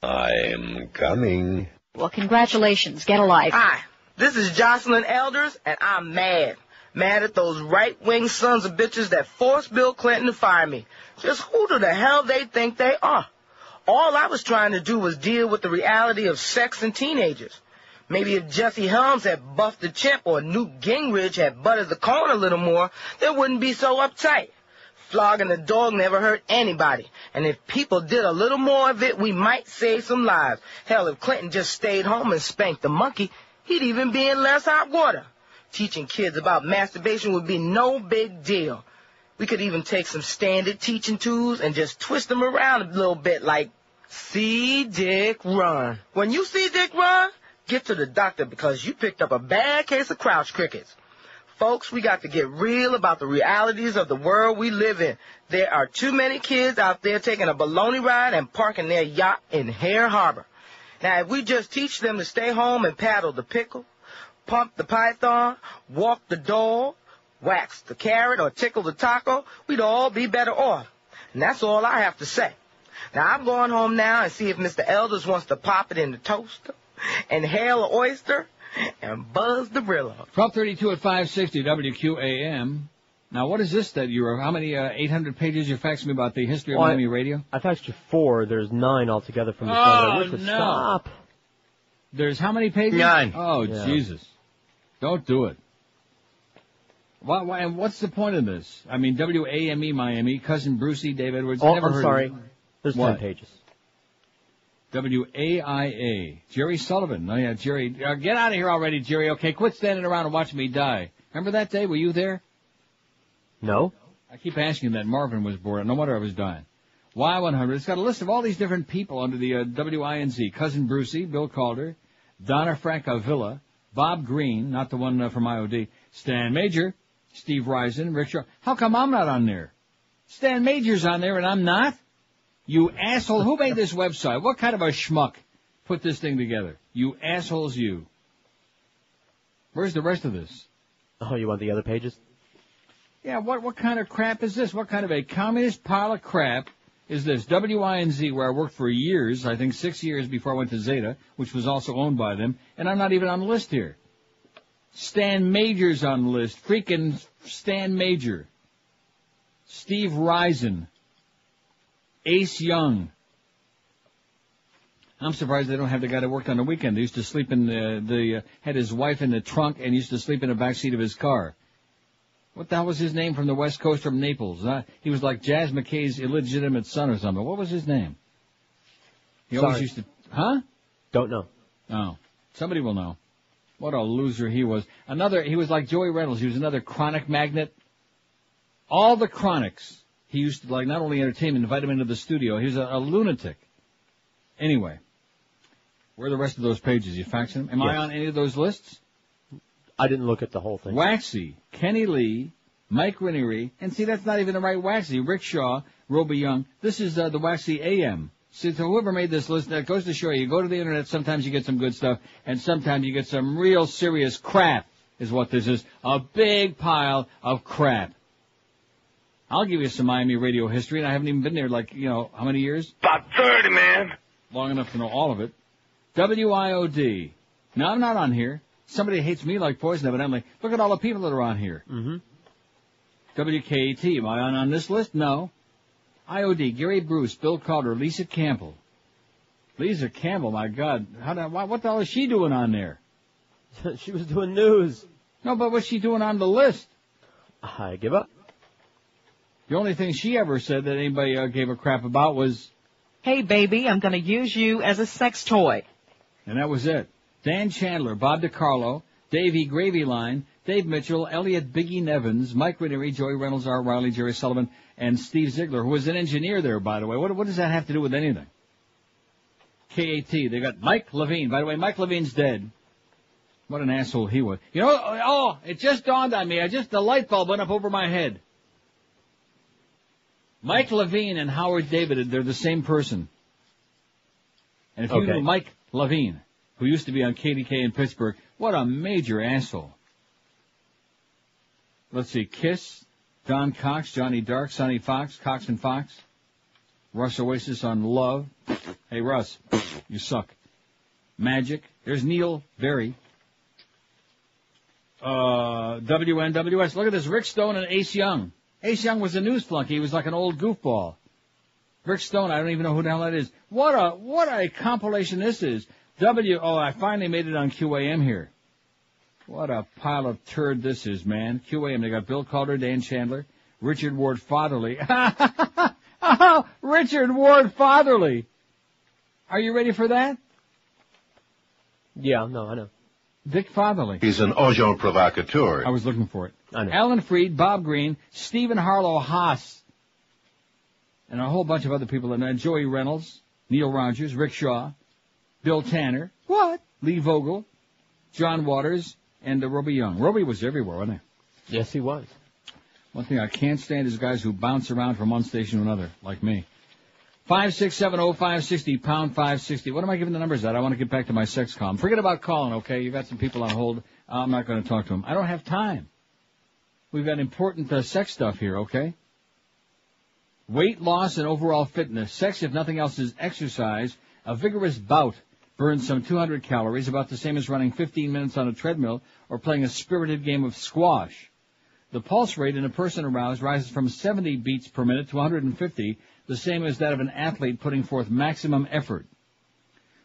I'm coming. Well, congratulations. Get a life. Hi, this is Jocelyn Elders, and I'm mad. Mad at those right-wing sons of bitches that forced Bill Clinton to fire me. Just who the hell they think they are? All I was trying to do was deal with the reality of sex and teenagers. Maybe if Jesse Helms had buffed the chimp or Newt Gingrich had buttered the corn a little more, they wouldn't be so uptight. Flogging the dog never hurt anybody. And if people did a little more of it, we might save some lives. Hell, if Clinton just stayed home and spanked the monkey, he'd even be in less hot water. Teaching kids about masturbation would be no big deal. We could even take some standard teaching tools and just twist them around a little bit, like See Dick run. When you see Dick run, get to the doctor because you picked up a bad case of crouch crickets. Folks, we got to get real about the realities of the world we live in. There are too many kids out there taking a baloney ride and parking their yacht in Hare Harbor. Now, if we just teach them to stay home and paddle the pickle, pump the python, walk the dog, wax the carrot, or tickle the taco, we'd all be better off. And that's all I have to say. Now, I'm going home now and see if Mr. Elders wants to pop it in the toaster and hail an oyster and buzz the Brillo. 1232 at 560 WQAM. Now, what is this that you're, how many 800 pages you're faxing me about the history of Miami radio? I faxed you 4. There's 9 altogether from the Oh, Sunday. I wish it no. Stop. There's how many pages? 9. Oh, Yeah. Jesus. Don't do it. Why, and what's the point of this? I mean, WAME Miami, Cousin Brucey, Dave Edwards. Oh, Never I'm heard sorry. of it. There's What? 10 pages. WAIA. Jerry Sullivan. Oh, yeah, Jerry. Get out of here already, Jerry. Okay, quit standing around and watching me die. Remember that day? Were you there? No. I keep asking that. Marvin was bored. No wonder I was dying. Y100. It's got a list of all these different people under the WINZ. Cousin Brucey, Bill Calder, Donna Francavilla, Bob Green, not the one from IOD, Stan Major, Steve Risen, Rick Shaw. How come I'm not on there? Stan Major's on there and I'm not? You asshole. Who made this website? What kind of a schmuck put this thing together? You assholes, you. Where's the rest of this? Oh, you want the other pages? Yeah, what kind of crap is this? What kind of a communist pile of crap is this? WINZ, where I worked for years, I think 6 years before I went to Zeta, which was also owned by them, and I'm not even on the list here. Stan Major's on the list. Freaking Stan Major. Steve Risen. Ace Young. I'm surprised they don't have the guy that worked on the weekend. They used to sleep in had his wife in the trunk and used to sleep in the back seat of his car. What the hell was his name from the West Coast from Naples? He was like Jazz McKay's illegitimate son or something. What was his name? He always used to, huh? Don't know. Oh. Somebody will know. What a loser he was. He was like Joey Reynolds. He was another chronic magnet. All the chronics. He used to, like, not only entertainment, invite him into the studio. He was a lunatic. Anyway. Where are the rest of those pages? You faxing them? Am I on any of those lists? I didn't look at the whole thing. Waxy, Kenny Lee, Mike Ranieri, and see, that's not even the right Waxy. Rick Shaw, Roby Young. This is the Waxy AM. See, so whoever made this list, that goes to show you go to the internet, sometimes you get some good stuff, and sometimes you get some real serious crap, is what this is. A big pile of crap. I'll give you some Miami radio history, and I haven't even been there, like, how many years? About 30, man. Long enough to know all of it. WIOD. Now, I'm not on here. Somebody hates me like poison, evidently. Look at all the people that are on here. Mm-hmm. WKAT. Am I on this list? No. IOD. Gary Bruce, Bill Calder, Lisa Campbell. Lisa Campbell, my God. What the hell is she doing on there? She was doing news. No, but what's she doing on the list? I give up. The only thing she ever said that anybody gave a crap about was, "Hey, baby, I'm going to use you as a sex toy." And that was it. Dan Chandler, Bob DiCarlo, Dave E. Gravy Line, Dave Mitchell, Elliot Biggie Nevins, Mike Ranieri, Joey Reynolds, Art Riley, Jerry Sullivan, and Steve Ziegler, who was an engineer there, by the way. What does that have to do with anything? KAT, they got Mike Levine. By the way, Mike Levine's dead. What an asshole he was. It just dawned on me. The light bulb went up over my head. Mike Levine and Howard David, they're the same person. And if you knew Mike Levine, who used to be on KDK in Pittsburgh, what a major asshole. Let's see, Kiss, Don Cox, Johnny Dark, Sonny Fox, Cox and Fox, Russ Oasis on Love. Hey, Russ, you suck. Magic, there's Neil Berry. WNWS, look at this, Rick Stone and Ace Young. Ace Young was a news flunky. He was like an old goofball. Rick Stone, I don't even know who the hell that is. What a compilation this is. I finally made it on QAM here. What a pile of turd this is, man. QAM, they got Bill Calder, Dan Chandler, Richard Ward Fatherly. Richard Ward Fatherly. Are you ready for that? Yeah, no, I know. Dick Fatherly. He's an agent provocateur. I was looking for it. I know. Alan Freed, Bob Green, Stephen Harlow Haas, and a whole bunch of other people in there. Joey Reynolds, Neil Rogers, Rick Shaw, Bill Tanner, what? Lee Vogel, John Waters, and Roby Young. Roby was everywhere, wasn't he? Yes, he was. One thing I can't stand is guys who bounce around from one station to another, like me. 5670560, pound 560. What am I giving the numbers at? I want to get back to my sex column. Forget about calling, okay? You've got some people on hold. I'm not going to talk to them. I don't have time. We've got important sex stuff here, okay? Weight loss and overall fitness. Sex, if nothing else, is exercise. A vigorous bout burns some 200 calories, about the same as running 15 minutes on a treadmill or playing a spirited game of squash. The pulse rate in a person aroused rises from 70 beats per minute to 150, the same as that of an athlete putting forth maximum effort.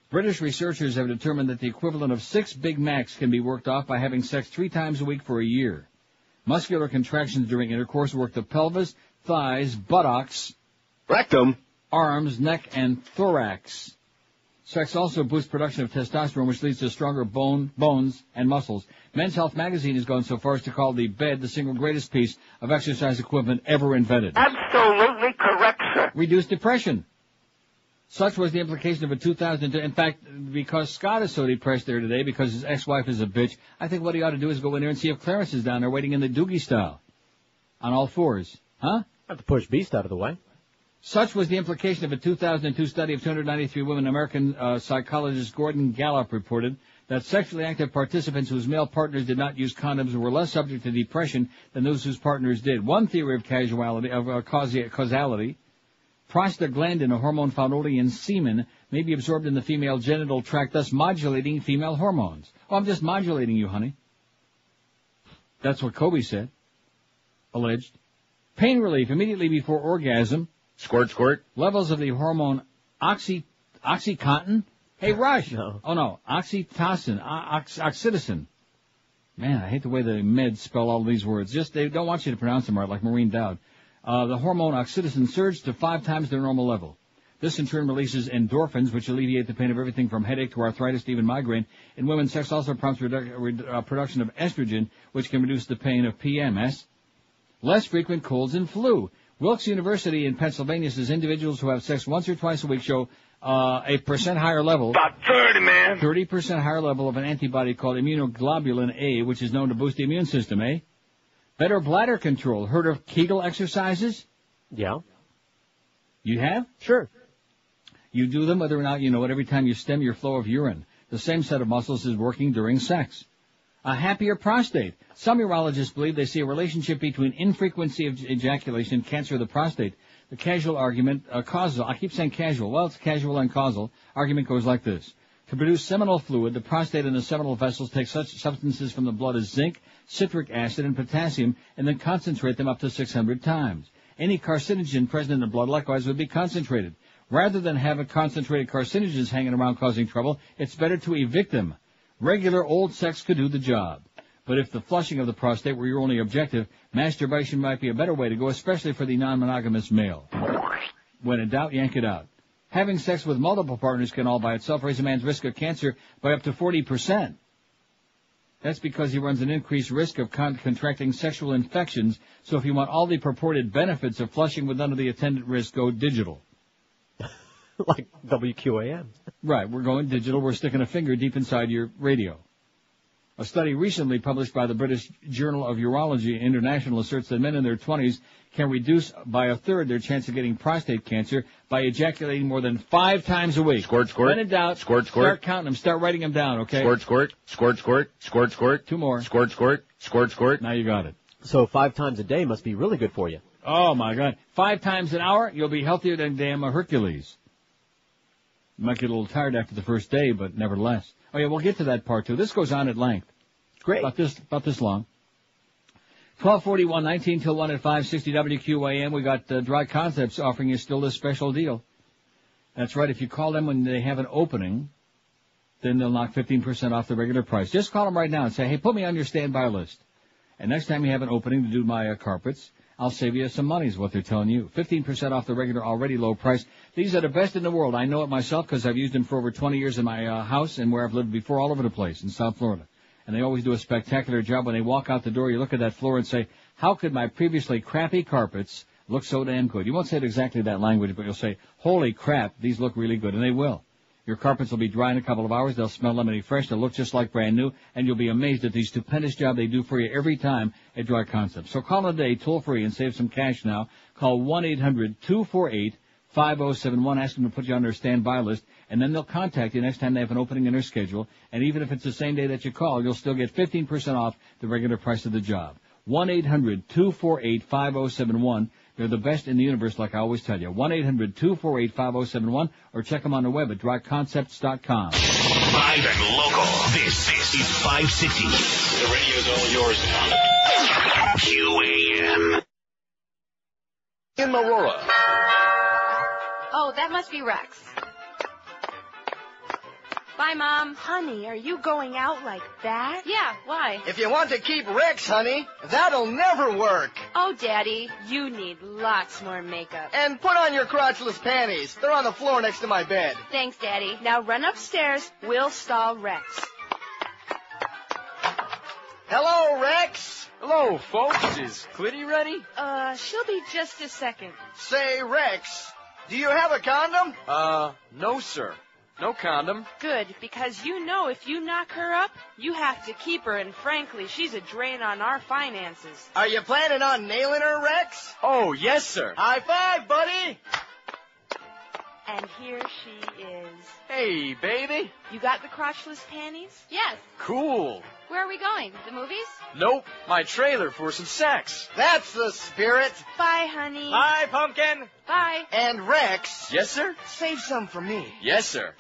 British researchers have determined that the equivalent of 6 Big Macs can be worked off by having sex 3 times a week for a year. Muscular contractions during intercourse work the pelvis, thighs, buttocks, rectum, arms, neck, and thorax. Sex also boosts production of testosterone, which leads to stronger bones, and muscles. Men's Health magazine has gone so far as to call the bed the single greatest piece of exercise equipment ever invented. Absolutely correct, sir. Reduce depression. Such was the implication of a 2002. In fact, because Scott is so depressed there today because his ex-wife is a bitch, I think what he ought to do is go in there and see if Clarence is down there waiting in the doogie style. On all fours. Huh? Have to push Beast out of the way. Such was the implication of a 2002 study of 293 women. American psychologist Gordon Gallup reported that sexually active participants whose male partners did not use condoms were less subject to depression than those whose partners did. One theory of causality, prostaglandin, a hormone found only in semen, may be absorbed in the female genital tract, thus modulating female hormones. Oh, I'm just modulating you, honey. That's what Kobe said. Alleged. Pain relief immediately before orgasm. Squirt, squirt. Levels of the hormone Oxycontin. Hey, Rush. No. Oh, no. Oxytocin. Oxytocin. Man, I hate the way the meds spell all these words. Just, they don't want you to pronounce them right, like Maureen Dowd. The hormone oxytocin surged to 5 times their normal level. This in turn releases endorphins, which alleviate the pain of everything from headache to arthritis to even migraine. In women, sex also prompts production of estrogen, which can reduce the pain of PMS. Less frequent colds and flu. Wilkes University in Pennsylvania says individuals who have sex once or twice a week show a % higher level. About 30, man. 30% higher level of an antibody called immunoglobulin A, which is known to boost the immune system, eh? Better bladder control. Heard of Kegel exercises? Yeah. You have? Sure. You do them whether or not you know it every time you stem your flow of urine. The same set of muscles is working during sex. A happier prostate. Some urologists believe they see a relationship between infrequency of ejaculation and cancer of the prostate. The casual argument, causal, I keep saying casual, well, it's casual and causal. Argument goes like this. To produce seminal fluid, the prostate and the seminal vessels take such substances from the blood as zinc, citric acid, and potassium, and then concentrate them up to 600 times. Any carcinogen present in the blood likewise would be concentrated. Rather than have concentrated carcinogens hanging around causing trouble, it's better to evict them. Regular old sex could do the job. But if the flushing of the prostate were your only objective, masturbation might be a better way to go, especially for the non-monogamous male. When in doubt, yank it out. Having sex with multiple partners can all by itself raise a man's risk of cancer by up to 40%. That's because he runs an increased risk of contracting sexual infections, so if you want all the purported benefits of flushing with none of the attendant risk, go digital. Like WQAM. Right, we're going digital. We're sticking a finger deep inside your radio. A study recently published by the British Journal of Urology International asserts that men in their 20s can reduce by a third their chance of getting prostate cancer by ejaculating more than 5 times a week. Squirt, squirt. When in doubt, squirt, squirt. Start counting them. Start writing them down, okay? Squirt, squirt. Squirt, squirt. Squirt, squirt. 2 more. Squirt, squirt. Squirt, squirt. Now you got it. So 5 times a day must be really good for you. Oh, my God. 5 times an hour, you'll be healthier than damn Hercules. You might get a little tired after the first day, but nevertheless. Oh, yeah, we'll get to that part, too. This goes on at length. Great. About this long. 1241, 19 till 1 at 560 WQAM. We got Dry Concepts offering you still this special deal. That's right. If you call them when they have an opening, then they'll knock 15% off the regular price. Just call them right now and say, hey, put me on your standby list. And next time you have an opening to do my carpets, I'll save you some money is what they're telling you. 15% off the regular already low price. These are the best in the world. I know it myself because I've used them for over 20 years in my house and where I've lived before all over the place in South Florida. And they always do a spectacular job. When they walk out the door, you look at that floor and say, how could my previously crappy carpets look so damn good. You won't say it exactly that language, but you'll say, holy crap, these look really good, and they will. Your carpets will be dry in a couple of hours. They'll smell lemony fresh. They'll look just like brand new, and you'll be amazed at the stupendous job they do for you every time at Dry Concepts. So call today, toll-free, and save some cash now. Call 1-800-248-5071. Ask them to put you on their standby list, and then they'll contact you next time they have an opening in their schedule. And even if it's the same day that you call, you'll still get 15% off the regular price of the job. 1-800-248-5071. They're the best in the universe, like I always tell you. 1-800-248-5071, or check them on the web at dryconcepts.com. Live and local. This is 560. The radio's all yours now. QAM. In Aurora. Oh, that must be Rex. Bye, Mom. Honey, are you going out like that? Yeah, why? If you want to keep Rex, honey, that'll never work. Oh, Daddy, you need lots more makeup. And put on your crotchless panties. They're on the floor next to my bed. Thanks, Daddy. Now run upstairs. We'll stall Rex. Hello, Rex. Hello, folks. Is Clitty ready? She'll be just a second. Say, Rex, do you have a condom? No, sir. No condom. Good, because you know if you knock her up, you have to keep her, and frankly, she's a drain on our finances. Are you planning on nailing her, Rex? Oh, yes, sir. High five, buddy. And here she is. Hey, baby. You got the crotchless panties? Yes. Cool. Where are we going? The movies? Nope. My trailer for some sex. That's the spirit. Bye, honey. Bye, Pumpkin. Bye. And Rex. Yes, sir? Save some for me. Yes, sir.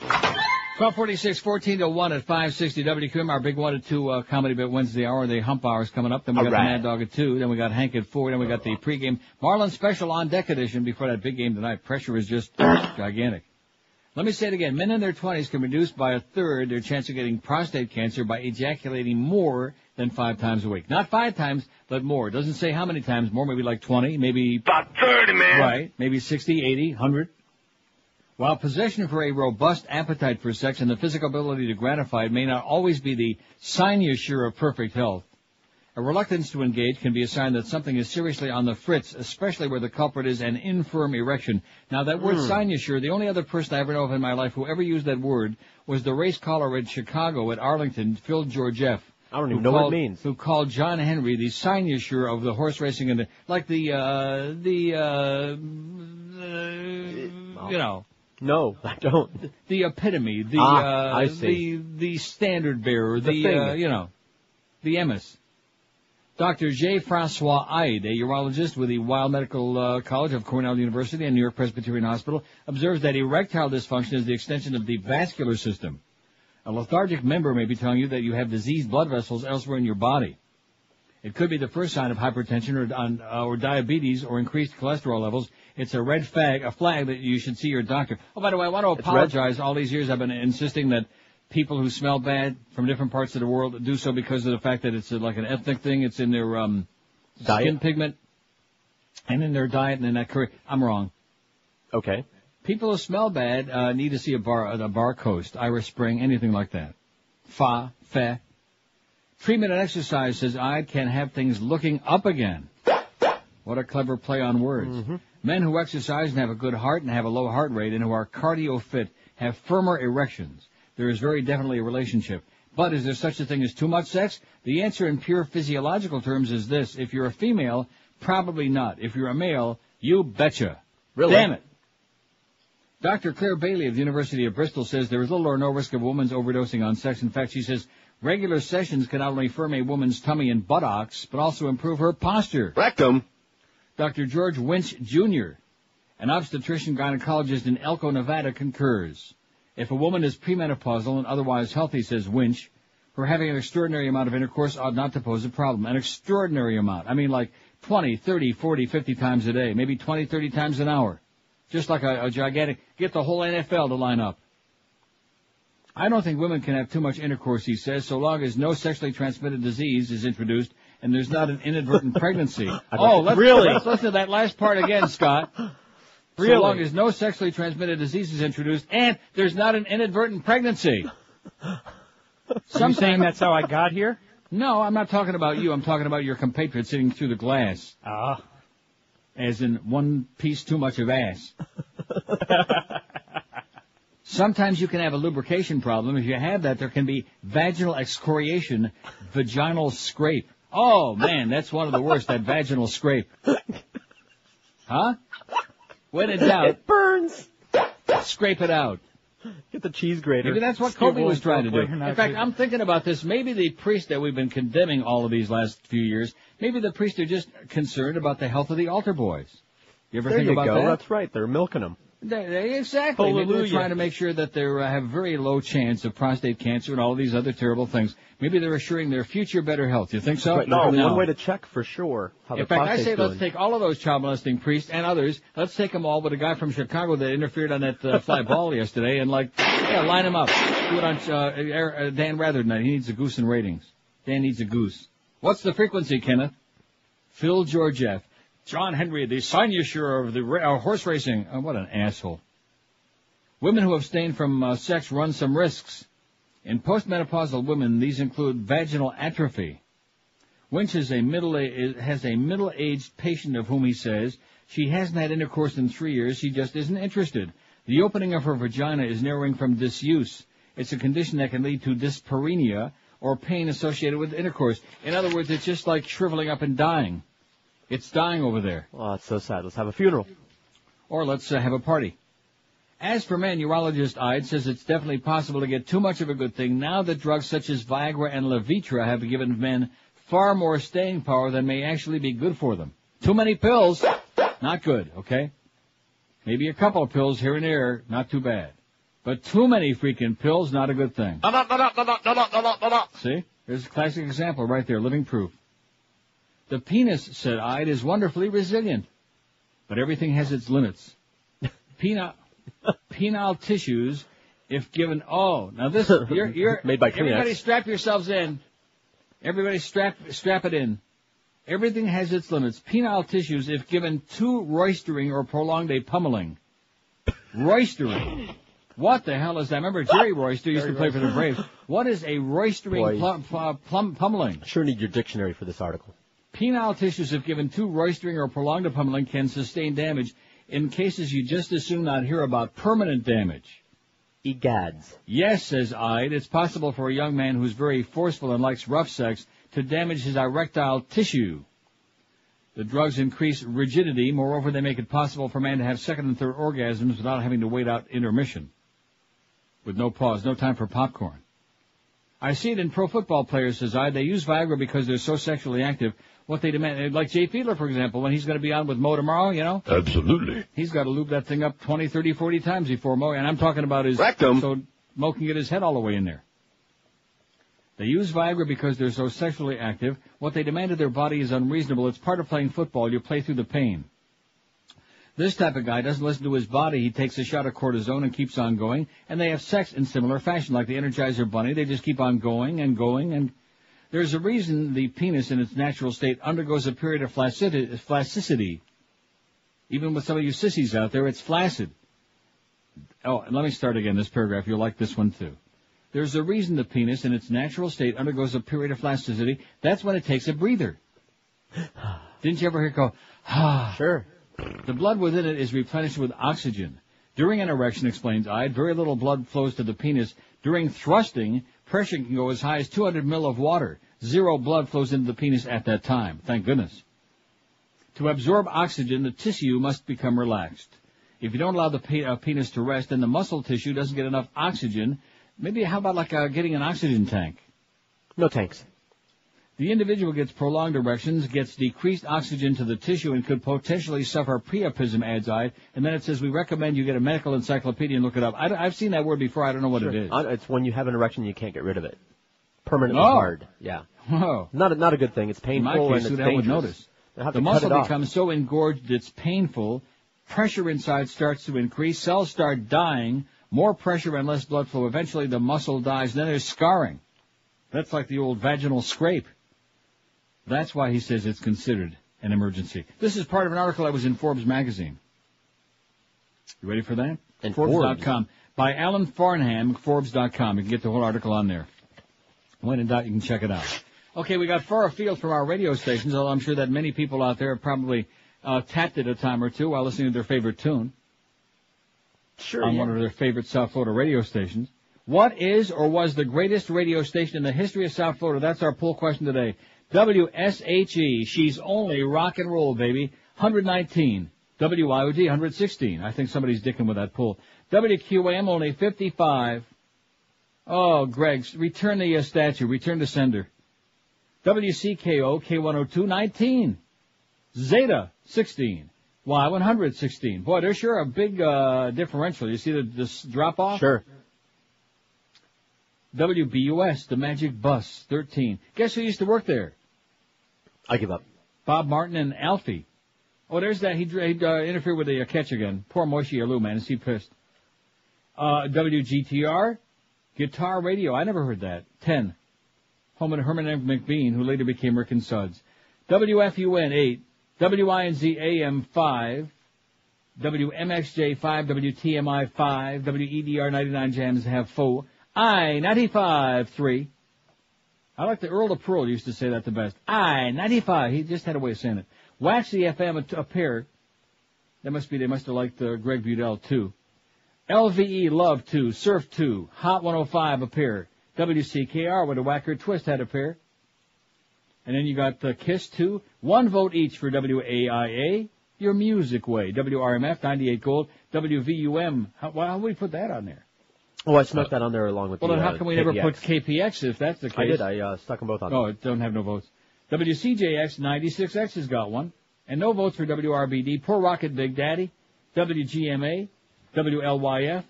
1246, 14 to 1 at 560 WQM. Our big 1 to 2 comedy bit Wednesday hour. The hump hour's coming up. Then we got the Mad Dog at 2. Then we got Hank at 4. Then we got the pregame Marlins special on deck edition before that big game tonight. Pressure is just gigantic. Let me say it again. Men in their 20s can reduce by a third their chance of getting prostate cancer by ejaculating more than 5 times a week. Not 5 times, but more. It doesn't say how many times more. Maybe like 20, maybe... About 30, man. Right. Maybe 60, 80, 100. While possession for a robust appetite for sex and the physical ability to gratify it may not always be the cynosure of perfect health, a reluctance to engage can be a sign that something is seriously on the fritz, especially where the culprit is an infirm erection. Now, that word cynosure, the only other person I ever know of in my life who ever used that word was the race caller in Chicago at Arlington, Phil Georgieff. I don't even know what it means. Who called John Henry the cynosure of the horse racing and you know. No, I don't. The epitome, I see. the standard bearer, the emis. Dr. J. Francois Ide, a urologist with the Weill Medical College of Cornell University and New York Presbyterian Hospital, observes that erectile dysfunction is the extension of the vascular system. A lethargic member may be telling you that you have diseased blood vessels elsewhere in your body. It could be the first sign of hypertension or diabetes or increased cholesterol levels. It's a red flag, a flag that you should see your doctor. Oh, by the way, I want to apologize. All these years I've been insisting that people who smell bad from different parts of the world do so because of the fact that it's like an ethnic thing. It's in their skin pigment and in their diet and in that curry. I'm wrong. Okay. People who smell bad need to see a Bar Coast, Irish Spring, anything like that. Fe. Treatment and exercise, says I, can have things looking up again. What a clever play on words. Mm-hmm. Men who exercise and have a good heart and have a low heart rate and who are cardio fit have firmer erections. There is very definitely a relationship. But is there such a thing as too much sex? The answer in pure physiological terms is this. If you're a female, probably not. If you're a male, you betcha. Really? Damn it. Dr. Claire Bailey of the University of Bristol says there is little or no risk of a woman's overdosing on sex. In fact, she says regular sessions can not only firm a woman's tummy and buttocks, but also improve her posture. Rectum. Dr. George Winch, Jr., an obstetrician-gynecologist in Elko, Nevada, concurs. If a woman is premenopausal and otherwise healthy, says Winch, her having an extraordinary amount of intercourse ought not to pose a problem. An extraordinary amount. I mean like 20, 30, 40, 50 times a day, maybe 20, 30 times an hour. Just like a gigantic, get the whole NFL to line up. I don't think women can have too much intercourse, he says, so long as no sexually transmitted disease is introduced and there's not an inadvertent pregnancy. Let's listen to that last part again, Scott. Really? So long as no sexually transmitted disease is introduced and there's not an inadvertent pregnancy. Are you saying that's how I got here? No, I'm not talking about you. I'm talking about your compatriot sitting through the glass. as in one piece too much of ass. Sometimes you can have a lubrication problem. If you have that, there can be vaginal excoriation, vaginal scrape. Oh, man, that's one of the worst, that vaginal scrape. Huh? When in doubt. It burns. Scrape it out. Get the cheese grater. Maybe that's what Kobe was trying to do. In fact, I'm thinking about this. Maybe the priests that we've been condemning all of these last few years, maybe the priests are just concerned about the health of the altar boys. You ever think about that? There you go. That's right. They're milking them. Exactly. Hallelujah. Maybe they're trying to make sure that they have very low chance of prostate cancer and all of these other terrible things. Maybe they're assuring their future better health. You think so? Right, no. One way to check for sure how in the fact, I prostate's say doing. let's take all of those child molesting priests and others. Let's take them all with a guy from Chicago that interfered on that fly ball yesterday and line them up. Do it on Dan Rather tonight. He needs a goose in ratings. Dan needs a goose. What's the frequency, Kenneth? Phil Georgieff. John Henry, the cynosure of the horse racing. Oh, what an asshole. Women who abstain from sex run some risks. In postmenopausal women, these include vaginal atrophy. Winch has a middle-aged patient of whom he says she hasn't had intercourse in 3 years. She just isn't interested. The opening of her vagina is narrowing from disuse. It's a condition that can lead to dyspareunia or pain associated with intercourse. In other words, it's just like shriveling up and dying. It's dying over there. Oh, it's so sad. Let's have a funeral. Or let's have a party. As for men, urologist Ide says it's definitely possible to get too much of a good thing now that drugs such as Viagra and Levitra have given men far more staying power than may actually be good for them. Too many pills, not good, okay? Maybe a couple of pills here and there, not too bad. But too many freaking pills, not a good thing. See? There's a classic example right there, living proof. The penis, said Ide, is wonderfully resilient. But everything has its limits. Penile tissues, if given, now this, you're made by Kleenex. Everybody strap yourselves in. Everybody strap it in. Everything has its limits. Penile tissues, if given too roistering or prolonged a pummeling. Roistering. What the hell is that? Remember Jerry Royster used to play for the Braves. What is a roistering pummeling? I sure need your dictionary for this article. Penile tissues, if given too roistering or prolonged a pummeling, can sustain damage. In cases you just as soon not hear about, permanent damage. Egads. Yes, says Ide, it's possible for a young man who's very forceful and likes rough sex to damage his erectile tissue. The drugs increase rigidity. Moreover, they make it possible for a man to have second and third orgasms without having to wait out intermission. With no pause, no time for popcorn. I see it in pro football players, says Ide. They use Viagra because they're so sexually active. What they demand, like Jay Fiedler, for example, when he's going to be on with Mo tomorrow, you know? Absolutely. He's got to lube that thing up 20, 30, 40 times before Mo, and I'm talking about his rectum, so Mo can get his head all the way in there. They use Viagra because they're so sexually active. What they demand of their body is unreasonable. It's part of playing football. You play through the pain. This type of guy doesn't listen to his body. He takes a shot of cortisone and keeps on going, and they have sex in similar fashion, like the Energizer Bunny. They just keep on going and going, and there's a reason the penis in its natural state undergoes a period of flaccidity. Even with some of you sissies out there, it's flaccid. Oh, and let me start again this paragraph. You'll like this one too. There's a reason the penis in its natural state undergoes a period of flaccidity. That's when it takes a breather. Didn't you ever hear it go, Sure. The blood within it is replenished with oxygen. During an erection, explains Ide, very little blood flows to the penis. During thrusting, pressure can go as high as 200 ml of water. Zero blood flows into the penis at that time. Thank goodness. To absorb oxygen, the tissue must become relaxed. If you don't allow the penis to rest, then the muscle tissue doesn't get enough oxygen. Maybe how about getting an oxygen tank? No tanks. The individual gets prolonged erections, gets decreased oxygen to the tissue, and could potentially suffer priapism, adds Ide. And then it says, we recommend you get a medical encyclopedia and look it up. I've seen that word before. I don't know what it is. It's when you have an erection, you can't get rid of it. Permanently hard. Yeah. Whoa. Not a good thing. It's painful and it's dangerous. Would notice. The muscle becomes so engorged it's painful. Pressure inside starts to increase. Cells start dying. More pressure and less blood flow. Eventually the muscle dies. Then there's scarring. That's like the old vaginal scrape. That's why he says it's considered an emergency. This is part of an article that was in Forbes magazine. You ready for that? And Forbes.com. By Alan Farnham, Forbes.com. You can get the whole article on there. When in doubt, you can check it out. Okay, we got far afield from our radio stations, although I'm sure that many people out there have probably tapped it a time or two while listening to their favorite tune. Sure, on one of their favorite South Florida radio stations. What is or was the greatest radio station in the history of South Florida? That's our poll question today. WSHE, she's only rock and roll, baby. 119. WIOD, 116. I think somebody's dicking with that poll. WQAM, only 55. Oh, Greg, return the statue. Return the sender. WCKO, K102, 19. Zeta, 16. Y100, 16. Boy, there's sure a big differential. You see this drop-off? Sure. WBUS, the Magic Bus, 13. Guess who used to work there? I give up. Bob Martin and Alfie. Oh, there's that. He interfered with the catch again. Poor Moishi Alou, man. Is he pissed? WGTR, Guitar Radio. I never heard that. 10. Home of Herman M. McBean, who later became Rick and Suds. WFUN, 8. WINZ AM 5. WMXJ 5. WTMI 5. WEDR 99 Jams have 4. I-95, 3. I like the Earl of Pearl used to say that the best. I-95. He just had a way of saying it. Waxy FM, a pair. They must have liked Greg Budell, 2. LVE, Love, 2. Surf, 2. Hot 105, a pair. WCKR with a whacker twist had a pair. And then you got KISS, 2. 1 vote each for WAIA, Your Music Way. WRMF, 98 gold. WVUM, how would we put that on there? Oh, I snuck that on there along with well, the then how come we never put KPX if that's the case? I did. I stuck them both on. Oh, it don't have no votes. WCJX 96X has got one. And no votes for WRBD. Poor Rocket Big Daddy. WGMA. WLYF.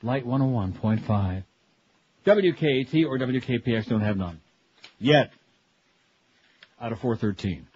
Light 101.5. WKAT or WKPX don't have none. Yet. Out of 413.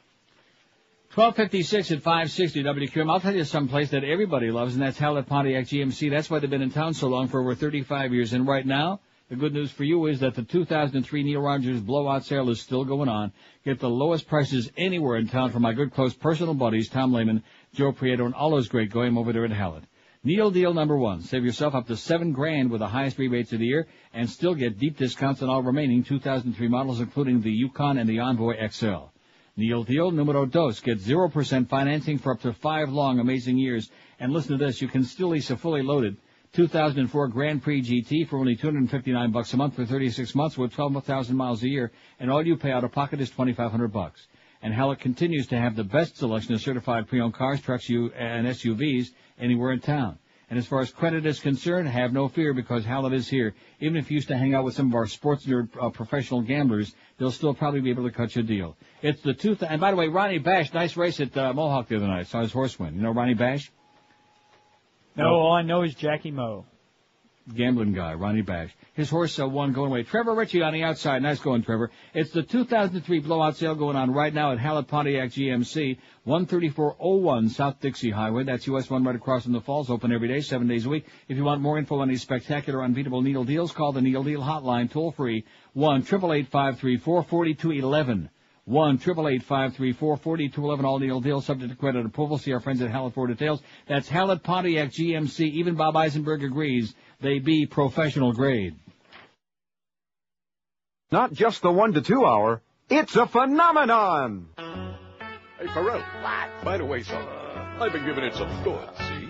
1256 at 560 WQM. I'll tell you some place that everybody loves, and that's Howlett Pontiac GMC. That's why they've been in town so long, for over 35 years. And right now, the good news for you is that the 2003 Neil Rogers blowout sale is still going on. Get the lowest prices anywhere in town from my good close personal buddies, Tom Lehman, Joe Prieto, and all those great going over there at Howlett. Neil deal number 1. Save yourself up to $7,000 with the highest rebates of the year and still get deep discounts on all remaining 2003 models, including the Yukon and the Envoy XL. Neil deal numero 2. Get 0% financing for up to 5 long, amazing years. And listen to this. You can still lease a fully loaded 2004 Grand Prix GT for only $259 a month for 36 months with 12,000 miles a year. And all you pay out of pocket is $2,500. And Howlett continues to have the best selection of certified pre-owned cars, trucks, and SUVs anywhere in town. And as far as credit is concerned, have no fear because Howlett is here. Even if you used to hang out with some of our sports nerd professional gamblers, they'll still probably be able to cut you a deal. It's the and by the way, Ronnie Bash, nice race at Mohawk the other night. Saw his horse win. You know Ronnie Bash? No, all I know is Jackie Moe. Gambling guy, Ronnie Bash. His horse won going away. Trevor Ritchie on the outside. Nice going, Trevor. It's the 2003 blowout sale going on right now at Howlett Pontiac GMC, 13401 South Dixie Highway. That's US 1 right across from the falls. Open every day, 7 days a week. If you want more info on these spectacular, unbeatable Needle deals, call the Needle Deal hotline, toll free, 1-888-534-4211. 1-888-534-4211. All Needle deals subject to credit approval. See our friends at Howlett for details. That's Howlett Pontiac GMC. Even Bob Eisenberg agrees they be professional grade. Not just the 1 to 2 hour. It's a phenomenon. Hey, Pharrell. What? By the way, son, I've been giving it some thought, see?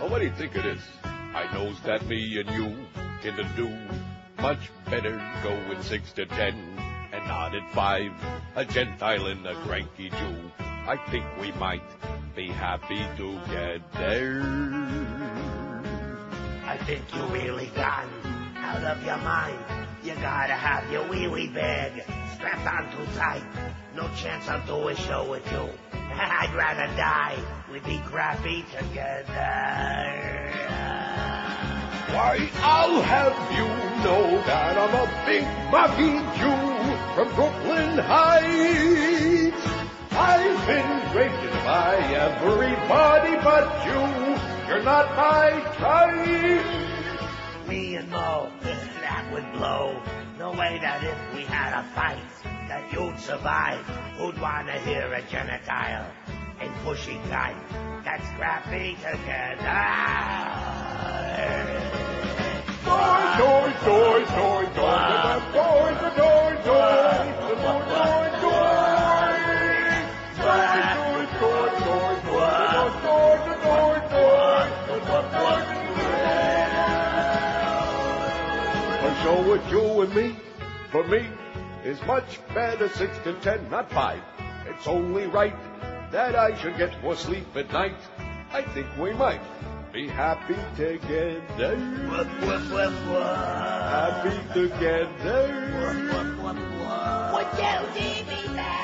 Well, what do you think it is? I knows that me and you can do much better going 6 to 10 and not at 5, a Gentile and a cranky Jew. I think we might be happy together. I think you really gone out of your mind. You gotta have your wee-wee bag strapped on too tight. No chance I'll do a show with you. I'd rather die. We'd be crappy together. Why, I'll have you know that I'm a big mafia Jew from Brooklyn Heights. I've been raped by everybody but you. You're not my type. Me and Mo, that would blow. No way that if we had a fight, that you'd survive. Who'd want to hear a genitile and pushy guy that's scrappy together? Doors, doors, doors, doors, doors, doors, doors, doors, doors, doors, doors, doors, doors, doors, doors, show with you and me, for me, is much better 6 to 10, not 5. It's only right that I should get more sleep at night. I think we might be happy together. Happy together. Would you see me then?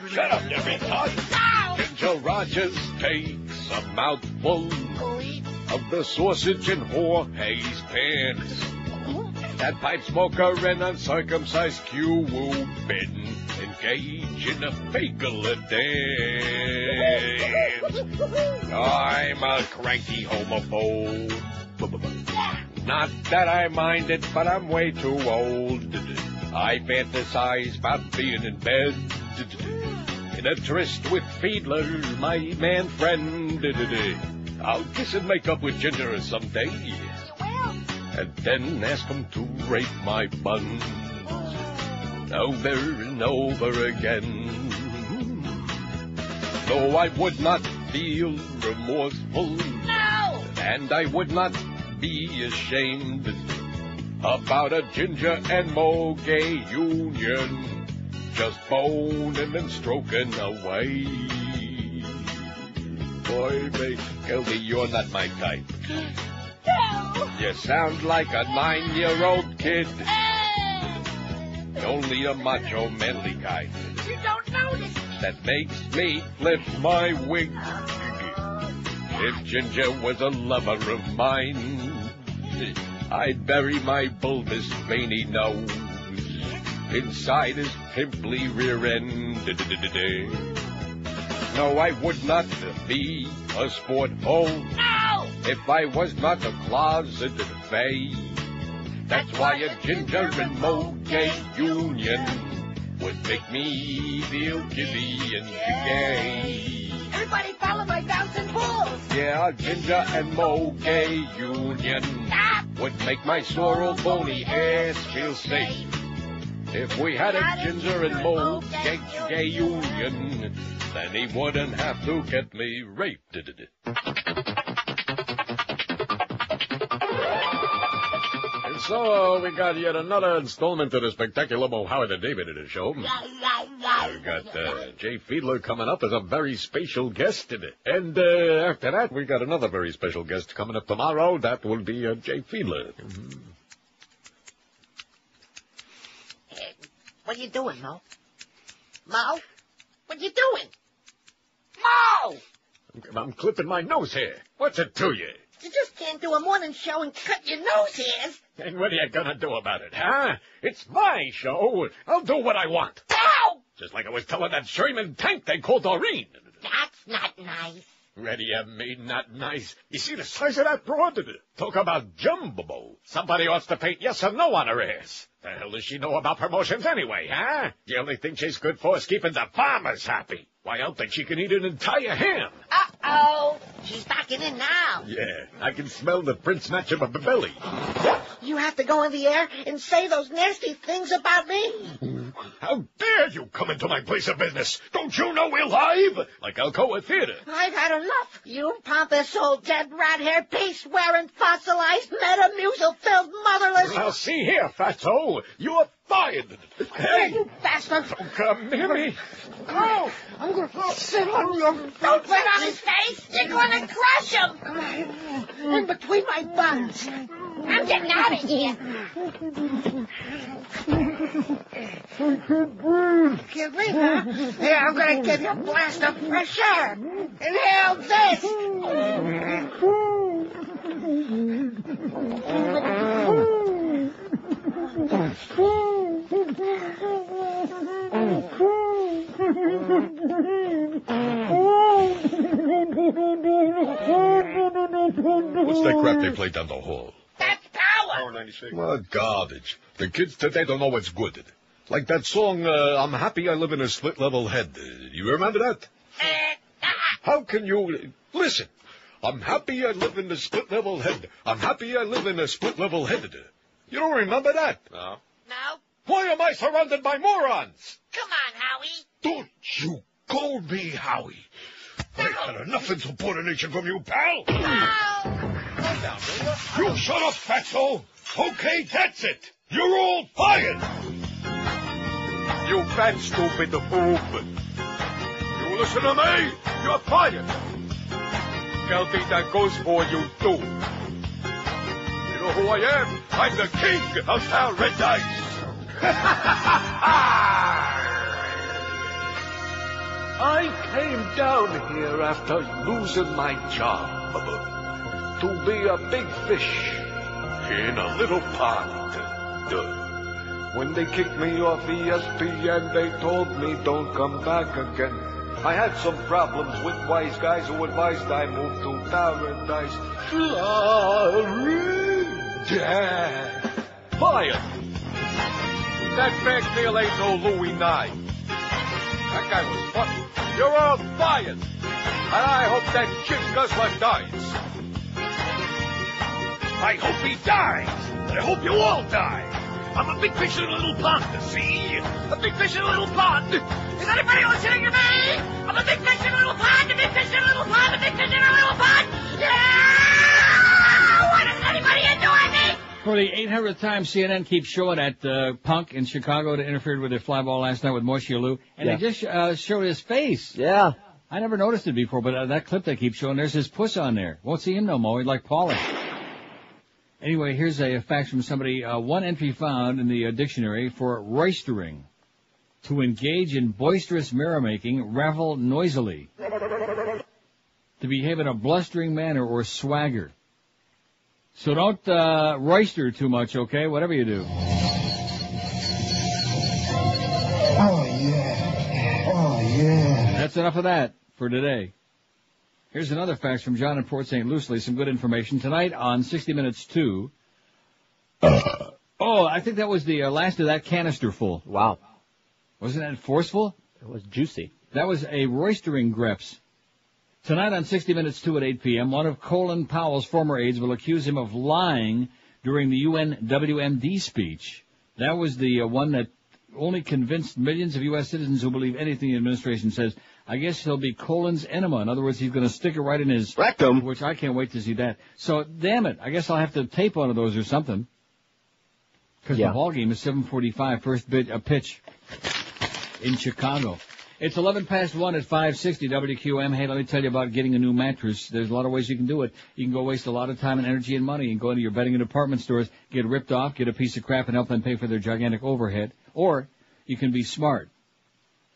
Shut up, you retard! Ginger Rogers takes a mouthful of the sausage and Jorge's pants. That pipe smoker and uncircumcised Cupid engage in a fakeler dance. I'm a cranky homophobe. Not that I mind it, but I'm way too old. I fantasize about being in bed in a tryst with Fiedler, my man friend. I'll kiss and make up with Ginger someday, and then ask him to rape my buns over and over again. No, I would not feel remorseful, and I would not be ashamed about a Ginger and Mo gay union, just boning and stroking away. Boy, Kelly, you're not my type. You sound like a 9-year-old kid. Only a macho, manly kind. You don't notice. That makes me flip my wig. If Ginger was a lover of mine, I'd bury my bulbous veiny nose inside his pimply rear end. No, I would not be a sport hole. No! If I was not a closeted fae. That's why a Ginger and Mo gay union would make me feel giddy and gay. Everybody follow my bouncing balls. Yeah, a Ginger and Mo gay union would make my sore old bony ass feel safe. If we had a Ginger and Mo gay union, then he wouldn't have to get me raped. And so we got yet another installment of the spectacular Mo Howard and David in the show. We got Jay Fiedler coming up as a very special guest. And after that, we got another very special guest coming up tomorrow. That will be Jay Fiedler. What are you doing, Mo? Mo? What are you doing? Mo! I'm clipping my nose hair. What's it to you? You just can't do a morning show and cut your nose hairs. And what are you gonna do about it, huh? It's my show. I'll do what I want. No! Just like I was telling that Sherman tank they called Doreen. That's not nice. Ready of me, not nice. You see the size of that broad? Talk about jumbo. Somebody ought to paint yes or no on her ass. The hell does she know about promotions anyway, huh? The only thing she's good for is keeping the farmers happy. Why, I don't think she can eat an entire ham. Uh-oh. She's backing in now. Yeah, I can smell the prince match of her belly. You have to go in the air and say those nasty things about me. How dare you come into my place of business? Don't you know we're live? Like Alcoa Theater. I've had enough. You pompous old dead rat-haired, peace-wearing, fossilized, metamucil-filled, motherless... Now, see here, Fatso. You're fired. Hey, you bastard. Don't come near me. Oh, I'm going to sit on you. Don't sit on his face. You're going to crush him. Come on. In between my buns. I'm getting out of here. I can't breathe. Can't breathe, huh? Here, I'm going to give you a blast of fresh air. Inhale this. What's that crap they play down the hall? That's power. Power 96. What garbage. The kids today don't know what's good. Like that song, I'm happy I live in a split-level head. You remember that? How can you... Listen. I'm happy I live in a split-level head. I'm happy I live in a split-level head. You don't remember that? No. No? Why am I surrounded by morons? Come on, Howie. Don't you call me Howie. I had enough insubordination from you, pal. You shut up, fatso. Okay, that's it. You're all fired. You fat, stupid boob. You listen to me. You're fired. Guilty that goes for you, too. You know who I am? I'm the king of paradise. I came down here after losing my job to be a big fish in a little pond. When they kicked me off ESPN, they told me don't come back again. I had some problems with wise guys who advised I move to paradise. Florida. Fired. That McNeil ain't no Louis Nye. That guy was funny. You're all fired. And I hope that Jim Guzzler dies. I hope he dies. And I hope you all die. I'm a big fish in a little pond, see? A big fish in a little pond. Is anybody listening to me? I'm a big fish in a little pond, a big fish in a little pond, a big fish in a little pond. Yeah! What is anybody enjoying me? For the 800th time, CNN keeps showing that punk in Chicago that interfered with their fly ball last night with Moshe Alou, and they just showed his face. Yeah. I never noticed it before, but that clip they keep showing, there's his puss on there. Won't see him no more. He'd like Paulie. Anyway, here's a fact from somebody. One entry found in the dictionary for roistering. To engage in boisterous merrymaking, revel noisily. To behave in a blustering manner or swagger. So don't roister too much, okay? Whatever you do. Oh, yeah. Oh, yeah. That's enough of that for today. Here's another fact from John in Port St. Lucie. Some good information. Tonight on 60 Minutes 2. Oh, I think that was the last of that canister full. Wow. Wasn't that forceful? It was juicy. That was a roistering Greps. Tonight on 60 Minutes 2 at 8 p.m., one of Colin Powell's former aides will accuse him of lying during the UN WMD speech. That was the one that only convinced millions of U.S. citizens who believe anything the administration says. I guess he'll be Colin's enema. In other words, he's going to stick it right in his rectum, which I can't wait to see that. So, damn it, I guess I'll have to tape one of those or something. Because the ball game is 7:45, first pitch in Chicago. It's 11 past 1 at 560 WQM. Hey, let me tell you about getting a new mattress. There's a lot of ways you can do it. You can go waste a lot of time and energy and money and go into your bedding and department stores, get ripped off, get a piece of crap and help them pay for their gigantic overhead. Or you can be smart.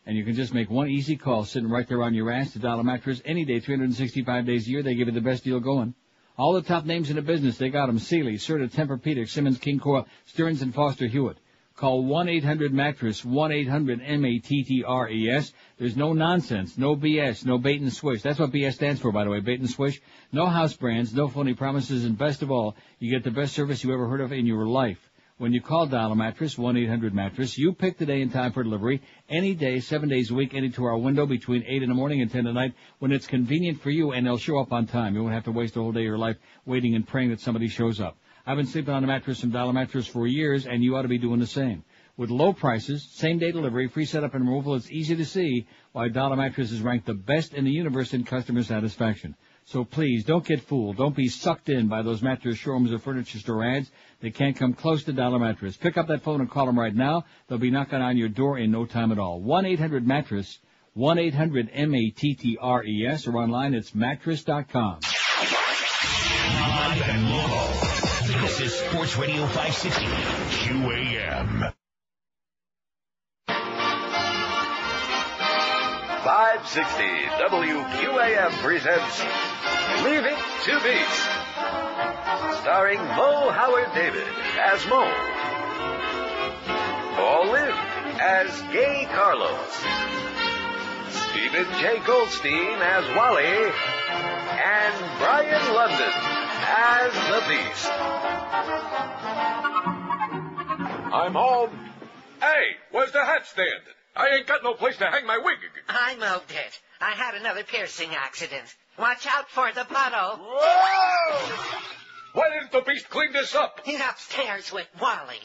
And you can just make one easy call sitting right there on your ass to Dollar Mattress any day, 365 days a year. They give you the best deal going. All the top names in the business, they got them. Sealy, Serta, Tempur-Pedic, Simmons, King Coil, Stearns & Foster Hewitt. Call 1-800-MATTRESS, 1-800-MATTRES. There's no nonsense, no BS, no bait and switch. That's what BS stands for, by the way, bait and switch. No house brands, no phony promises, and best of all, you get the best service you ever heard of in your life. When you call Dollar Mattress, 1-800-MATTRESS, you pick the day and time for delivery, any day, 7 days a week, any to our window between 8 in the morning and 10 at night, when it's convenient for you, and they'll show up on time. You won't have to waste a whole day of your life waiting and praying that somebody shows up. I've been sleeping on a mattress from Dollar Mattress for years, and you ought to be doing the same. With low prices, same-day delivery, free setup and removal, it's easy to see why Dollar Mattress is ranked the best in the universe in customer satisfaction. So please, don't get fooled. Don't be sucked in by those mattress showrooms or furniture store ads. They can't come close to Dollar Mattress. Pick up that phone and call them right now. They'll be knocking on your door in no time at all. 1-800-MATTRESS, 1-800-MATTRES, or online it's mattress.com. Live and local. This is Sports Radio 560 QAM. 560 WQAM presents Leave It to Beats, starring Mo Howard David as Mo, Paul Lynn as Gay Carlos, Stephen J. Goldstein as Wally, and Brian London as the Beast. I'm home. Hey, where's the hat stand? I ain't got no place to hang my wig. I moved it. I had another piercing accident. Watch out for the puddle. Whoa! Why didn't the Beast clean this up? He's upstairs with Wally.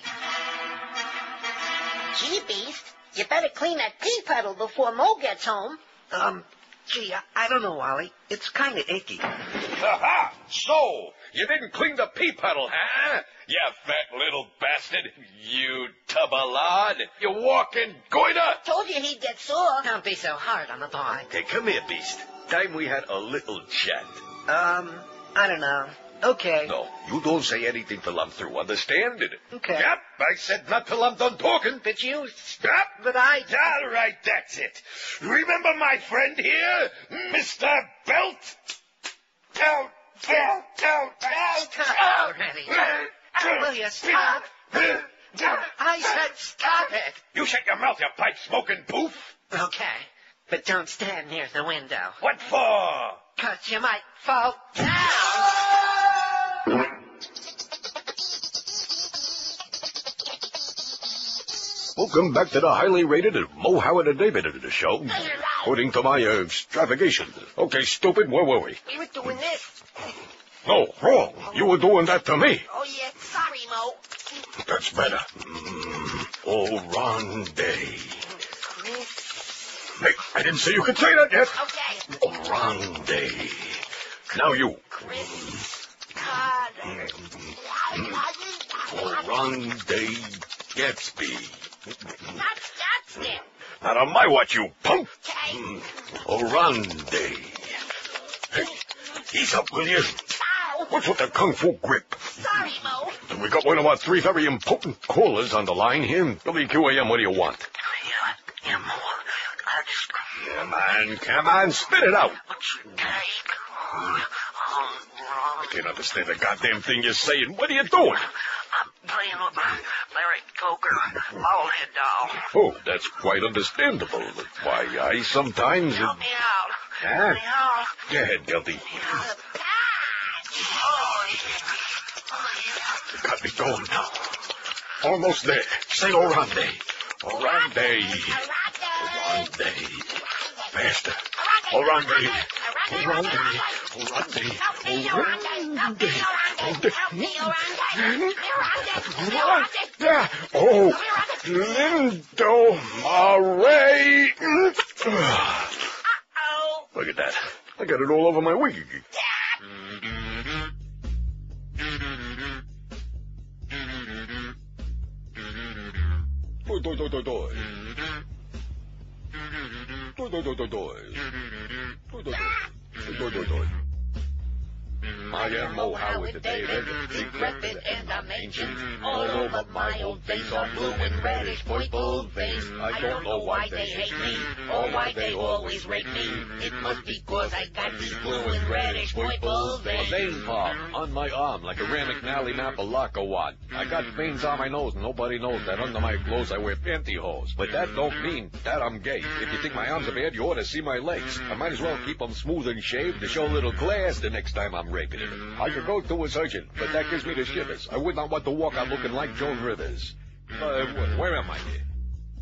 Gee, Beast, you better clean that pee puddle before Mo gets home. Gee, I don't know, Wally. It's kind of icky. Aha! So, you didn't clean the pee puddle, huh? You fat little bastard. You tub of lard. You walking goiter. Told you he'd get sore. Don't be so hard on the boy. Okay, come here, Beast. Time we had a little chat. I don't know. Okay. No, you don't say anything till I'm through, understand? Okay. Yep, I said not till I'm done talking. But you... Stop. But I... All right, that's it. Remember my friend here, Mr. Belt? Down. Already. Will you stop? I said stop it. You shut your mouth, you pipe-smoking poof. Okay, but don't stand near the window. What for? 'Cause you might fall down. Welcome back to the highly rated Mo Howard and David show. According to my extravagation. Okay, stupid, where were we? We were doing this. No, wrong. You were doing that to me. Oh, yeah. Sorry, Mo. That's better. Oh, Ronde. Hey, I didn't say you could say that yet. Okay. Oh, Ronde. Now you. Oh, Ronde Gatsby. That's it. Not on my watch, you punk. Okay. Oh, Ronde. Hey, ease up, will you? Ow. What's with the kung fu grip? Sorry, Mo. And we got one of our three very important callers on the line here. WQAM, what do you want? Come on, spit it out. I can't understand a goddamn thing you're saying. What are you doing? I'm playing with my Larry Coker ball-head doll. Oh, that's quite understandable. Why, I sometimes... Help me out. Huh? Help me out. Go ahead, Guilty. You got me going now. Almost there. Say Orande. Orande. Orande. Faster. Orande. Orande. Orande. Orande. Oh, Lindo Mare. Look at that. I got it all over my wig. I am Mo Howard, David, decrepit and I'm ancient. All over my old face are blue and reddish purple veins. I don't know why they hate me, or why they always rate me. It must be 'cause I got these blue and reddish purple veins. A vein pop on my arm like a Ram McNally Mapalaka. I got veins on my nose, and nobody knows that under my clothes I wear pantyhose. But that don't mean that I'm gay. If you think my arms are bad, you ought to see my legs. I might as well keep them smooth and shaved to show a little class the next time I'm raping it. I could go to a surgeon, but that gives me the shivers. I would not want to walk out looking like Joan Rivers. Where am I here?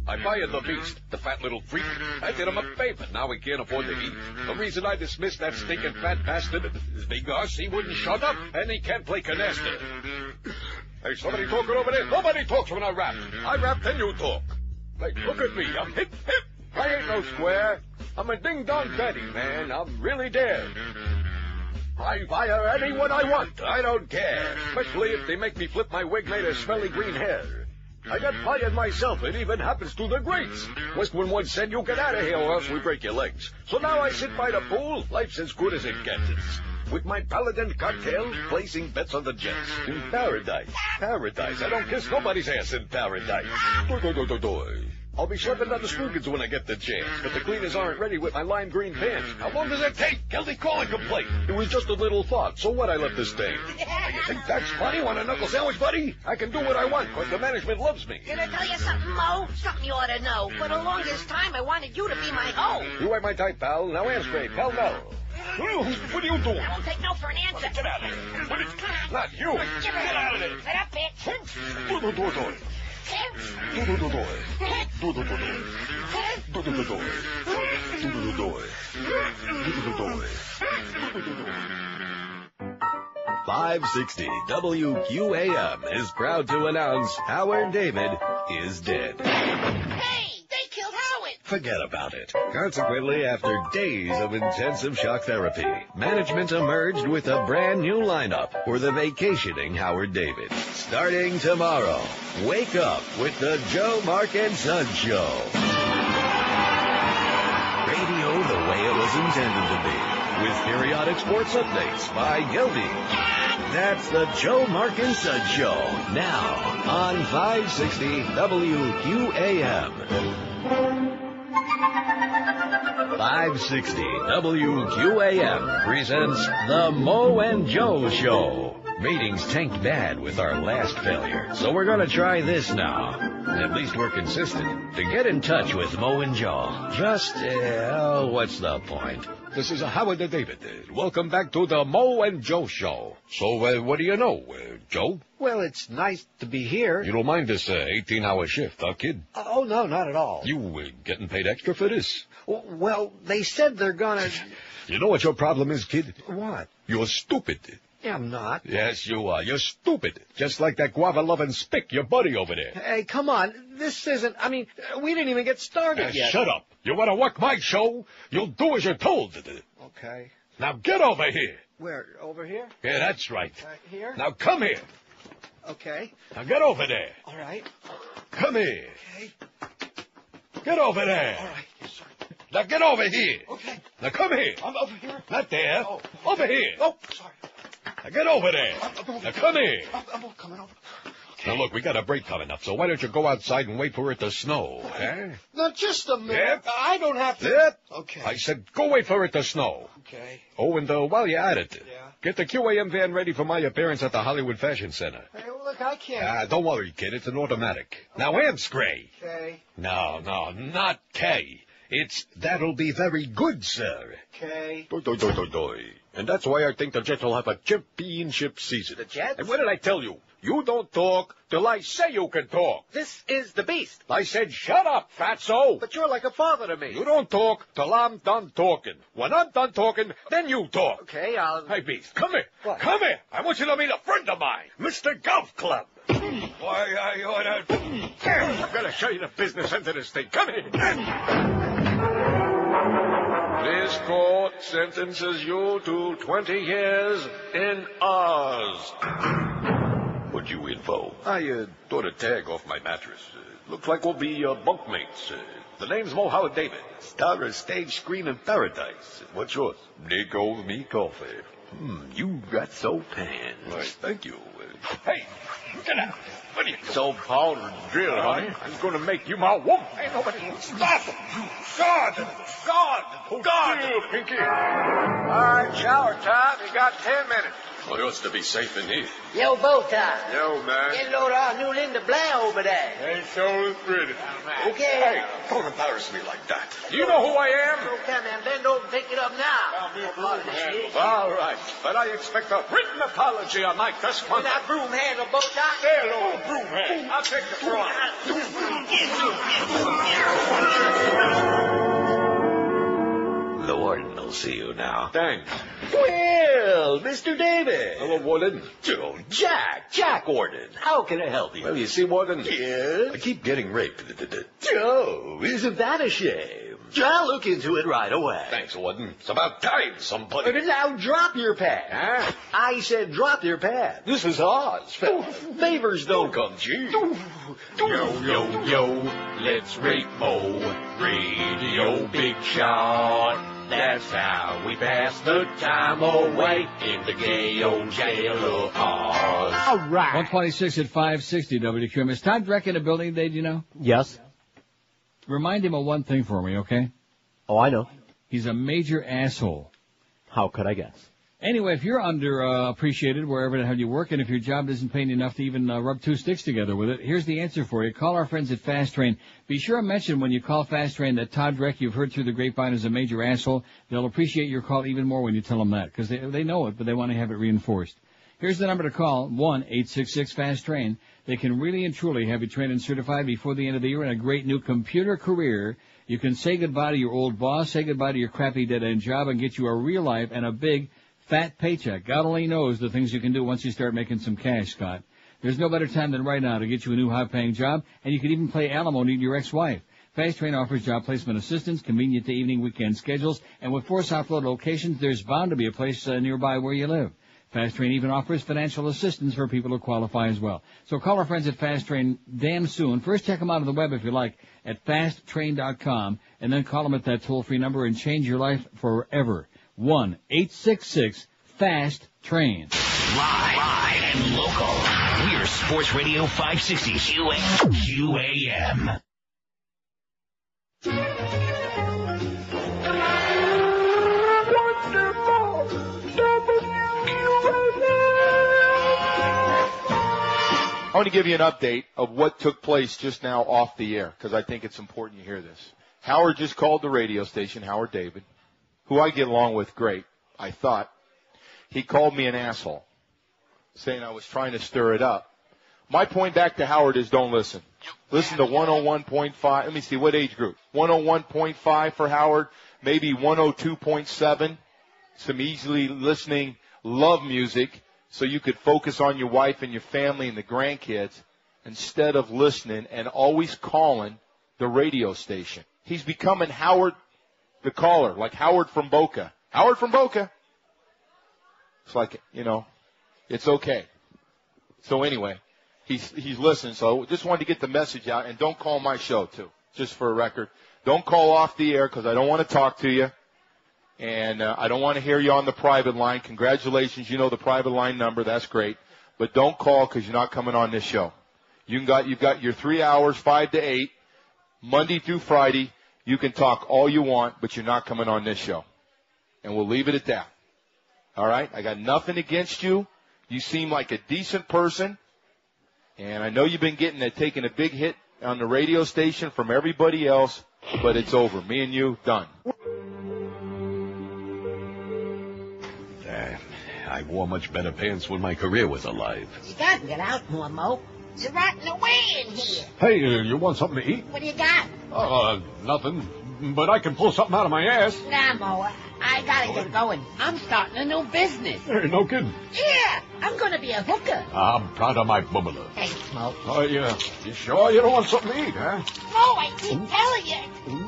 I fired the Beast, the fat little freak. I did him a favor. Now he can't afford to eat. The reason I dismissed that stinking fat bastard is because he wouldn't shut up, and he can't play canasta. Hey, somebody talking over there? Nobody talks when I rap. I rap, then you talk. Hey, look at me. I'm hip, hip. I ain't no square. I'm a ding-dong daddy, man. I'm really there. I fire anyone I want. I don't care. Especially if they make me flip my wig made of smelly green hair. I got fired myself. It even happens to the greats. Westman once said, you get out of here or else we break your legs. So now I sit by the pool. Life's as good as it gets. With my paladin cocktail, placing bets on the Jets. In paradise. Paradise. I don't kiss nobody's ass in paradise. I'll be schlepping down the Spoogans when I get the chance, but the cleaners aren't ready with my lime green pants. How long does it take? Guilty calling complaint. It was just a little thought, so what I left this stain. You think that's funny? Want a knuckle sandwich, buddy? I can do what I want, because the management loves me. Can I tell you something, Mo? Something you ought to know. For the longest time, I wanted you to be my hoe. You ain't my type, pal. Now answer me, pell mell. What are you doing? I won't take no for an answer. Get out of here. What is... Not you. Get out of there. Let up, bitch. .560 WQAM is proud to announce Howard David is dead. Hey, they killed Howard. Forget about it. Consequently, after days of intensive shock therapy, management emerged with a brand new lineup for the vacationing Howard David. Starting tomorrow, wake up with the Joe, Mark, and Son Show. Radio the way it was intended to be, with periodic sports updates by Gildy. That's the Joe, Mark, and Son Show, now on 560 WQAM. 560 WQAM presents the Mo and Joe Show. Ratings tanked bad with our last failure, so we're going to try this now. At least we're consistent. To get in touch with Mo and Joe, just, what's the point? This is Howard the David. Welcome back to the Mo and Joe Show. So, what do you know, Joe? Well, it's nice to be here. You don't mind this 18-hour shift, huh, kid? Oh, no, not at all. You getting paid extra for this? Well, they said they're gonna... You know what your problem is, kid? What? You're stupid. Yeah, I'm not. Yes, you are. You're stupid. Just like that guava-loving spick, your buddy over there. Hey, come on. This isn't... I mean, we didn't even get started yet. Shut up. You want to work my show? You'll do as you're told. Okay. Now get over here. Where? Over here? Yeah, that's right. Here? Now come here. Okay. Now get over there. All right. Come here. Okay. Get over there. All right. Yes, sir. Now get over here. Okay. Now come here. I'm over here. Not there. Oh. Over here. Oh, sorry. Now get over there. Now come here. I'm coming over. Now look, we got a break coming up, so why don't you go outside and wait for it to snow, okay? Now, just a minute. Yep. I don't have to... Yep. Okay. I said go wait for it to snow. Okay. Oh, and while you're at it, Yeah. get the QAM van ready for my appearance at the Hollywood Fashion Center. Hey, well, look, I can't... Don't worry, kid. It's an automatic. Now answer. Okay. No, not K. It's that'll be very good, sir. Okay. And that's why I think the Jets will have a championship season. The Jets? And what did I tell you? You don't talk till I say you can talk. This is the Beast. I said shut up, fatso. But you're like a father to me. You don't talk till I'm done talking. When I'm done talking, then you talk. Okay, I'll... Hey, Beast, come here. What? Come here. I want you to meet a friend of mine, Mr. Golf Club. Why, I ought to... I'm going to show you the business end of this thing. Come here. This court sentences you to 20 years in Oz. What'd you info? I tore the tag off my mattress. Looks like we'll be bunkmates. The name's Mo Howard David. Star of stage screen in paradise. What's yours? Nico me coffee. You got so tan. Why, thank you. Hey, get out. What are you doing? So powdered drill, honey. I'm going to make you my woman. Ain't nobody... Stop him! God! God! Pinky! All right, shower time. You got 10 minutes. Well, it ought to be safe in here. Yo, Bowtie. Yo, man. Get a load of our new Linda Blair over there. Ain't so pretty. Okay. Hey, don't embarrass me like that. You know who I am? Okay, man. Bend over and pick it up now. All right. But I expect a written apology on my first When contact. that broom handle, Bowtie. Hello, broom hand. I'll take the throne. The warden will see you now. Thanks. Well, Mr. David. Hello, warden. Joe, Jack Warden. How can I help you? Well, you see, warden. Yes? I keep getting raped. Joe, isn't that a shame? I'll look into it right away. Thanks, warden. It's about time somebody... Now drop your pad. Huh? I said drop your pad. This is Oz. Favors don't come cheap. Yo, let's rape Mo. Radio Big Shot. That's how we pass the time away in the gay old jail of Oz. All right. 126 at 560 WQM. Is Todd Dreck in a building today, do you know? Yes. Remind him of one thing for me, okay? Oh, I know. He's a major asshole. How could I guess? Anyway, if you're underappreciated wherever the hell you work, and if your job isn't paying you enough to even rub two sticks together with it, here's the answer for you. Call our friends at Fast Train. Be sure to mention when you call Fast Train that Todd Dreck you've heard through the grapevine is a major asshole. They'll appreciate your call even more when you tell them that, because they know it, but they want to have it reinforced. Here's the number to call, 1-866-FAST-TRAIN. They can really and truly have you trained and certified before the end of the year in a great new computer career. You can say goodbye to your old boss, say goodbye to your crappy dead-end job, and get you a real life and a big, fat paycheck. God only knows the things you can do once you start making some cash, Scott. There's no better time than right now to get you a new high-paying job, and you can even play alimony to your ex-wife. Fast Train offers job placement assistance, convenient to evening weekend schedules, and with 4 Southfield locations, there's bound to be a place nearby where you live. Fast Train even offers financial assistance for people who qualify as well. So call our friends at Fast Train damn soon. First, check them out on the web if you like at fasttrain.com, and then call them at that toll-free number and change your life forever. 1-866-FAST-TRAIN. Live and local. We're Sports Radio 560 QAM. I want to give you an update of what took place just now off the air, because I think it's important you hear this. Howard just called the radio station, Howard David, who I get along with great, I thought. He called me an asshole, saying I was trying to stir it up. My point back to Howard is don't listen. Listen to 101.5. Let me see, what age group? 101.5 for Howard, maybe 102.7. Some easily listening love music, so you could focus on your wife and your family and the grandkids instead of listening and always calling the radio station. He's becoming Howard the caller, like Howard from Boca. Howard from Boca. It's like, it's okay. So anyway, he's listening. So just wanted to get the message out, and don't call my show too, just for a record. Don't call off the air because I don't want to talk to you. And I don't want to hear you on the private line. Congratulations, you know the private line number. That's great. But don't call because you're not coming on this show. You've got your 3 hours, 5 to 8, Monday through Friday. You can talk all you want, but you're not coming on this show. And we'll leave it at that. All right? I got nothing against you. You seem like a decent person. And I know you've been taking a big hit on the radio station from everybody else, but it's over. Me and you, done. I wore much better pants when my career was alive. You gotta get out more, Mo. You're rotting away in here. Hey, you want something to eat? What do you got? Nothing. But I can pull something out of my ass. Nah, Mo, I gotta get going. I'm starting a new business. Hey, no kidding. Yeah, I'm gonna be a hooker. I'm proud of my bubbler. Thanks, Mo. Oh, yeah. You sure you don't want something to eat, huh? Mo, I keep telling you.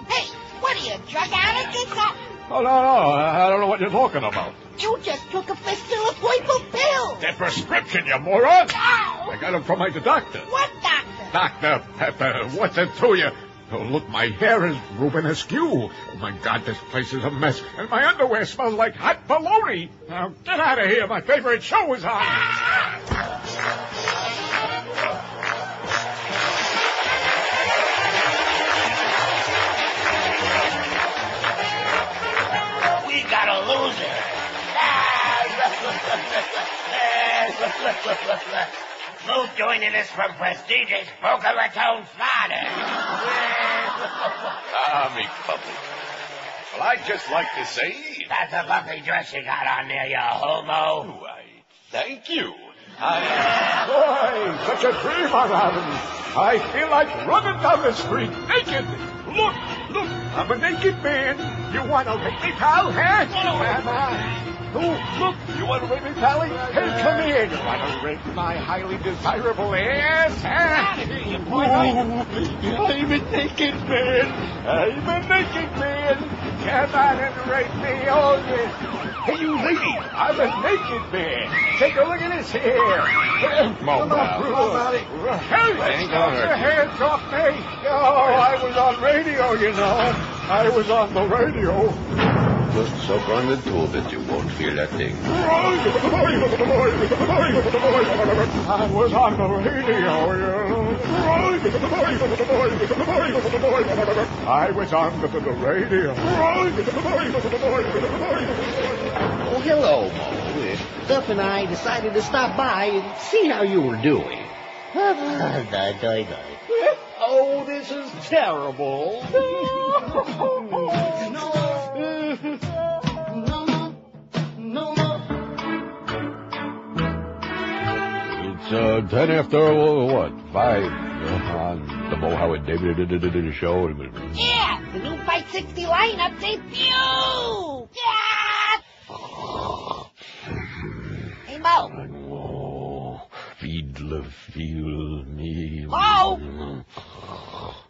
Hey, what are you, drug addict or something? Oh, no, I don't know what you're talking about. You just took a fistful of purple pills. They're prescription, you moron. No. I got them from my doctor. What doctor? Dr. Pepper, what's it to you? Oh, look, my hair is moving askew. Oh, my God, this place is a mess. And my underwear smells like hot bologna. Now, get out of here. My favorite show is on. We got a loser. Move joining us from prestigious Boca Raton, Florida. Me puppy. Well, I'd just like to say... That's a bumpy dress you got on there, you homo. Why, thank you. Boy, such a dream I'm having. I feel like running down the street naked. Look, I'm a naked man. You want to rape me, pal, huh? Come on. Look, you want to rape me, Pally? Hey, come here. You want to rape my highly desirable ass, huh? I'm a naked man. Come on and rape me, oh, yes. Hey, you lady, I'm a naked man. Take a look at this here. Come on, Hey, get your hands off me. Oh, I was on radio, you know. I was on the radio. Just suck on the tool that you won't feel a thing. I was on the radio, you know. I was on the radio. hello, Mo. Duff and I decided to stop by and see how you were doing. Oh, this is terrible. It's 10 after, what, 5 on the Mo Howard David show. Yeah, the new 560 lineup debut! Yeah! Hey, Mo. Feel me. Mo!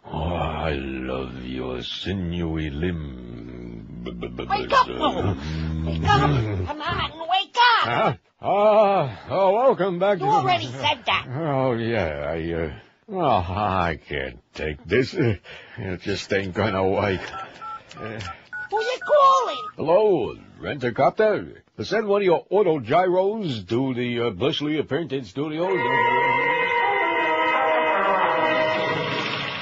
Oh, I love your sinewy limb. Wake up, Mo! Wake up! Come on, wake up! Welcome back. You already said that. Oh, yeah, I can't take this. It just ain't gonna work. Who you calling? Hello, Rent-A-Copter. Send one of your auto gyros to the Bushley Apprentice Studios.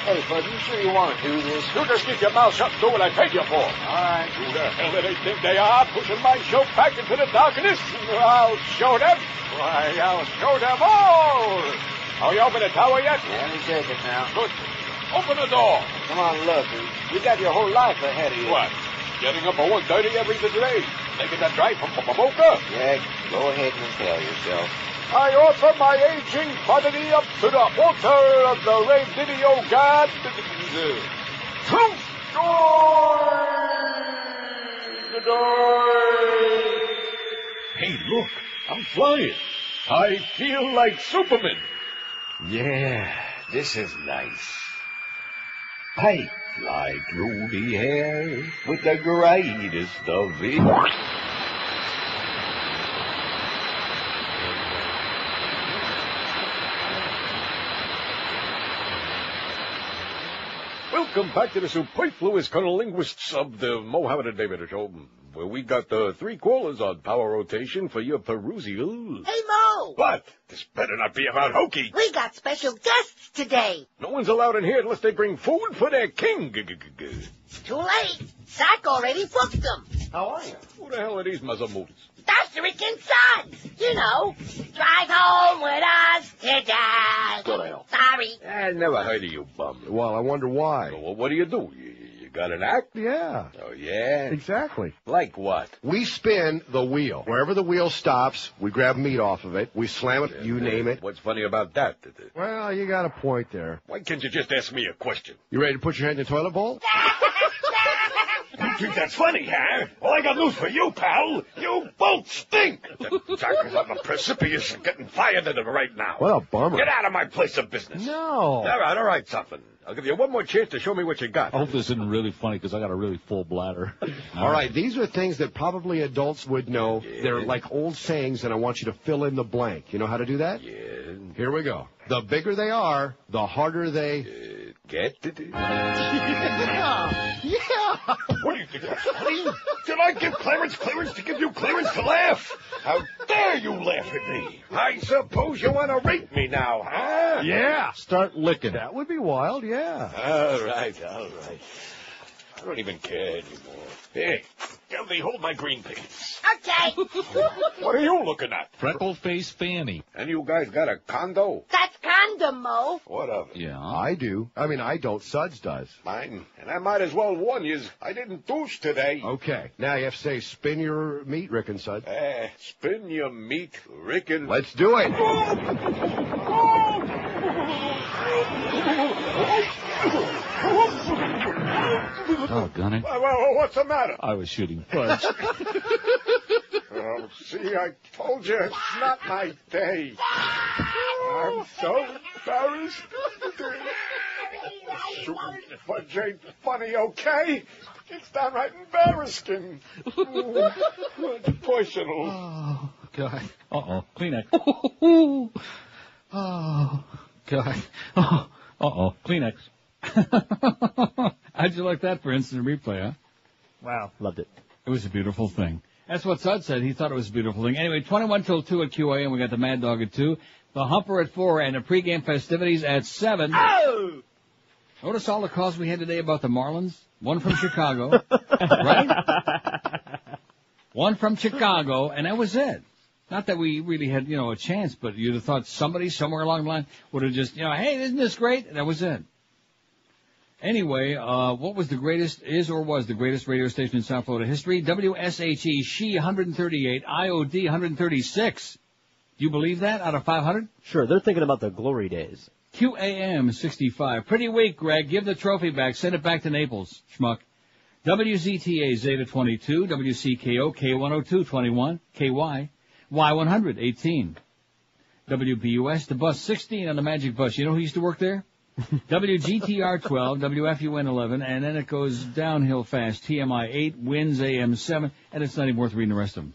Hey, bud, you sure you want to do this? You just keep your mouth shut and do what I paid you for. All right. Who the hell do they think they are, pushing my show back into the darkness? I'll show them. Why, I'll show them all. Are you open the tower yet? Yeah, let me check it now. Good. Open the door. Come on, look. You got your whole life ahead of you. What? Getting up at 1:30 every day. Making that drive from Boca? Yeah, go ahead and tell yourself. I offer my aging body up to the altar of the Ray Video God. Truth! Hey, look, I'm flying. I feel like Superman. Yeah, this is nice. I fly through the air with the greatest of it. Welcome back to the superfluous linguists of the Mo Howard and David Show, where we got the 3 callers on power rotation for your perusal. Hey, Mo! What? This better not be about hokey. We got special guests today. No one's allowed in here unless they bring food for their king. Too late. Zach already booked them. How are you? Who the hell are these Mazamutas? That's the Rick and Sons. You know, drive home with us today. Go to hell. Sorry. I never heard of you, bum. Well, I wonder why. Well, what do? You got an act? Yeah. Oh, yeah? Exactly. Like what? We spin the wheel. Wherever the wheel stops, we grab meat off of it. We slam it, you name it. What's funny about that? Well, you got a point there. Why can't you just ask me a question? You ready to put your head in the toilet bowl? You think that's funny, huh? Well, I got news for you, pal. You both stink. The doctor's on the precipice of getting fired right now. What a bummer. Get out of my place of business. No. All right, something. I'll give you one more chance to show me what you got. I hope this isn't really funny because I got a really full bladder. All right, these are things that probably adults would know. Yeah. They're like old sayings, and I want you to fill in the blank. You know how to do that? Yeah. Here we go. The bigger they are, the harder they... Get it? Yeah. What do you think that's funny? Did I give Clarence clearance to give you clearance to laugh? How dare you laugh at me? I suppose you want to rape me now, huh? Yeah. Start licking. That would be wild, yeah. All right. I don't even care anymore. Hey, help me hold my green pants. Okay. What are you looking at? Freckle-faced Fanny. And you guys got a condo? That's condom, Mo. What of it? Yeah. I do. I mean, I don't. Suds does. Mine. And I might as well warn you, I didn't douche today. Okay. Now you have to say, spin your meat, Rick and Suds. Spin your meat, Rick and... Let's do it. Oh, Gunny. Well, what's the matter? I was shooting fudge. Oh, see, I told you it's not my day. I'm so embarrassed. Shooting fudge ain't funny, okay? It's downright embarrassing. It's personal. Oh, God. Uh-oh. Kleenex. Oh, God. Uh-oh. Kleenex. How'd you like that for instant replay, huh? Wow. Loved it. It was a beautiful thing. That's what Sud said. He thought it was a beautiful thing. Anyway, 21 till 2 at QA, and we got the Mad Dog at 2, the Humper at 4, and the pregame festivities at 7. Oh! Notice all the calls we had today about the Marlins? One from Chicago. Right? one from Chicago, and that was it. Not that we really had, a chance, but you'd have thought somebody somewhere along the line would have just, hey, isn't this great? That was it. Anyway, what was the greatest radio station in South Florida history? WSHE, She 138, IOD 136. Do you believe that out of 500? Sure, they're thinking about the glory days. QAM 65. Pretty weak, Greg. Give the trophy back. Send it back to Naples, schmuck. WZTA Zeta 22, WCKO K102 21, KY, Y100 18. WBUS, the bus 16 on the Magic Bus. You know who used to work there? WGTR 12, WFUN 11, and then it goes downhill fast. TMI 8, WINS AM 7, and it's not even worth reading the rest of them.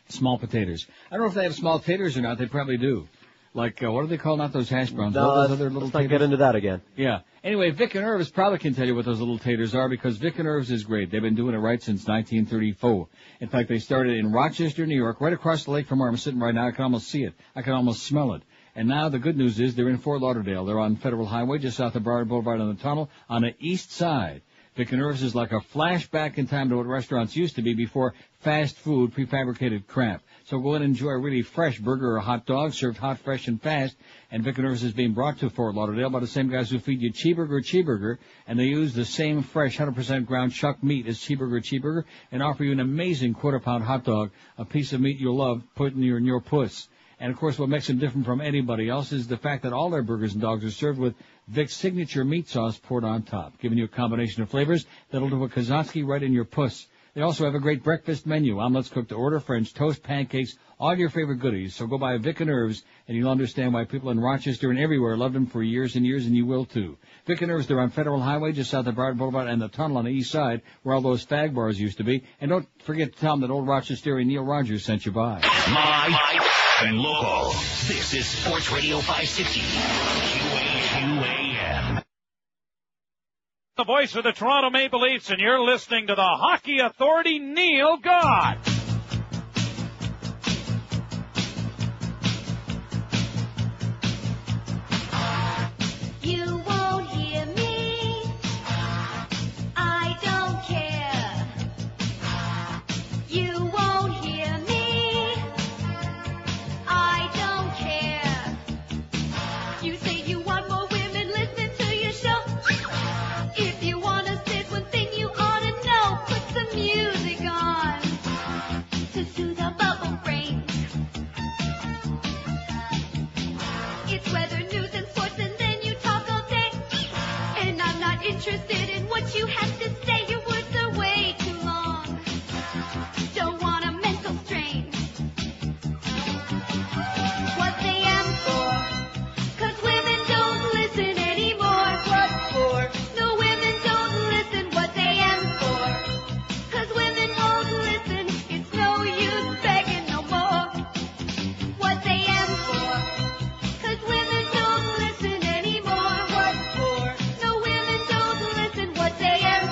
Small potatoes. I don't know if they have small taters or not. They probably do. Like, what do they call not those hash browns? No, those other little let's not taters? get into that again. Yeah. Anyway, Vic and Irvis probably can tell you what those little taters are because Vic and Irvis is great. They've been doing it right since 1934. In fact, they started in Rochester, New York, right across the lake from where I'm sitting right now. I can almost see it. I can almost smell it. And now the good news is they're in Fort Lauderdale. They're on Federal Highway just south of Broward Boulevard on the tunnel on the east side. Vic and Irvis is like a flashback in time to what restaurants used to be before fast food, prefabricated crap. So go and enjoy a really fresh burger or hot dog served hot, fresh, and fast. And Vic and Irvis is being brought to Fort Lauderdale by the same guys who feed you Cheeseburger, and they use the same fresh 100% ground chuck meat as Cheeseburger, and offer you an amazing quarter-pound hot dog, a piece of meat you'll love, put in your puss. And, of course, what makes them different from anybody else is the fact that all their burgers and dogs are served with Vic's signature meat sauce poured on top, giving you a combination of flavors that'll do a Kazatsky right in your puss. They also have a great breakfast menu, omelets cooked to order, French toast, pancakes, all your favorite goodies. So go by Vic and Irvis, and you'll understand why people in Rochester and everywhere loved them for years and years, and you will too. Vic and Irvis, they're on Federal Highway just south of Broward Boulevard and the tunnel on the east side where all those fag bars used to be. And don't forget to tell them that old Rochesterian Neil Rogers sent you by. Live and local. This is Sports Radio 560. QAM. The voice of the Toronto Maple Leafs, and you're listening to the Hockey Authority, Neil Gott. You won't hear me. I don't care. You won't hear me. I don't care. You say you want more women listening to your show. If you want to say one thing you ought to know, put some music on to soothe a bubble brain. It's weather, news, and sports, and then you talk all day. And I'm not interested in what you have to say. Your words are way too long. Don't want a mental strain. What they am for? 'Cause women don't listen anymore. What for? No, women don't listen. What they am for? 'Cause women won't listen. It's no use begging no more. What they am for? 'Cause women don't listen anymore. What for? No, women don't listen. What they am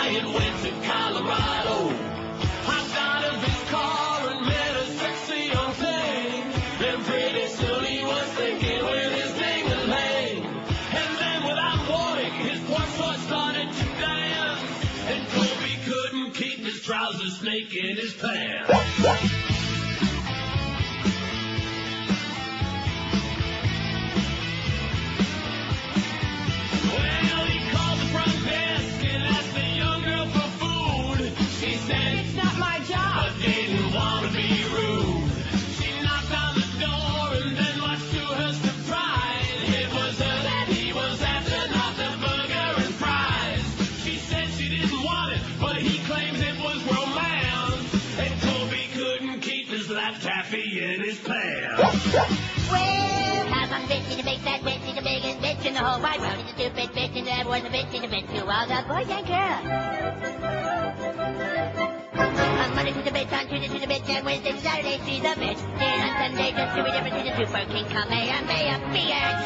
and went to Colorado. Hopped out of his car and met a sexy young thing. Then pretty soon he was thinking with his ding-a-ling. And then without warning, his porch foot started to dance. And Kobe couldn't keep his trousers snake in his pants. Well, he called the front desk and asked the young girl for food. She said, "It's not my job," but didn't want to be rude. She knocked on the door and then much to her surprise, it was her that he was after, not the burger and fries. She said she didn't want it, but he claims it was romance. And Kobe couldn't keep his lap taffy in his pants. Well, cause I'm bitch in the big fat bitch in the biggest bitch in the whole wide world. He's a stupid bitch and there was a bitch in the bitch to all the boys and girls. On Monday to the bitch, on Tuesday to the bitch, and Wednesday to Saturday she's a bitch. Then on Sunday just to be different, she's a super king, Kamehameha, bitch.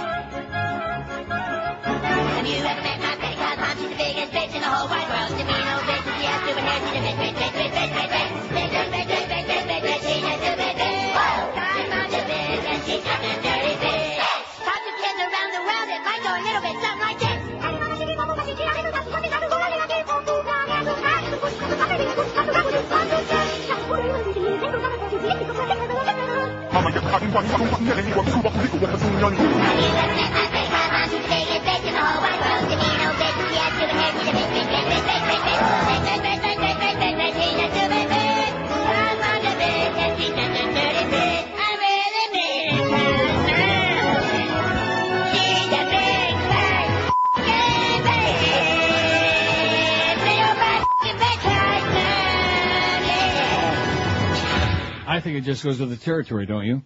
Have you ever met my bitch? Cause I'm she's the biggest bitch in the whole wide world. To me, no bitch, and she has stupid hair, she's a bitch, bitch, bitch, bitch, bitch, bitch, bitch, bitch, bitch, bitch, bitch, bitch, bitch, bitch, bitch, she's a stupid bitch. I'm on the bitch, and she's just a dirty bitch. Talk to kids around the world, it might go a little bit something like this. I think it just goes with the territory, don't you?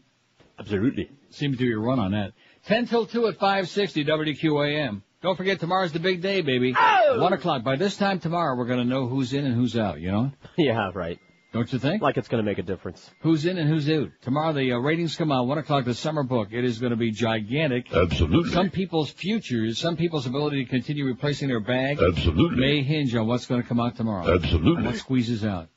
Absolutely. Seems to be a run on that. 10 till 2 at 560 WQAM. Don't forget, tomorrow's the big day, baby. Oh! 1 o'clock. By this time tomorrow, we're going to know who's in and who's out, you know? Yeah, right. Don't you think? Like it's going to make a difference. Who's in and who's out. Tomorrow, the ratings come out. 1 o'clock, the summer book. It is going to be gigantic. Absolutely. Some people's futures, some people's ability to continue replacing their bag Absolutely. may hinge on what's going to come out tomorrow. Absolutely. And what squeezes out.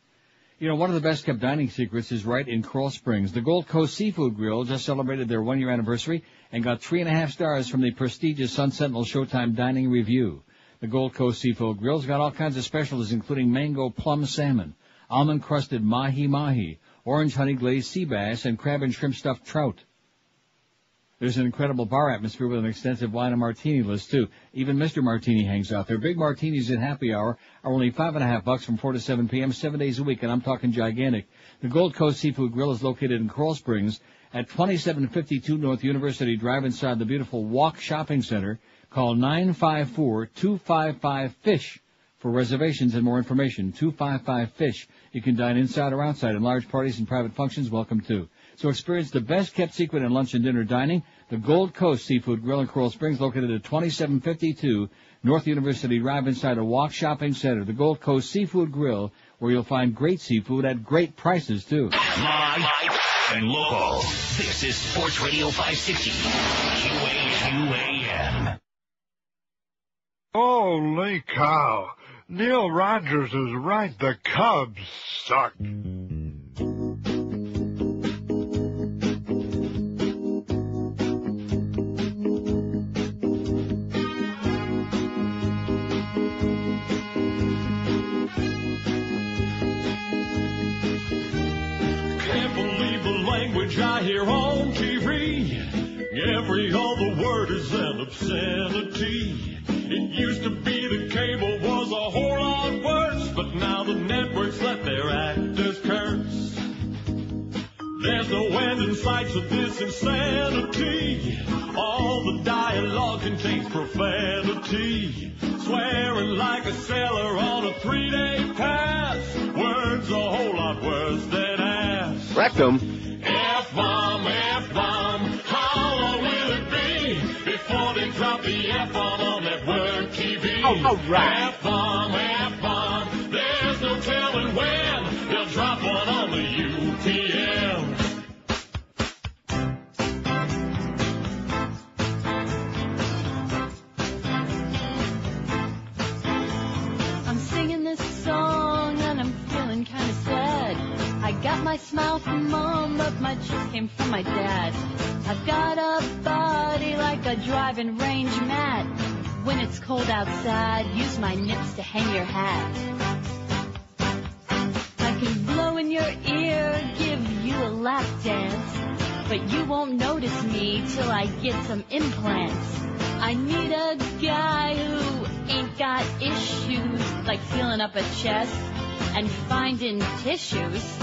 You know, one of the best kept dining secrets is right in Coral Springs. The Gold Coast Seafood Grill just celebrated their 1-year anniversary and got 3.5 stars from the prestigious Sun Sentinel Showtime Dining Review. The Gold Coast Seafood Grill's got all kinds of specialties, including mango plum salmon, almond-crusted mahi-mahi, orange honey glazed sea bass, and crab and shrimp stuffed trout. There's an incredible bar atmosphere with an extensive wine and martini list, too. Even Mr. Martini hangs out there. Big martinis at happy hour are only $5.50 from 4 to 7 p.m., 7 days a week, and I'm talking gigantic. The Gold Coast Seafood Grill is located in Coral Springs at 2752 North University Drive inside the beautiful Walk Shopping Center. Call 954-255-FISH for reservations and more information. 255-FISH. You can dine inside or outside in large parties and private functions. Welcome to. So experience the best kept secret in lunch and dinner dining. The Gold Coast Seafood Grill in Coral Springs, located at 2752 North University Drive inside a Walk Shopping Center. The Gold Coast Seafood Grill, where you'll find great seafood at great prices, too. Live and local. This is Sports Radio 560. QAM. Holy cow. Neil Rogers is right. The Cubs suck. I hear on TV, every other word is an obscenity. It used to be the cable was a whole lot worse, but now the networks let their actors curse. There's no end in sight to this insanity. All the dialogue contains profanity, swearing like a sailor on a 3-day pass. Words a whole lot worse than ass. Rectum. F-bomb, F-bomb, how long will it be before they drop the F-bomb on network TV? All right. F-bomb, F-bomb, there's no telling when they'll drop one on the UPN. I'm singing this song and I'm feeling kind of sad. I got my smile from Mom, but my cheeks came from my dad. I've got a body like a driving range mat. When it's cold outside, use my nips to hang your hat. I can blow in your ear, give you a lap dance, but you won't notice me till I get some implants. I need a guy who ain't got issues, like feeling up a chest and finding tissues.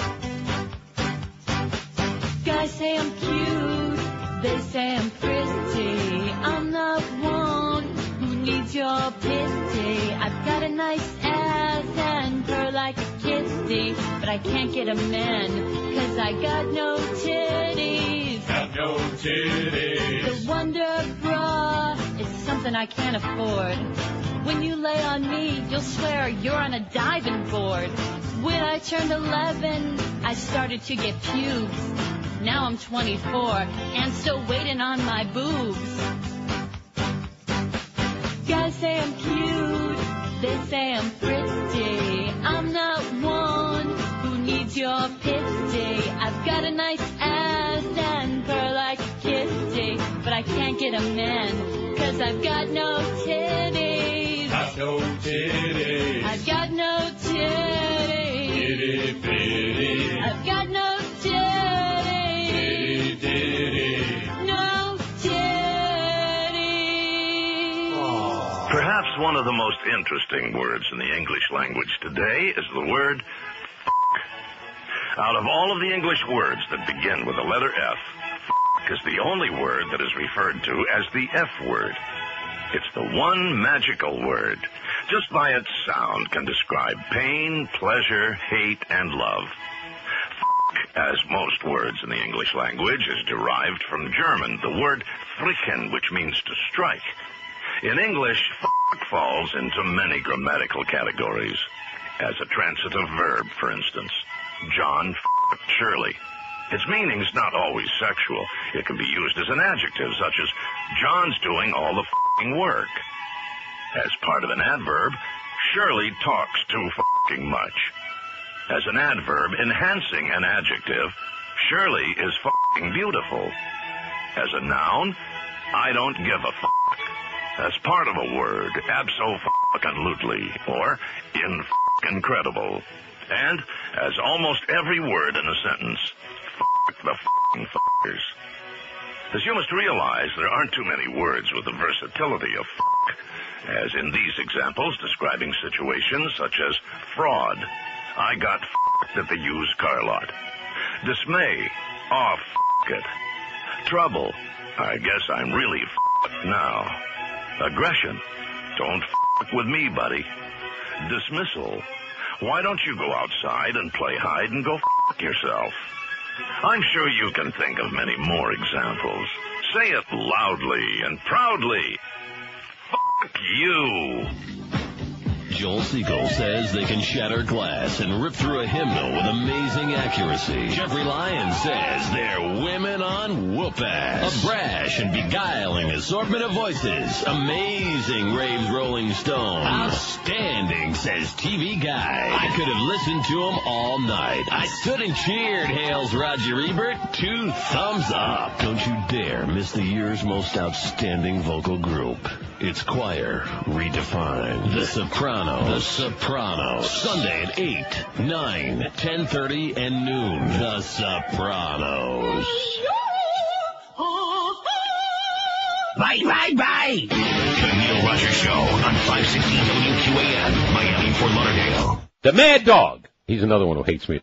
Guys say I'm cute, they say I'm pretty. I'm not one who needs your pity. I've got a nice ass and purr like a kitty, but I can't get a man, 'cause I got no titties. Got no titties. The Wonder Bra is something I can't afford. When you lay on me, you'll swear you're on a diving board. When I turned 11, I started to get pubes. Now I'm 24 and still waiting on my boobs. Guys say I'm cute, they say I'm pretty. I'm not one who needs your pity. I've got a nice ass and purr like a kitty, but I can't get a man, 'cause I've got no titties. Got no titties. I've got no titties. Itty bitty. I've got no titties. Itty ditty. No titties. Perhaps one of the most interesting words in the English language today is the word fuck. Out of all of the English words that begin with the letter F, fuck is the only word that is referred to as the F word. It's the one magical word. Just by its sound can describe pain, pleasure, hate, and love. Fuck, as most words in the English language, is derived from German, the word fricken, which means to strike. In English, fuck falls into many grammatical categories. As a transitive verb, for instance, John fucked Shirley. Its meaning's not always sexual. It can be used as an adjective, such as, John's doing all the fucking work. As part of an adverb, Shirley talks too fucking much. As an adverb enhancing an adjective, Shirley is fucking beautiful. As a noun, I don't give a fuck. As part of a word, abso-fucking-lutely, or in-fucking-credible. And, as almost every word in a sentence, fuck the fucking fuckers. As you must realize, there aren't too many words with the versatility of fuck, as in these examples describing situations such as fraud, I got fucked at the used car lot. Dismay, oh fuck it. Trouble, I guess I'm really fucked now. Aggression, don't fuck with me, buddy. Dismissal, why don't you go outside and play hide and go fuck yourself? I'm sure you can think of many more examples. Say it loudly and proudly. Fuck you. Joel Siegel says they can shatter glass and rip through a hymnal with amazing accuracy. Jeffrey Lyons says they're women on whoop-ass. A brash and beguiling assortment of voices. Amazing, raves Rolling Stone. Outstanding, says TV Guide. I could have listened to him all night. I stood and cheered, hails Roger Ebert. 2 thumbs up. Don't you dare miss the year's most outstanding vocal group. It's Choir Redefined. The Sopranos. The Sopranos. Sunday at 8, 9, 10:30, and noon. The Sopranos. Bye, bye, bye. The Neil Rogers Show on 560 WQAM, Miami, Fort Lauderdale. The Mad Dog. He's another one who hates me.